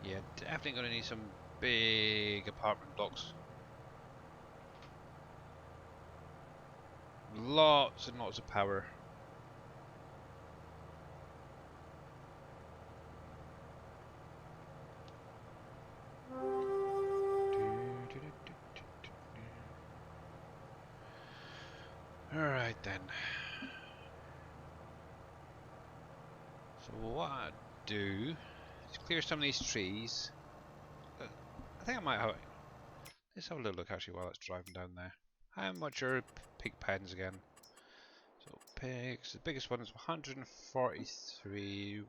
Yeah, definitely going to need some big apartment blocks. Lots and lots of power. Alright then. So what I do is clear some of these trees. I think I might have. Let's have a little look actually while it's driving down there. How much are pig pens again? So pigs, the biggest one is 143.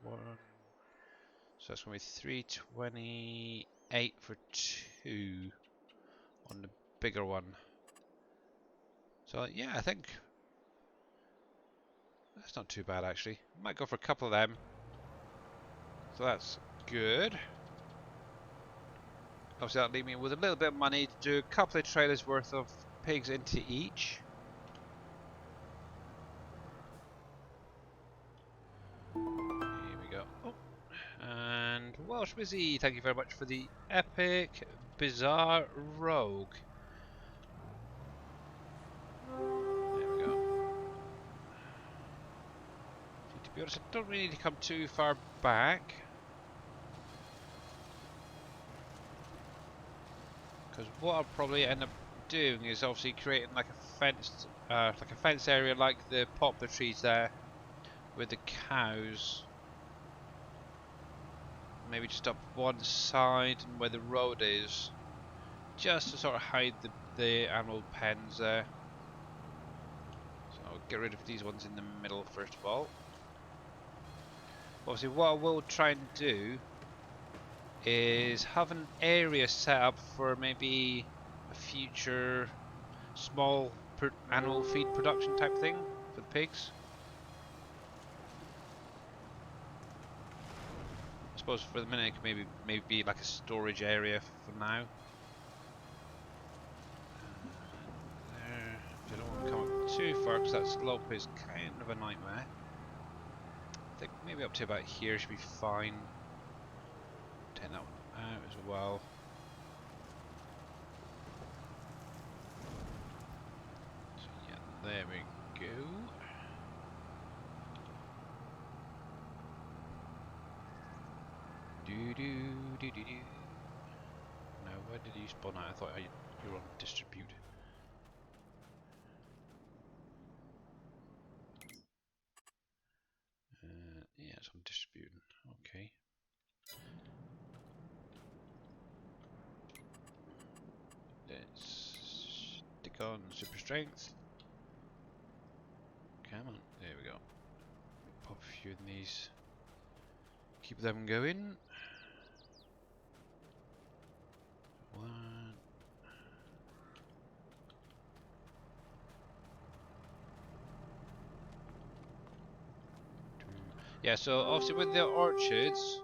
So that's going to be 328 for 2 on the bigger one. So yeah, I think that's not too bad actually. Might go for a couple of them. So that's good. Obviously that'll leave me with a little bit of money to do a couple of trailers worth of pigs into each. Here we go. Oh. And Welsh Wizzy, thank you very much for the epic bizarre rogue. There we go. See, to be honest, I don't really need to come too far back. Because what I'll probably end up doing is obviously creating like a fence area like the poplar trees there with the cows. Maybe just up one side and where the road is, just to sort of hide the animal pens there. So I'll get rid of these ones in the middle first of all. Obviously what I will try and do is have an area set up for maybe a future small animal feed production type thing for the pigs. I suppose for the minute it could maybe be like a storage area for now. There. I don't want to come up too far because that slope is kind of a nightmare. I think maybe up to about here should be fine. Take that one out as well. So yeah, there we go. Do. Now, where did you spawn out? I thought you were on distribute. Yeah, it's on distributing. Okay. Let's stick on super strength. Come on, there we go. Pop a few in these. Keep them going. One. Two. Yeah, so obviously with the orchards,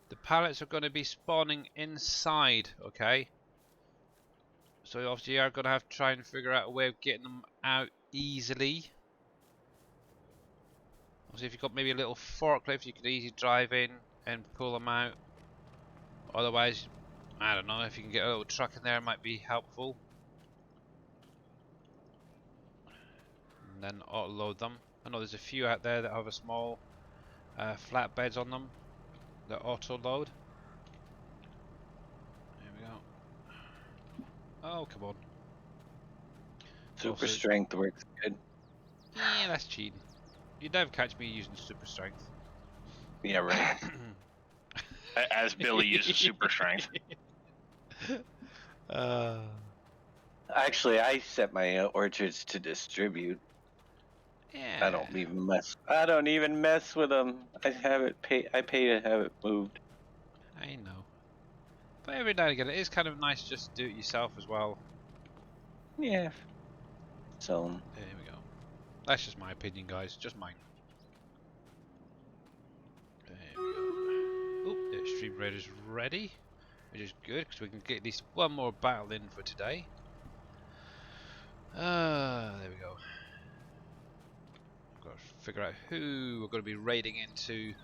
the pallets are going to be spawning inside, okay? So obviously you are going to have to try and figure out a way of getting them out easily. Obviously if you've got maybe a little forklift, you could easily drive in and pull them out. Otherwise, I don't know, if you can get a little truck in there, it might be helpful. And then auto-load them. I know there's a few out there that have a small flatbeds on them that auto-load. There we go. Oh, come on. Super Also, strength works good. yeah, that's cheating. You'd never catch me using super strength. Yeah, right. As Billy uses super strength. Actually, I set my orchards to distribute. Yeah. I don't even mess. I don't even mess with them. I have it pay. I pay to have it moved. I know. But every now and again, it is kind of nice just to do it yourself as well. Yeah. So. There we go. That's just my opinion, guys. Just mine. There we go. Oh, the stream raid is ready, which is good because we can get at least one more battle in for today. There we go. I've got to figure out who we're going to be raiding into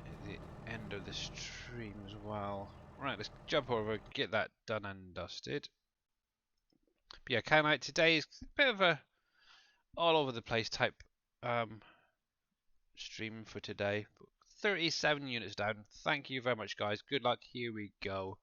at the end of the stream as well. Right, let's jump over, get that done and dusted. But yeah, Canite today is a bit of a all over the place type stream for today. 37 units down. Thank you very much, guys. Good luck. Here we go.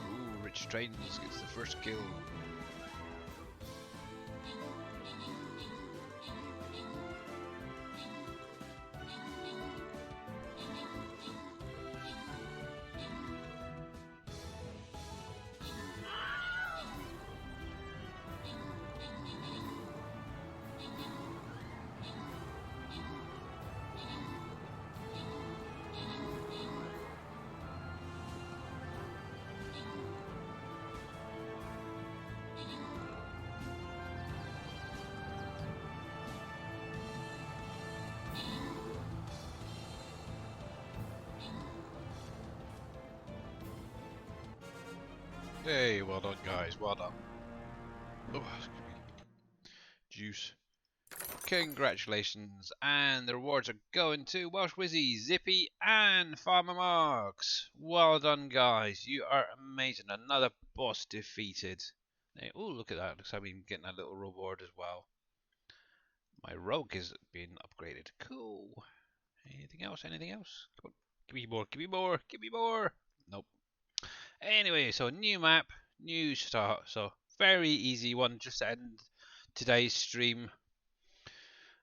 Ooh, Rich Strains gets the first kill. Hey, well done, guys. Well done. Oh, excuse me. Juice. Congratulations, and the rewards are going to Welsh Wizzy, Zippy, and Farmer Marks. Well done, guys. You are amazing. Another boss defeated. Hey, oh, look at that. Looks like I'm getting a little reward as well. My rogue is being upgraded. Cool. Anything else? Anything else? Come on. Give me more. Give me more. Give me more. Nope. Anyway, so new map, new start. So very easy one just to end today's stream.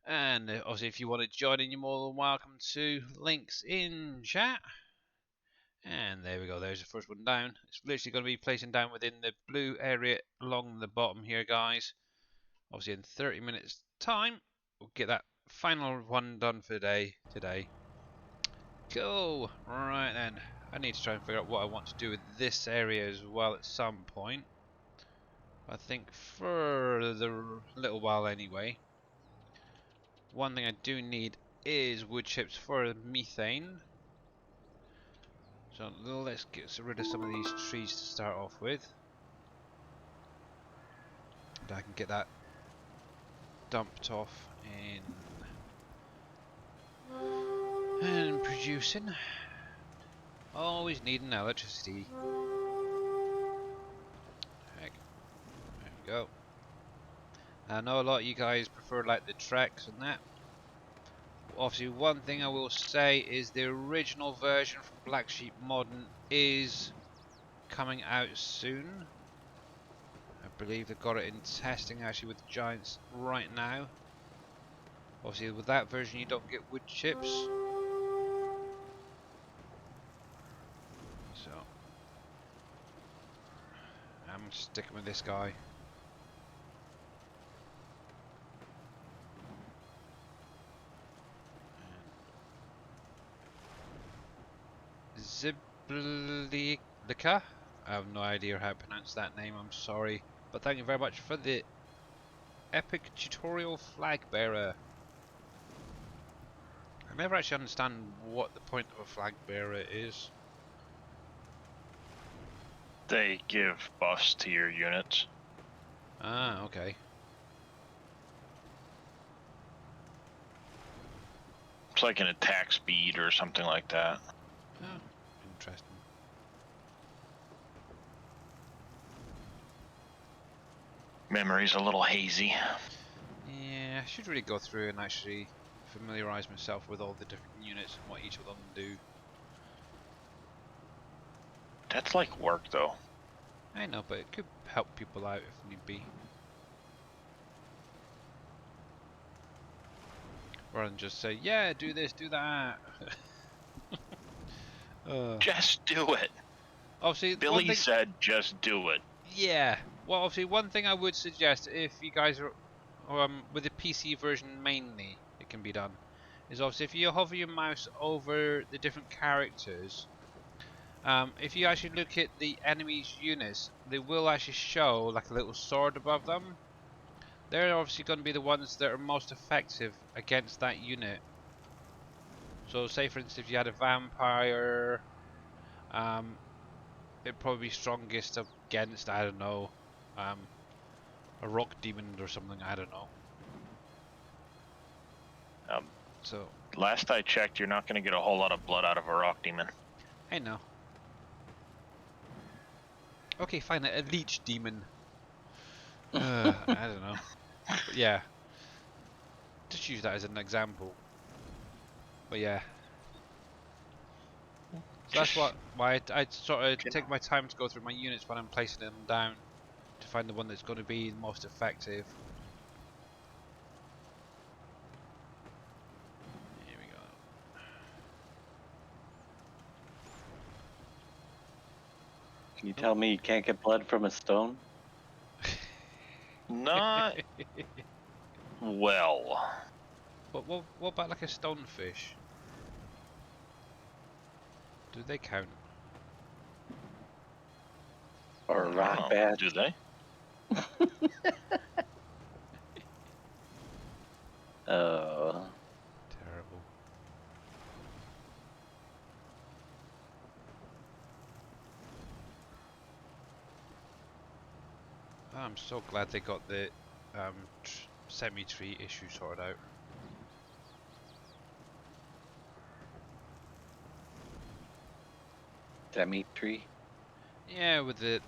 And obviously, if you want to join in, you're more than welcome to. Links in chat. And there we go. There's the first one down. It's literally going to be placing down within the blue area along the bottom here, guys. Obviously, in 30 minutes time, we'll get that final one done for the day today. Cool. Right then. I need to try and figure out what I want to do with this area as well at some point. I think for the little while anyway. One thing I do need is wood chips for methane. So let's get rid of some of these trees to start off with. And I can get that dumped off and producing. Always needing electricity. Heck. There we go. I know a lot of you guys prefer like the treks and that. Obviously, one thing I will say is the original version from Black Sheep Modern is coming out soon. I believe they've got it in testing actually with Giants right now. Obviously, with that version, you don't get wood chips. So, I'm sticking with this guy. Ziblika? I have no idea how to pronounce that name, I'm sorry. But thank you very much for the epic tutorial, flag bearer. I never actually understand what the point of a flag bearer is. They give buffs to your units. Ah, okay. It's like an attack speed or something like that. Oh, interesting. Memory's a little hazy. Yeah, I should really go through and actually familiarise myself with all the different units and what each of them do. That's like work, though. I know, but it could help people out if need be. Rather than just say, yeah, do this, do that. Just do it. Obviously, Billy said just do it. yeah. Well, obviously, one thing I would suggest if you guys are with the PC version mainly, it can be done. Is obviously if you hover your mouse over the different characters, if you actually look at the enemy's units, they will actually show like a little sword above them. They're obviously going to be the ones that are most effective against that unit. So say for instance if you had a vampire, it'd probably be strongest against, I don't know, a rock demon or something, I don't know. So Last I checked, you're not going to get a whole lot of blood out of a rock demon. I know. Okay, fine, a leech demon. I don't know. But yeah. Just use that as an example. But yeah. So that's why I sort of take my time to go through my units when I'm placing them down to find the one that's going to be the most effective. Here we go. Can you tell me you can't get blood from a stone? Not well. What about like a stonefish? Do they count? Or a rock bat? Do they? Oh. Terrible. Oh, I'm so glad they got the semi-tree issue sorted out. Semi-tree? Yeah, with the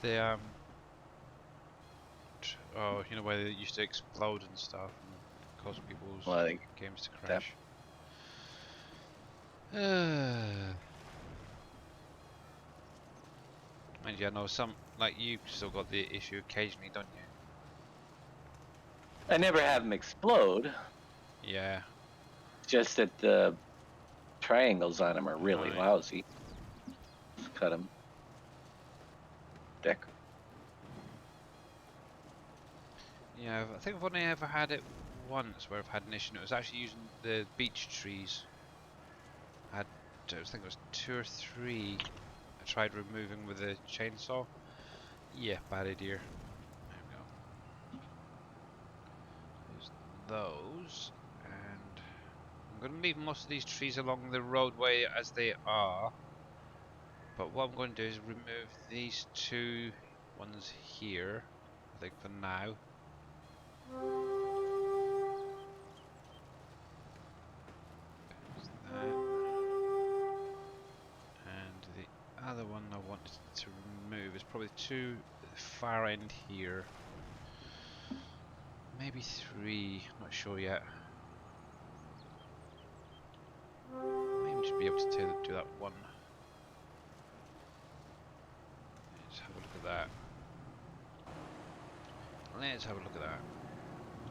oh, you know where they used to explode and stuff and cause people's games to crash. Mind you, I know some, like you, still got the issue occasionally, don't you? I never have them explode. Yeah. Just that the triangles on them are really lousy. Let's cut them. Deck. Yeah, I think I've only ever had it once where I've had an issue, and it was actually using the beech trees. I think it was 2 or 3 I tried removing with a chainsaw. Yeah, bad idea. There we go. There's those, and I'm going to leave most of these trees along the roadway as they are. But what I'm going to do is remove these 2 ones here, I think for now. And the other one I want to remove is probably 2 at the far end here. Maybe 3, not sure yet. Maybe just be able to do that one. Let's have a look at that. Let's have a look at that.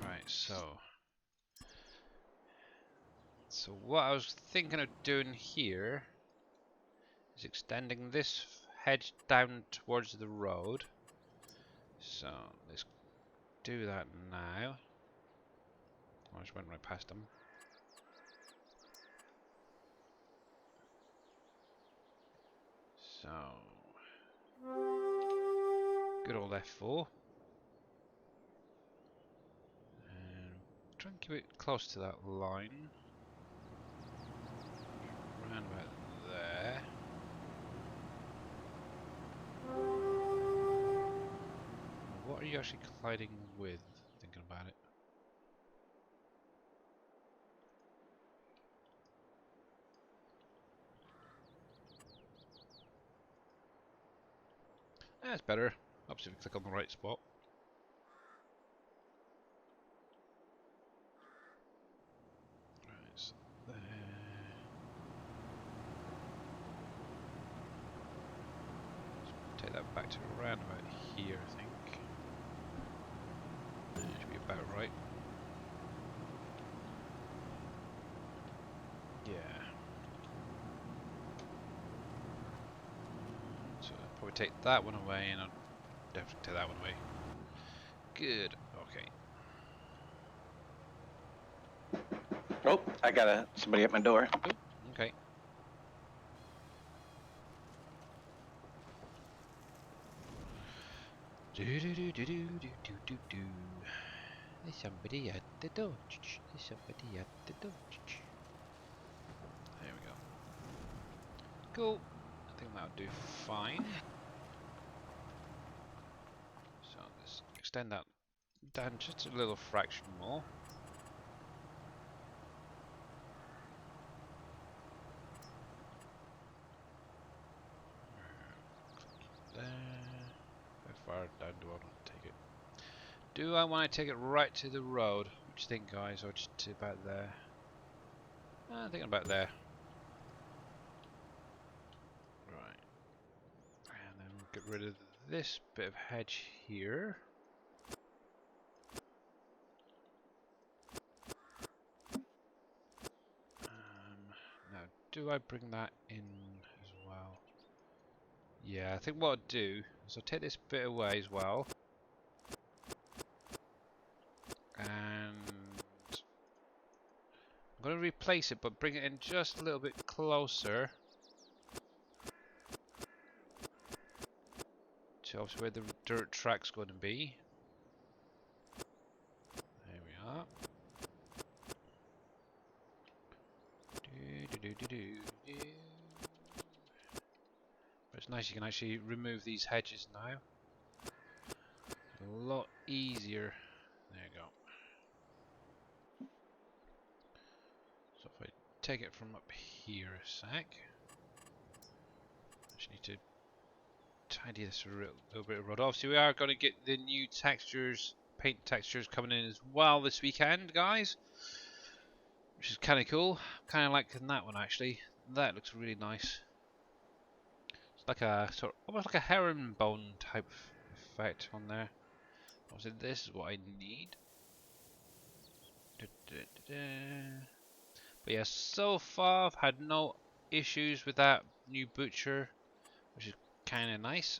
Right, so So what I was thinking of doing here is extending this hedge down towards the road. So let's do that now. I just went right past them. So good old F4. And try and keep it close to that line. Around about there. What are you actually colliding with? Thinking about it. That's better. Obviously, if we click on the right spot. Right, so there. Take that back to around about here, I think. That should be about right. Yeah. So I'll probably take that one away, and I'll definitely take that one away. Good. Okay. Oh, I got somebody at my door. Oh, okay. Do do do do do do do do do. There's somebody at the door. There's somebody at the door. There we go. Cool. I think that'll do fine. So let's extend that down just a little fraction more. There. How far down do I want to take it? Do I want to take it right to the road? What do you think, guys? Or just to about there? I think about there. Right. And then we'll get rid of this bit of hedge here. Now, do I bring that in as well? Yeah, I think what I'll do is I'll take this bit away as well. And I'm going to replace it, but bring it in just a little bit closer to obviously where the dirt track's going to be. There we are. But it's nice you can actually remove these hedges now. A lot easier. There you go. So if I take it from up here a sec, I just need to tidy this a little bit of road. Obviously we are going to get the new textures, paint textures coming in as well this weekend, guys. Which is kind of cool. Kind of liking that one actually. That looks really nice. It's like a sort of, almost like a herringbone type effect on there. Obviously this is what I need. But yeah, so far I've had no issues with that new butcher, which is kind of nice.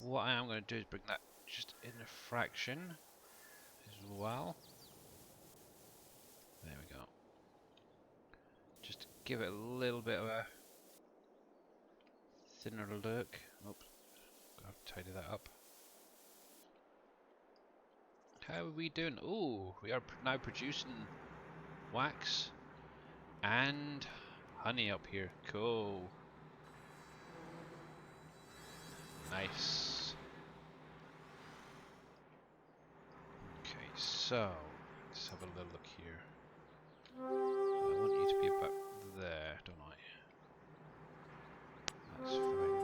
What I am going to do is bring that just in a fraction as well. There we go. Just to give it a little bit of a thinner look. Oops, got to tidy that up. How are we doing? Ooh, we are now producing wax and honey up here. Cool. Nice. Okay, so let's have a little look here. I want you to be about there, don't I? That's fine.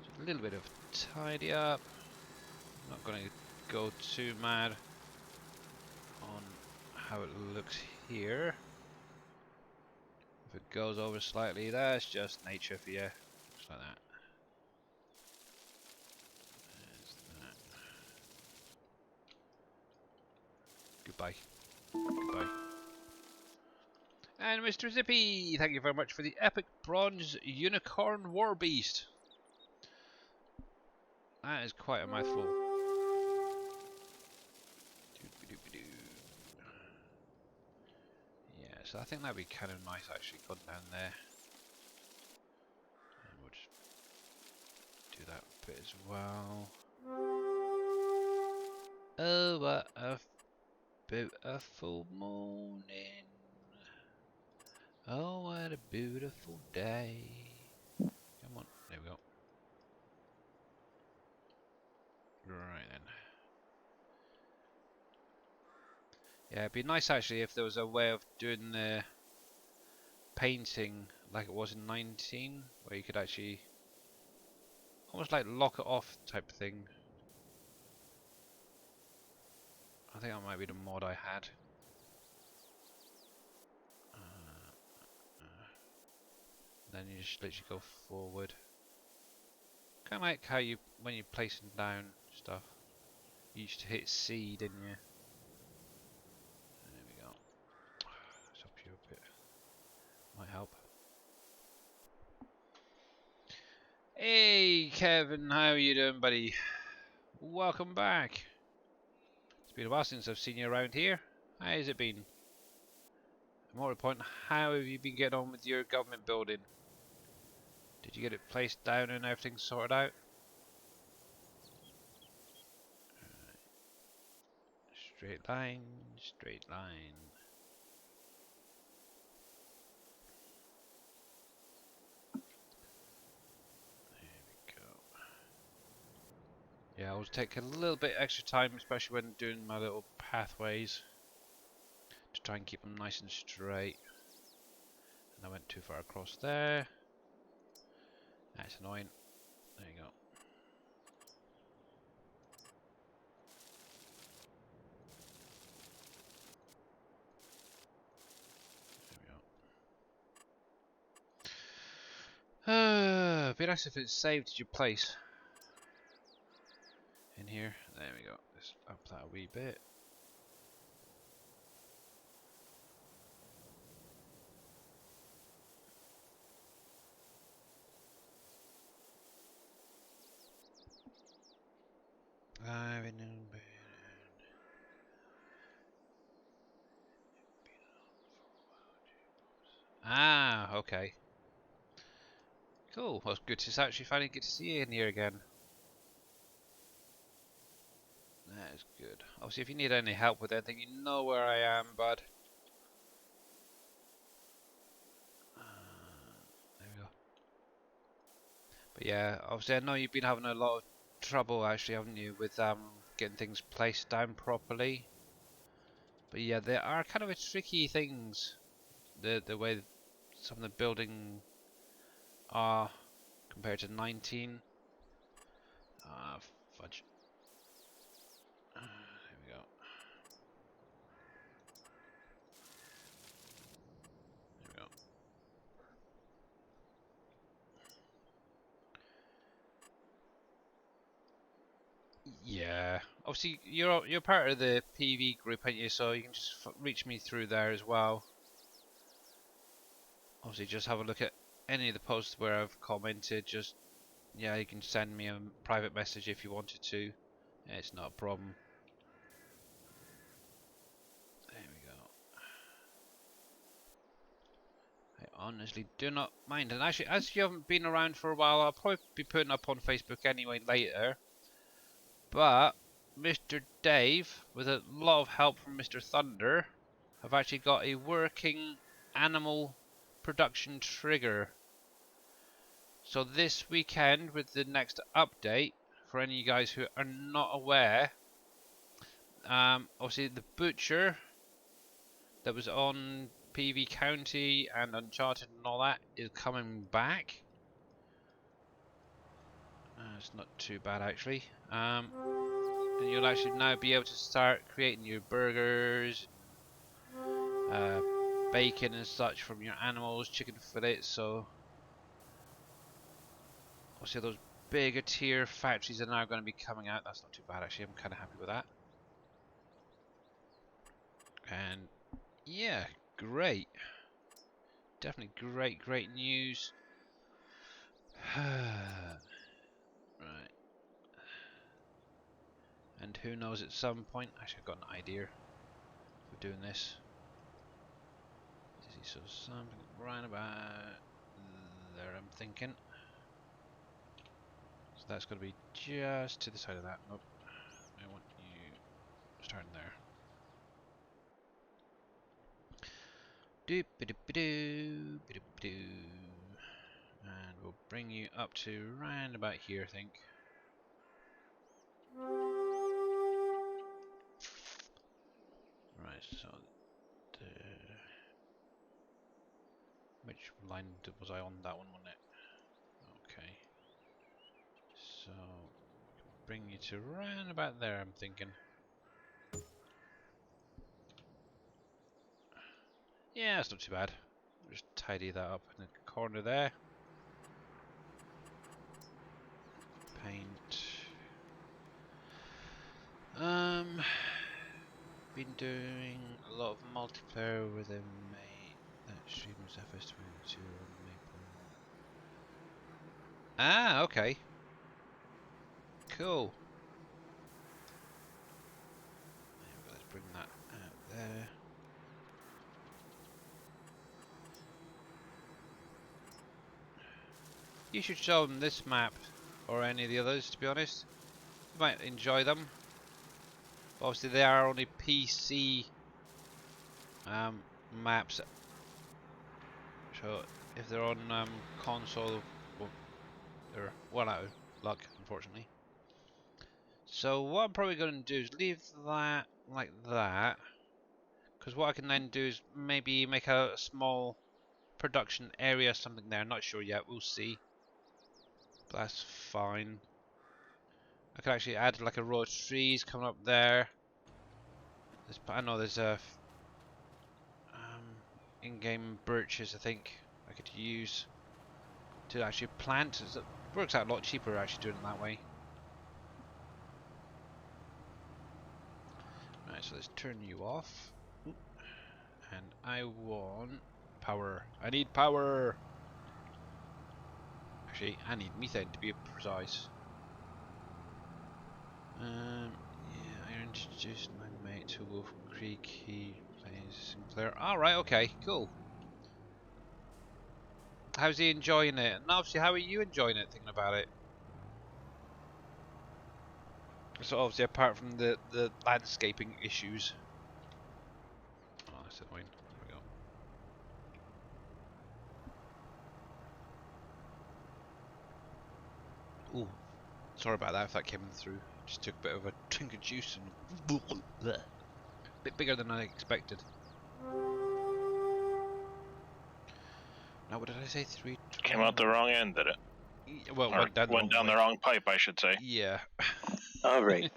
Just a little bit of tidy up. Not going to go too mad on how it looks here. If it goes over slightly, that's just nature for you. Just like that. There's that. Goodbye. Goodbye. And Mr. Zippy, thank you very much for the epic bronze unicorn war beast. That is quite a mouthful. Yeah, so I think that'd be kind of nice actually, going down there. And we'll just do that bit as well. Oh, what a beautiful morning. Oh, what a beautiful day. Come on, there we go. Right then. Yeah, it'd be nice actually if there was a way of doing the painting like it was in 19, where you could actually almost like lock it off type thing. I think that might be the mod I had. Then you just literally go forward. Kind of like how you, when you're placing down stuff, you used to hit C, didn't you? There we go. Let's up you a bit. Might help. Hey Kevin, how are you doing, buddy? Welcome back. It's been a while since I've seen you around here. How has it been? More important, how have you been getting on with your government building? Did you get it placed down and everything sorted out? Straight line, straight line. There we go. Yeah, I was taking a little bit extra time, especially when doing my little pathways, to try and keep them nice and straight. And I went too far across there. That's annoying. There you go. There we go. Be nice if it's saved at your place. In here. There we go. Let's up that a wee bit. Ah, okay. Cool. Well, it's good to actually finally get to see you in here again. That is good. Obviously, if you need any help with anything, you know where I am, bud. There we go. But yeah, obviously, I know you've been having a lot of trouble, actually, haven't you, with getting things placed down properly. But yeah, there are kind of tricky things. The way some of the building are compared to 19. Ah, fudge. There we go. There we go. Yeah, obviously you're part of the PV group, aren't you? So you can just reach me through there as well. Obviously, just have a look at any of the posts where I've commented. Just yeah, you can send me a private message if you wanted to. It's not a problem. There we go. I honestly do not mind. And actually, as you haven't been around for a while, I'll probably be putting up on Facebook anyway later. But Mr. Dave, with a lot of help from Mr. Thunder, have actually got a working animal production trigger. So this weekend, with the next update, for any of you guys who are not aware, obviously the butcher that was on PV County and Uncharted and all that is coming back. It's not too bad actually. And you'll actually now be able to start creating your burgers, bacon and such from your animals, chicken fillets. So obviously those bigger tier factories are now going to be coming out. That's not too bad actually. I'm kind of happy with that. And yeah, great. Definitely great news. Right. And who knows, at some point, actually I've got an idea for doing this. So something right about there, I'm thinking. So that's got to be just to the side of that. Nope. I want you starting there. And we'll bring you up to round about here, I think. Right, so the which line was I on? That one, wasn't it? Okay. So bring you to round about there, I'm thinking. Yeah, it's not too bad. Just tidy that up in the corner there. Paint. Been doing a lot of multiplayer with a mate that streams FS22 on Maple. Ah, okay. Cool. Let's bring that out there. You should show them this map or any of the others, to be honest. You might enjoy them. But obviously they are only PC maps. So if they're on console, well, they're well out of luck, unfortunately. So what I'm probably going to do is leave that like that. Because what I can then do is maybe make a small production area or something there. Not sure yet, we'll see. But that's fine. I could actually add like a row of trees coming up there. I know there's a in-game birches I think I could use to actually plant. It works out a lot cheaper actually doing it that way. Right, so let's turn you off. And I want power. I need power! Actually, I need methane to be precise. Yeah, I introduced my mate to WolfCreek. He plays Sinclair. Alright, okay, cool. How's he enjoying it? And obviously, how are you enjoying it, thinking about it? So obviously, apart from the landscaping issues. Oh, that's annoying. There we go. Ooh, sorry about that if that came through. Just took a bit of a drink of juice and a bit bigger than I expected. Now, what did I say? 3. Came out the wrong end, did it? Well, Or went down the wrong pipe, I should say. Yeah. All right.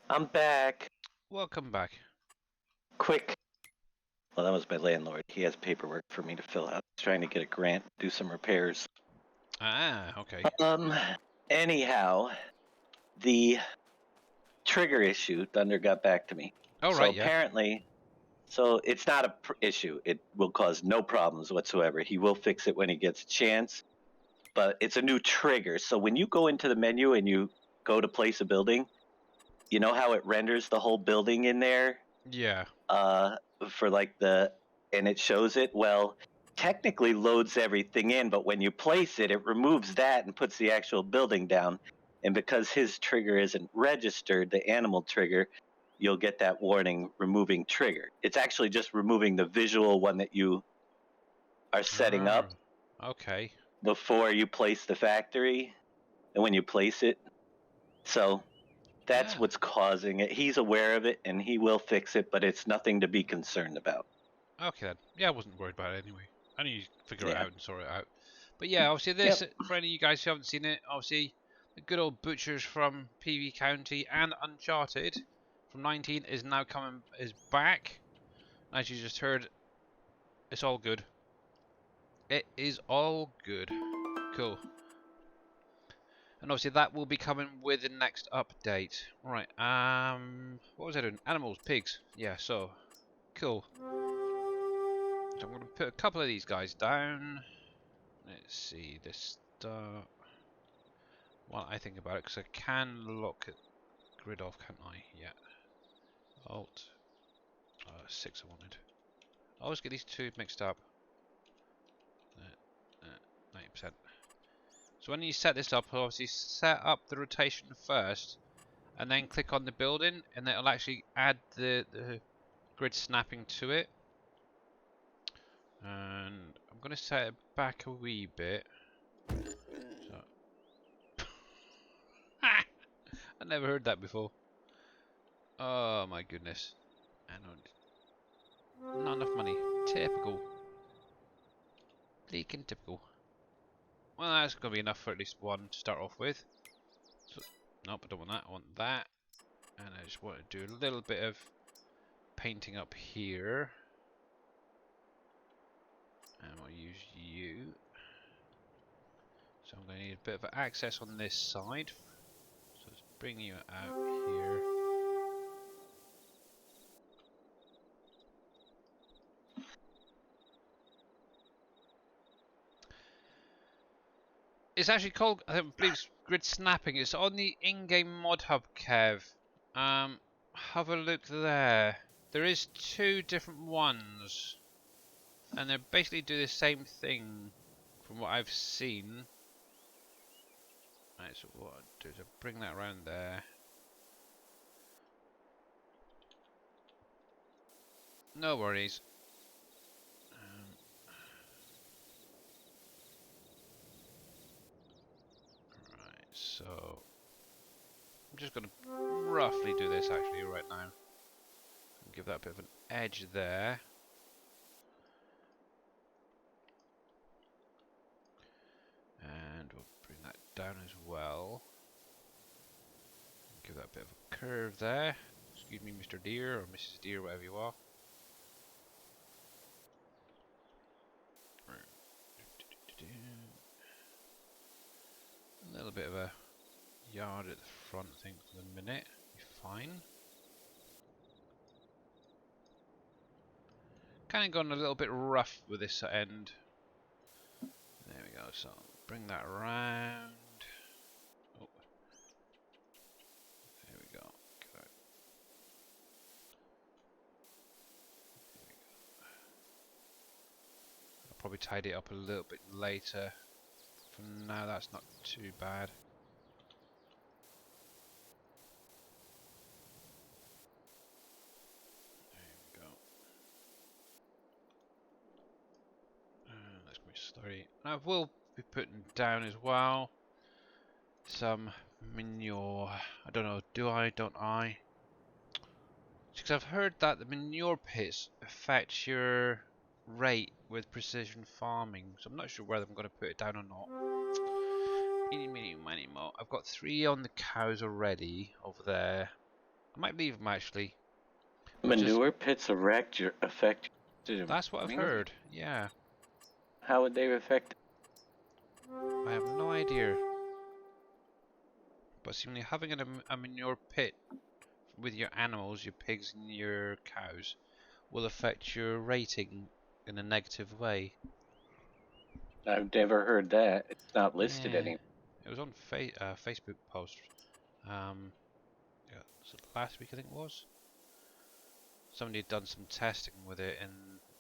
I'm back. Welcome back. Quick. Well, that was my landlord. He has paperwork for me to fill out. He's trying to get a grant, do some repairs. Ah, okay. Anyhow, the trigger issue, Thunder got back to me. Oh, so right, yeah. apparently, so it's not a issue. It will cause no problems whatsoever. He will fix it when he gets a chance. But it's a new trigger. So when you go into the menu and you go to place a building, you know how it renders the whole building in there? Yeah. For like and it shows it. Well, technically loads everything in, but when you place it, it removes that and puts the actual building down. And because his trigger isn't registered, the animal trigger, you'll get that warning removing trigger. It's actually just removing the visual one that you are setting up Okay. before you place the factory and when you place it. So that's what's causing it. He's aware of it and he will fix it, but it's nothing to be concerned about. Okay then. Yeah, I wasn't worried about it anyway. I knew you'd figure it Yeah. out and sort it out. But yeah, obviously this, for any of you guys who haven't seen it, obviously the good old butchers from PV County and Uncharted from 19 is now is back. As you just heard, it's all good. It is all good. Cool. And obviously that will be coming with the next update. Right, what was I doing? Animals, pigs. Yeah, so Cool. So I'm going to put a couple of these guys down. Let's see, this start. While I think about it, because I can lock it grid off, can't I? Yeah. Alt. 6 I wanted. I always get these two mixed up. 90%. So when you set this up, obviously set up the rotation first, and then click on the building, and it'll actually add the grid snapping to it. And I'm going to set it back a wee bit. So. I never heard that before. Oh my goodness. Not enough money. Typical. Leaking typical. Well, that's going to be enough for at least one to start off with. So, nope, I don't want that. I want that. And I just want to do a little bit of painting up here. And we'll use you. So I'm going to need a bit of access on this side. So let's bring you out here. It's actually called, I believe it's grid snapping. It's on the in-game mod hub, Kev. Have a look there. There is 2 different ones. And they basically do the same thing from what I've seen. Right, so what I'll do is I'll bring that around there. No worries. Right, so I'm just going to roughly do this actually right now. Give that a bit of an edge there. And we'll bring that down as well. Give that a bit of a curve there. Excuse me, Mr. Deer, or Mrs. Deer, whatever you are. A little bit of a yard at the front, I think, for the minute. Be fine. Kind of gone a little bit rough with this end. There we go, so bring that around. Oh. There we go. There we go. I'll probably tidy it up a little bit later. For now, that's not too bad. Let's go slowly. I will be putting down as well some manure. I don't know, do I, don't I? Because I've heard that the manure pits affect your rate with precision farming, so I'm not sure whether I'm going to put it down or not. I've got 3 on the cows already over there. I might leave them actually. Manure pits affect your That's what I've heard, yeah. How would they affect? I have no idea. But seemingly having a manure pit with your animals, your pigs and your cows, will affect your rating in a negative way. I've never heard that. It's not listed anywhere. It was on Facebook post. Yeah, so last week I think it was. Somebody had done some testing with it, and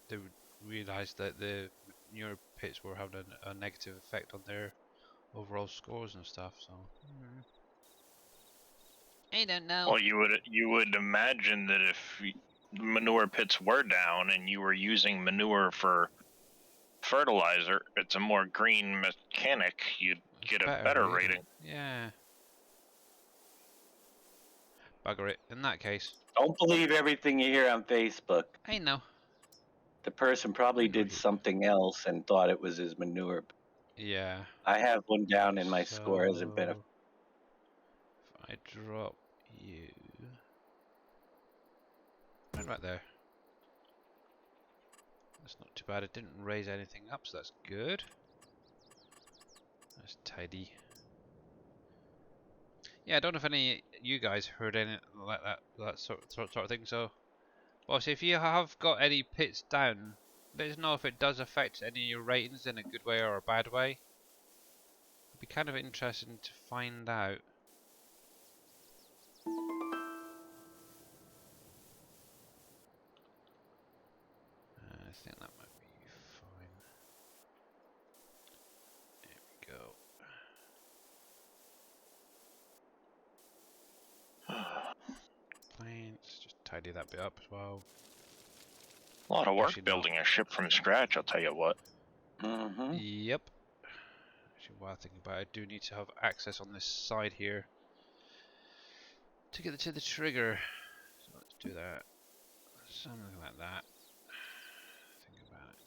they realised that the manure pits were having a negative effect on their overall scores and stuff. So I don't know. Well, you would imagine that if manure pits were down and you were using manure for fertilizer, it's a more green mechanic, you'd get a better rating. Yeah. Bugger it. In that case. Don't believe everything you hear on Facebook. I know. The person probably did something else and thought it was his manure. Yeah. I have one down and my score hasn't been. If I drop you right there. That's not too bad. It didn't raise anything up, so that's good. That's tidy. Yeah, I don't know if any of you guys heard any like that sort of thing. So Boss, if you have got any pits down, let us know if it does affect any of your ratings in a good way or a bad way. It'd be kind of interesting to find out. I think that might be fine. There we go. Planes, just tidy that bit up as well. A lot of work Actually, no. building a ship from scratch, I'll tell you what. Mm-hmm. Yep. Actually, while I think about it, I do need to have access on this side here to get to the trigger. So let's do that. Something like that. Think about it.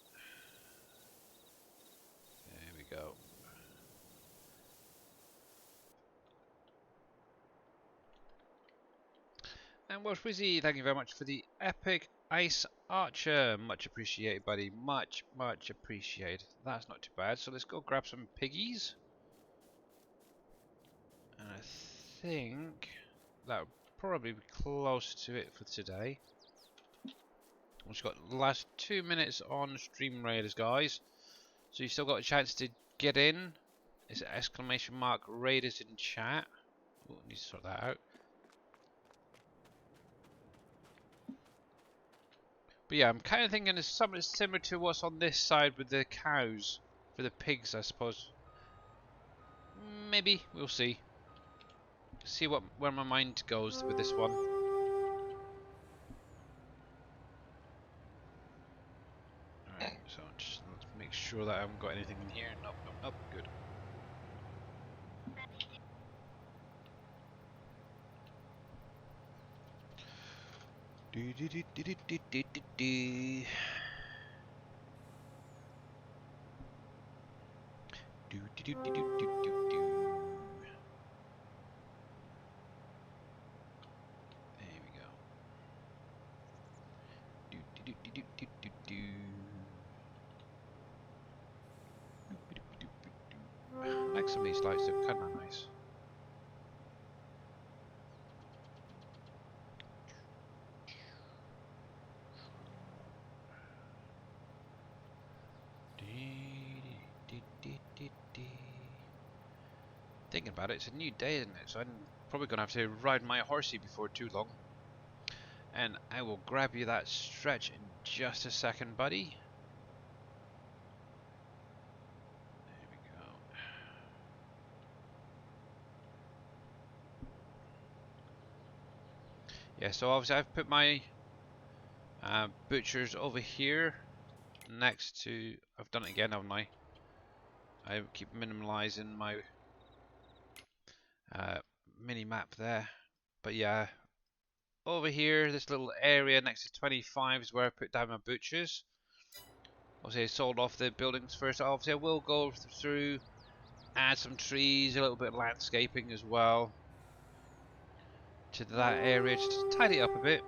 There we go. And Welsh Wizzy, thank you very much for the epic ice archer. Much appreciated, buddy. Much appreciated. That's not too bad. So let's go grab some piggies. And I think that would probably be close to it for today. We've just got the last 2 minutes on Stream Raiders, guys. So you've still got a chance to get in. It's exclamation mark Raiders in chat. Oh, need to sort that out. But yeah, I'm kind of thinking it's something similar to what's on this side with the cows. For the pigs, I suppose. Maybe. We'll see. See where my mind goes with this one. Alright, so just let's make sure that I haven't got anything in here. Nope, nope, nope. Good. Do do do do do do do do do. Do do do do do do do do. There we go. Do do do do do do do. I like some of these lights, they're kind of nice. Thinking about it, it's a new day, isn't it? So I'm probably going to have to ride my horsey before too long. And I will grab you that stretch in just a second, buddy. There we go. Yeah, so obviously I've put my butchers over here next to... I've done it again, haven't I? I keep minimalising my mini map there. But yeah, over here, this little area next to 25 is where I put down my butchers. Obviously I sold off the buildings first. Obviously I will go through, add some trees, a little bit of landscaping as well to that area, just to tidy it up a bit.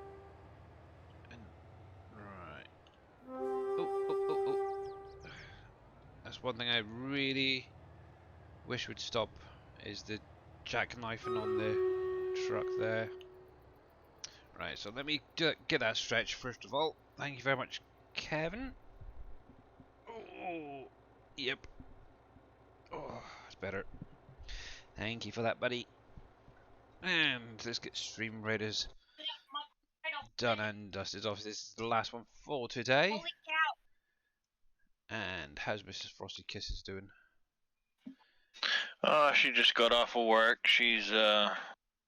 And, right. Oh. That's one thing I really wish would stop, is the jackknifing on the truck there. Right, so let me get that stretch first of all. Thank you very much, Kevin. Oh, yep. Oh, that's better. Thank you for that, buddy. And let's get Stream Raiders done and dusted off. This is the last one for today. And how's Mrs. Frosty Kisses doing? She just got off of work. She's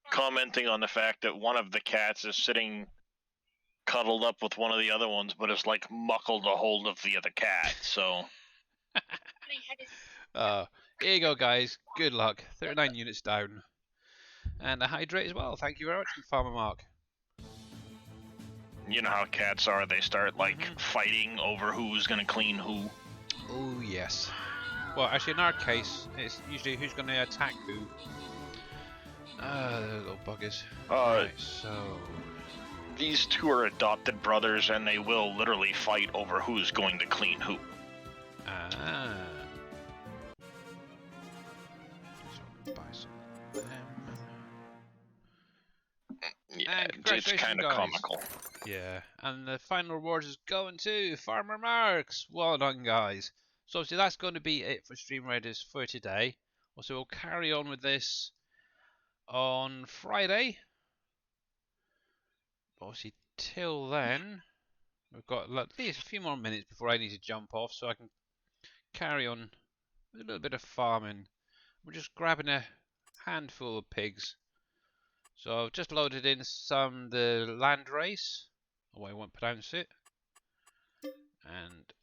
commenting on the fact that one of the cats is sitting cuddled up with one of the other ones, but is like muckled a hold of the other cat. So here you go, guys. Good luck. 39 units down. And a hydrate as well. Thank you very much, Farmer Mark. you know how cats are. They start like fighting over who's gonna clean who. Oh, yes. Well, actually, in our case, it's usually who's going to attack who. The little buggers. Right, so... These two are adopted brothers, and they will literally fight over who's going to clean who. Ah. So buy some of them. Yeah, it's kind of comical. Yeah, and the final reward is going to Farmer Marks. Well done, guys. So obviously that's going to be it for Stream Raiders for today. Also, we'll carry on with this on Friday. Obviously, till then, we've got at least a few more minutes before I need to jump off, so I can carry on with a little bit of farming. We're just grabbing a handful of pigs. So I've just loaded in the landrace, or I won't pronounce it. And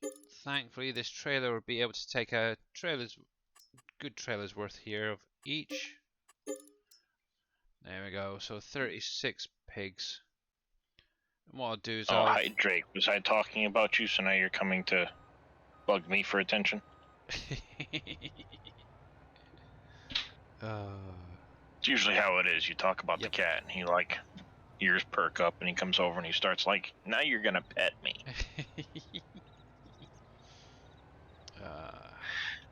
thankfully this trailer will be able to take a good trailer's worth here of each. There we go, so 36 pigs. And what I'll do is Oh, hi Drake. Was I talking about you, so now you're coming to bug me for attention? It's usually how it is. You talk about the cat, and he like ears perk up, and he comes over and he starts like, "Now you're gonna pet me."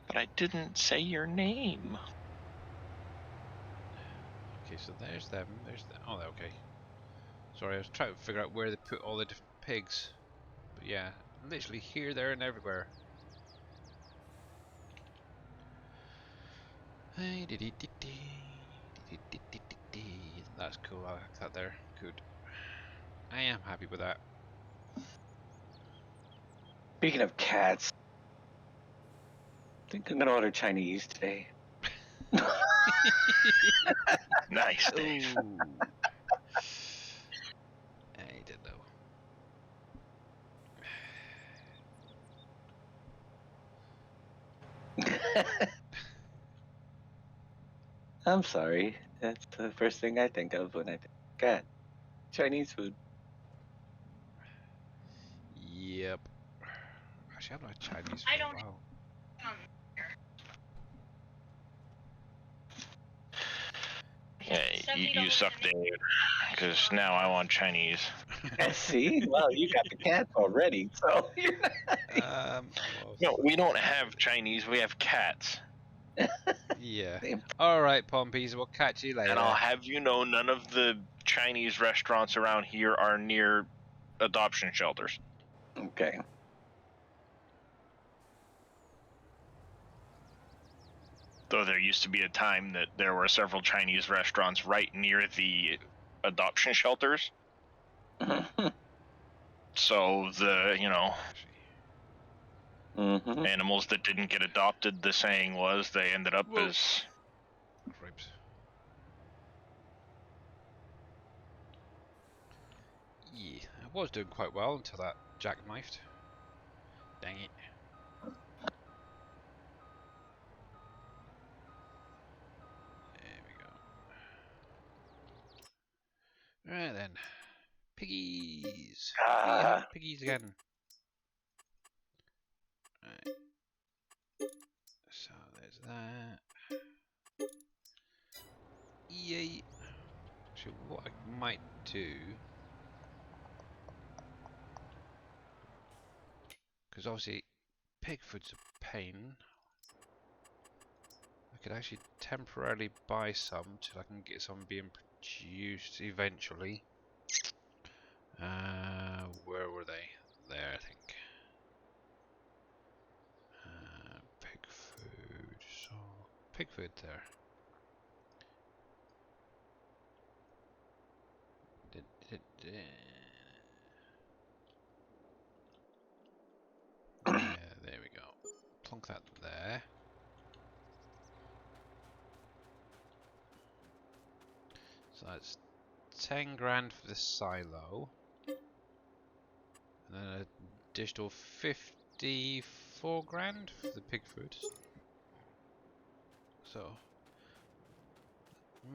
But I didn't say your name. Okay, so there's them. Oh, okay. Sorry, I was trying to figure out where they put all the different pigs. But yeah, literally here, there, and everywhere. That's cool. I like that there. Good. I am happy with that. Speaking of cats, I think I'm gonna order Chinese today. Nice, Dave. I don't know. I'm sorry. That's the first thing I think of when I think of cat. Chinese food. Yep. Actually, I haven't had Chinese for a while. Yeah, you suck, Dave. Because now I want Chinese. See? Well, you got the cats already, so you're Well, No, we don't have Chinese. We have cats. yeah. All right, Pompies. We'll catch you later. And I'll have you know, none of the Chinese restaurants around here are near adoption shelters. Okay. Though there used to be a time that there were several Chinese restaurants right near the adoption shelters. So the, animals that didn't get adopted, the saying was, they ended up as... Grapes. Yeah, I was doing quite well until that jackknifed. Dang it. There we go. Right then. Piggies. We have piggies again. Right. So there's that. Yay. Actually, what I might do, because obviously pig food's a pain, I could actually temporarily buy some till I can get some being produced eventually. Where were they? There, I think. Pig food. So pig food there. Yeah, there we go. Plonk that there. So that's 10 grand for the silo. And then an additional 54 grand for the pig food. So,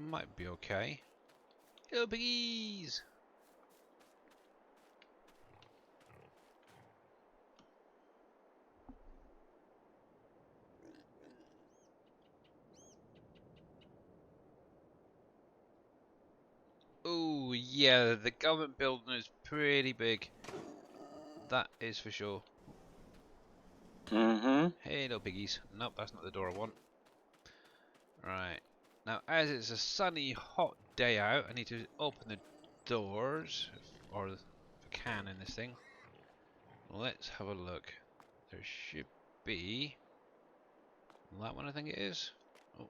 might be okay. Hello piggies! Oh yeah, the government building is pretty big. That is for sure. Hey, no piggies. Nope, that's not the door I want. Right. Now, as it's a sunny, hot day out, I need to open the doors, or if can in this thing. Let's have a look. There should be that one, I think it is. Oh,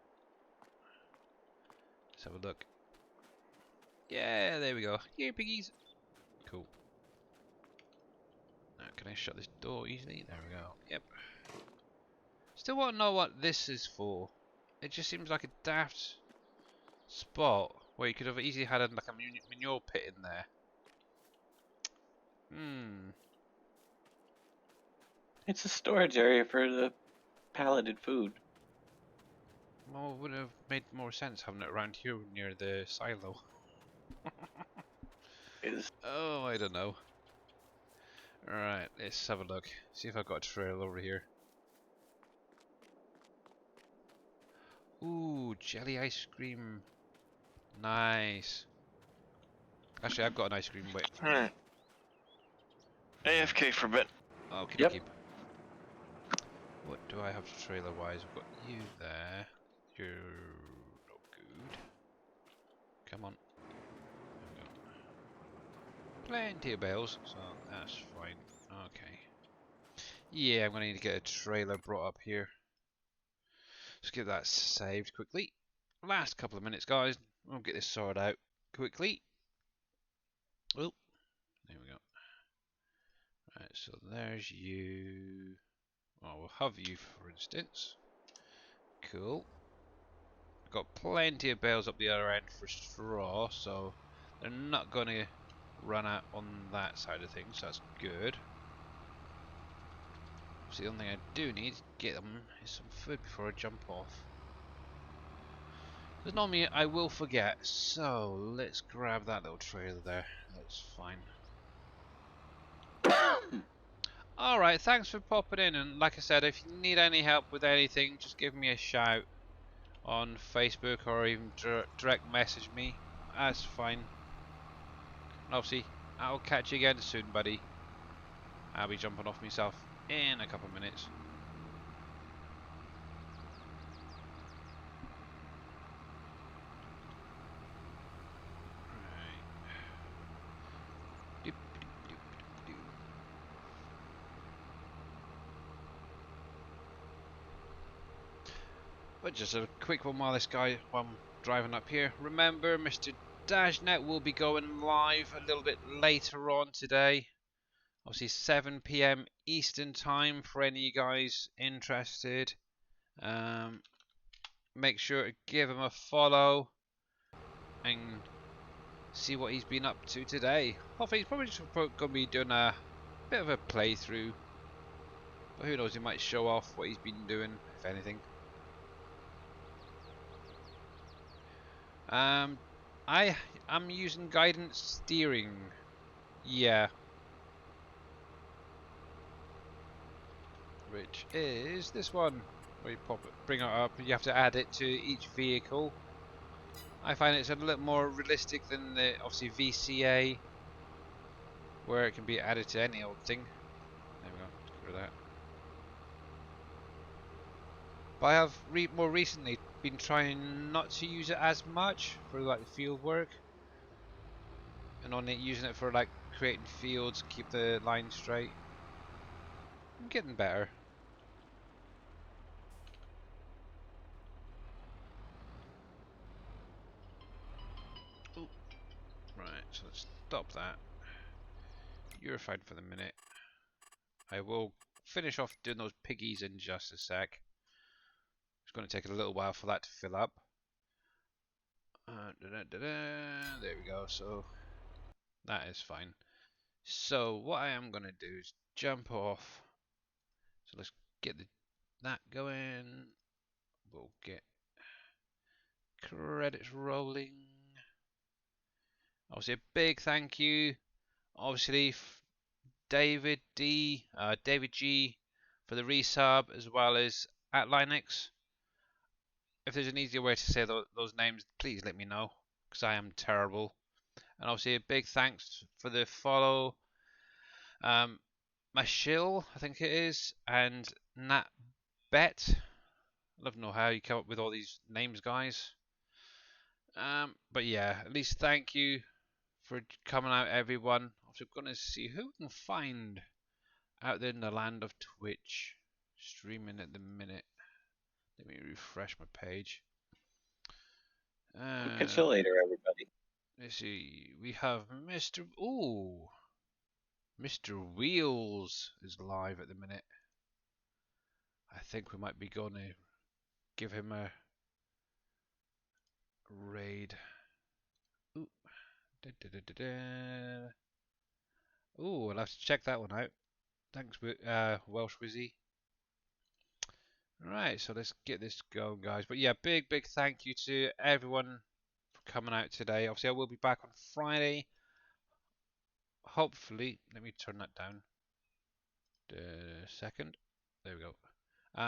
let's have a look. Yeah, there we go. Here, piggies. Cool. Now, can I shut this door easily? There we go. Yep. Still want to know what this is for. It just seems like a daft spot where you could have easily had like a manure pit in there. It's a storage area for the palleted food. Well, it would have made more sense having it around here near the silo. Oh, I don't know. Alright, let's have a look. See if I've got a trail over here. Ooh, jelly ice cream. Nice. Actually, I've got an ice cream waiting for me. Alright. AFK for a bit. Okay, Yep. keep. What do I have trailer wise? I've got you there. You're not good. Come on. There we go. Plenty of bells, so that's fine. Okay. Yeah, I'm gonna need to get a trailer brought up here. Let's get that saved quickly. Last couple of minutes, guys. We'll get this sorted out quickly. Oh, there we go. Right, so there's you. Well, we'll have you, for instance. Cool. Got plenty of bales up the other end for straw, so they're not going to run out on that side of things, so that's good. So the only thing I do need to get them is some food before I jump off. Because normally I will forget, so let's grab that little trailer there. That's fine. Alright, thanks for popping in, and like I said, if you need any help with anything, just give me a shout on Facebook or even direct message me. That's fine. And obviously, I'll catch you again soon, buddy. I'll be jumping off myself in a couple of minutes. But just a quick one while I'm driving up here. Remember, Mr. Dashnet will be going live a little bit later on today. Obviously 7 PM Eastern time for any of you guys interested. Make sure to give him a follow and see what he's been up to today. Hopefully he's probably just going to be doing a bit of a playthrough. But who knows, he might show off what he's been doing, if anything. I'm using guidance steering. Yeah. Which is this one. Where you pop it, bring it up, you have to add it to each vehicle. I find it's a little more realistic than the obviously VCA, where it can be added to any old thing. There we go, let's get rid of that. But I have more recently been trying not to use it as much for like field work, and only using it for like creating fields, keep the line straight. I'm getting better. Ooh. Right, so let's stop that. You're fine for the minute. I will finish off doing those piggies in just a sec. It's going to take a little while for that to fill up. There we go, so that is fine. So what I am going to do is jump off. So let's get that going. We'll get credits rolling. Obviously a big thank you, obviously David G for the resub, as well as at Linux. If there's an easier way to say those names, please let me know, because I am terrible. And obviously a big thanks for the follow, Mashill, I think it is, and Nat Bet. I'd love to know how you come up with all these names, guys. But yeah, at least thank you for coming out, everyone. So we're going to see who we can find out there in the land of Twitch. Streaming at the minute. Let me refresh my page. Catch you later, everybody. Let's see. We have Mr. Ooh. Mr. Wheels is live at the minute. I think we might be going to give him a raid. Ooh. Da, da, da, da, da. Ooh, I'll have to check that one out. Thanks, Welsh Wizzy. Right, so let's get this going, guys. But yeah, big thank you to everyone for coming out today. Obviously, I will be back on Friday. Hopefully, let me turn that down. Second. There we go.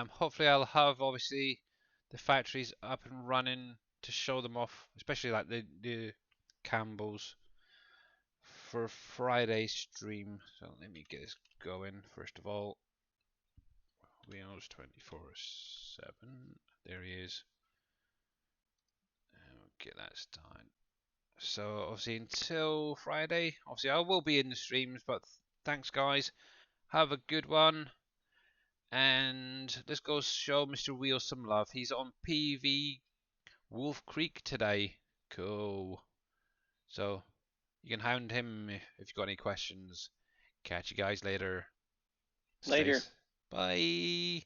Hopefully, I'll have obviously the factories up and running to show them off, especially like the Campbells for Friday's stream. So let me get this going first of all. Wheels 24/7. There he is. And we'll get that started. So obviously until Friday, obviously I will be in the streams, but thanks guys. Have a good one. And let's go show Mr. Wheels some love. He's on PV WolfCreek today. Cool. So you can hound him if you've got any questions. Catch you guys later. Later. Bye.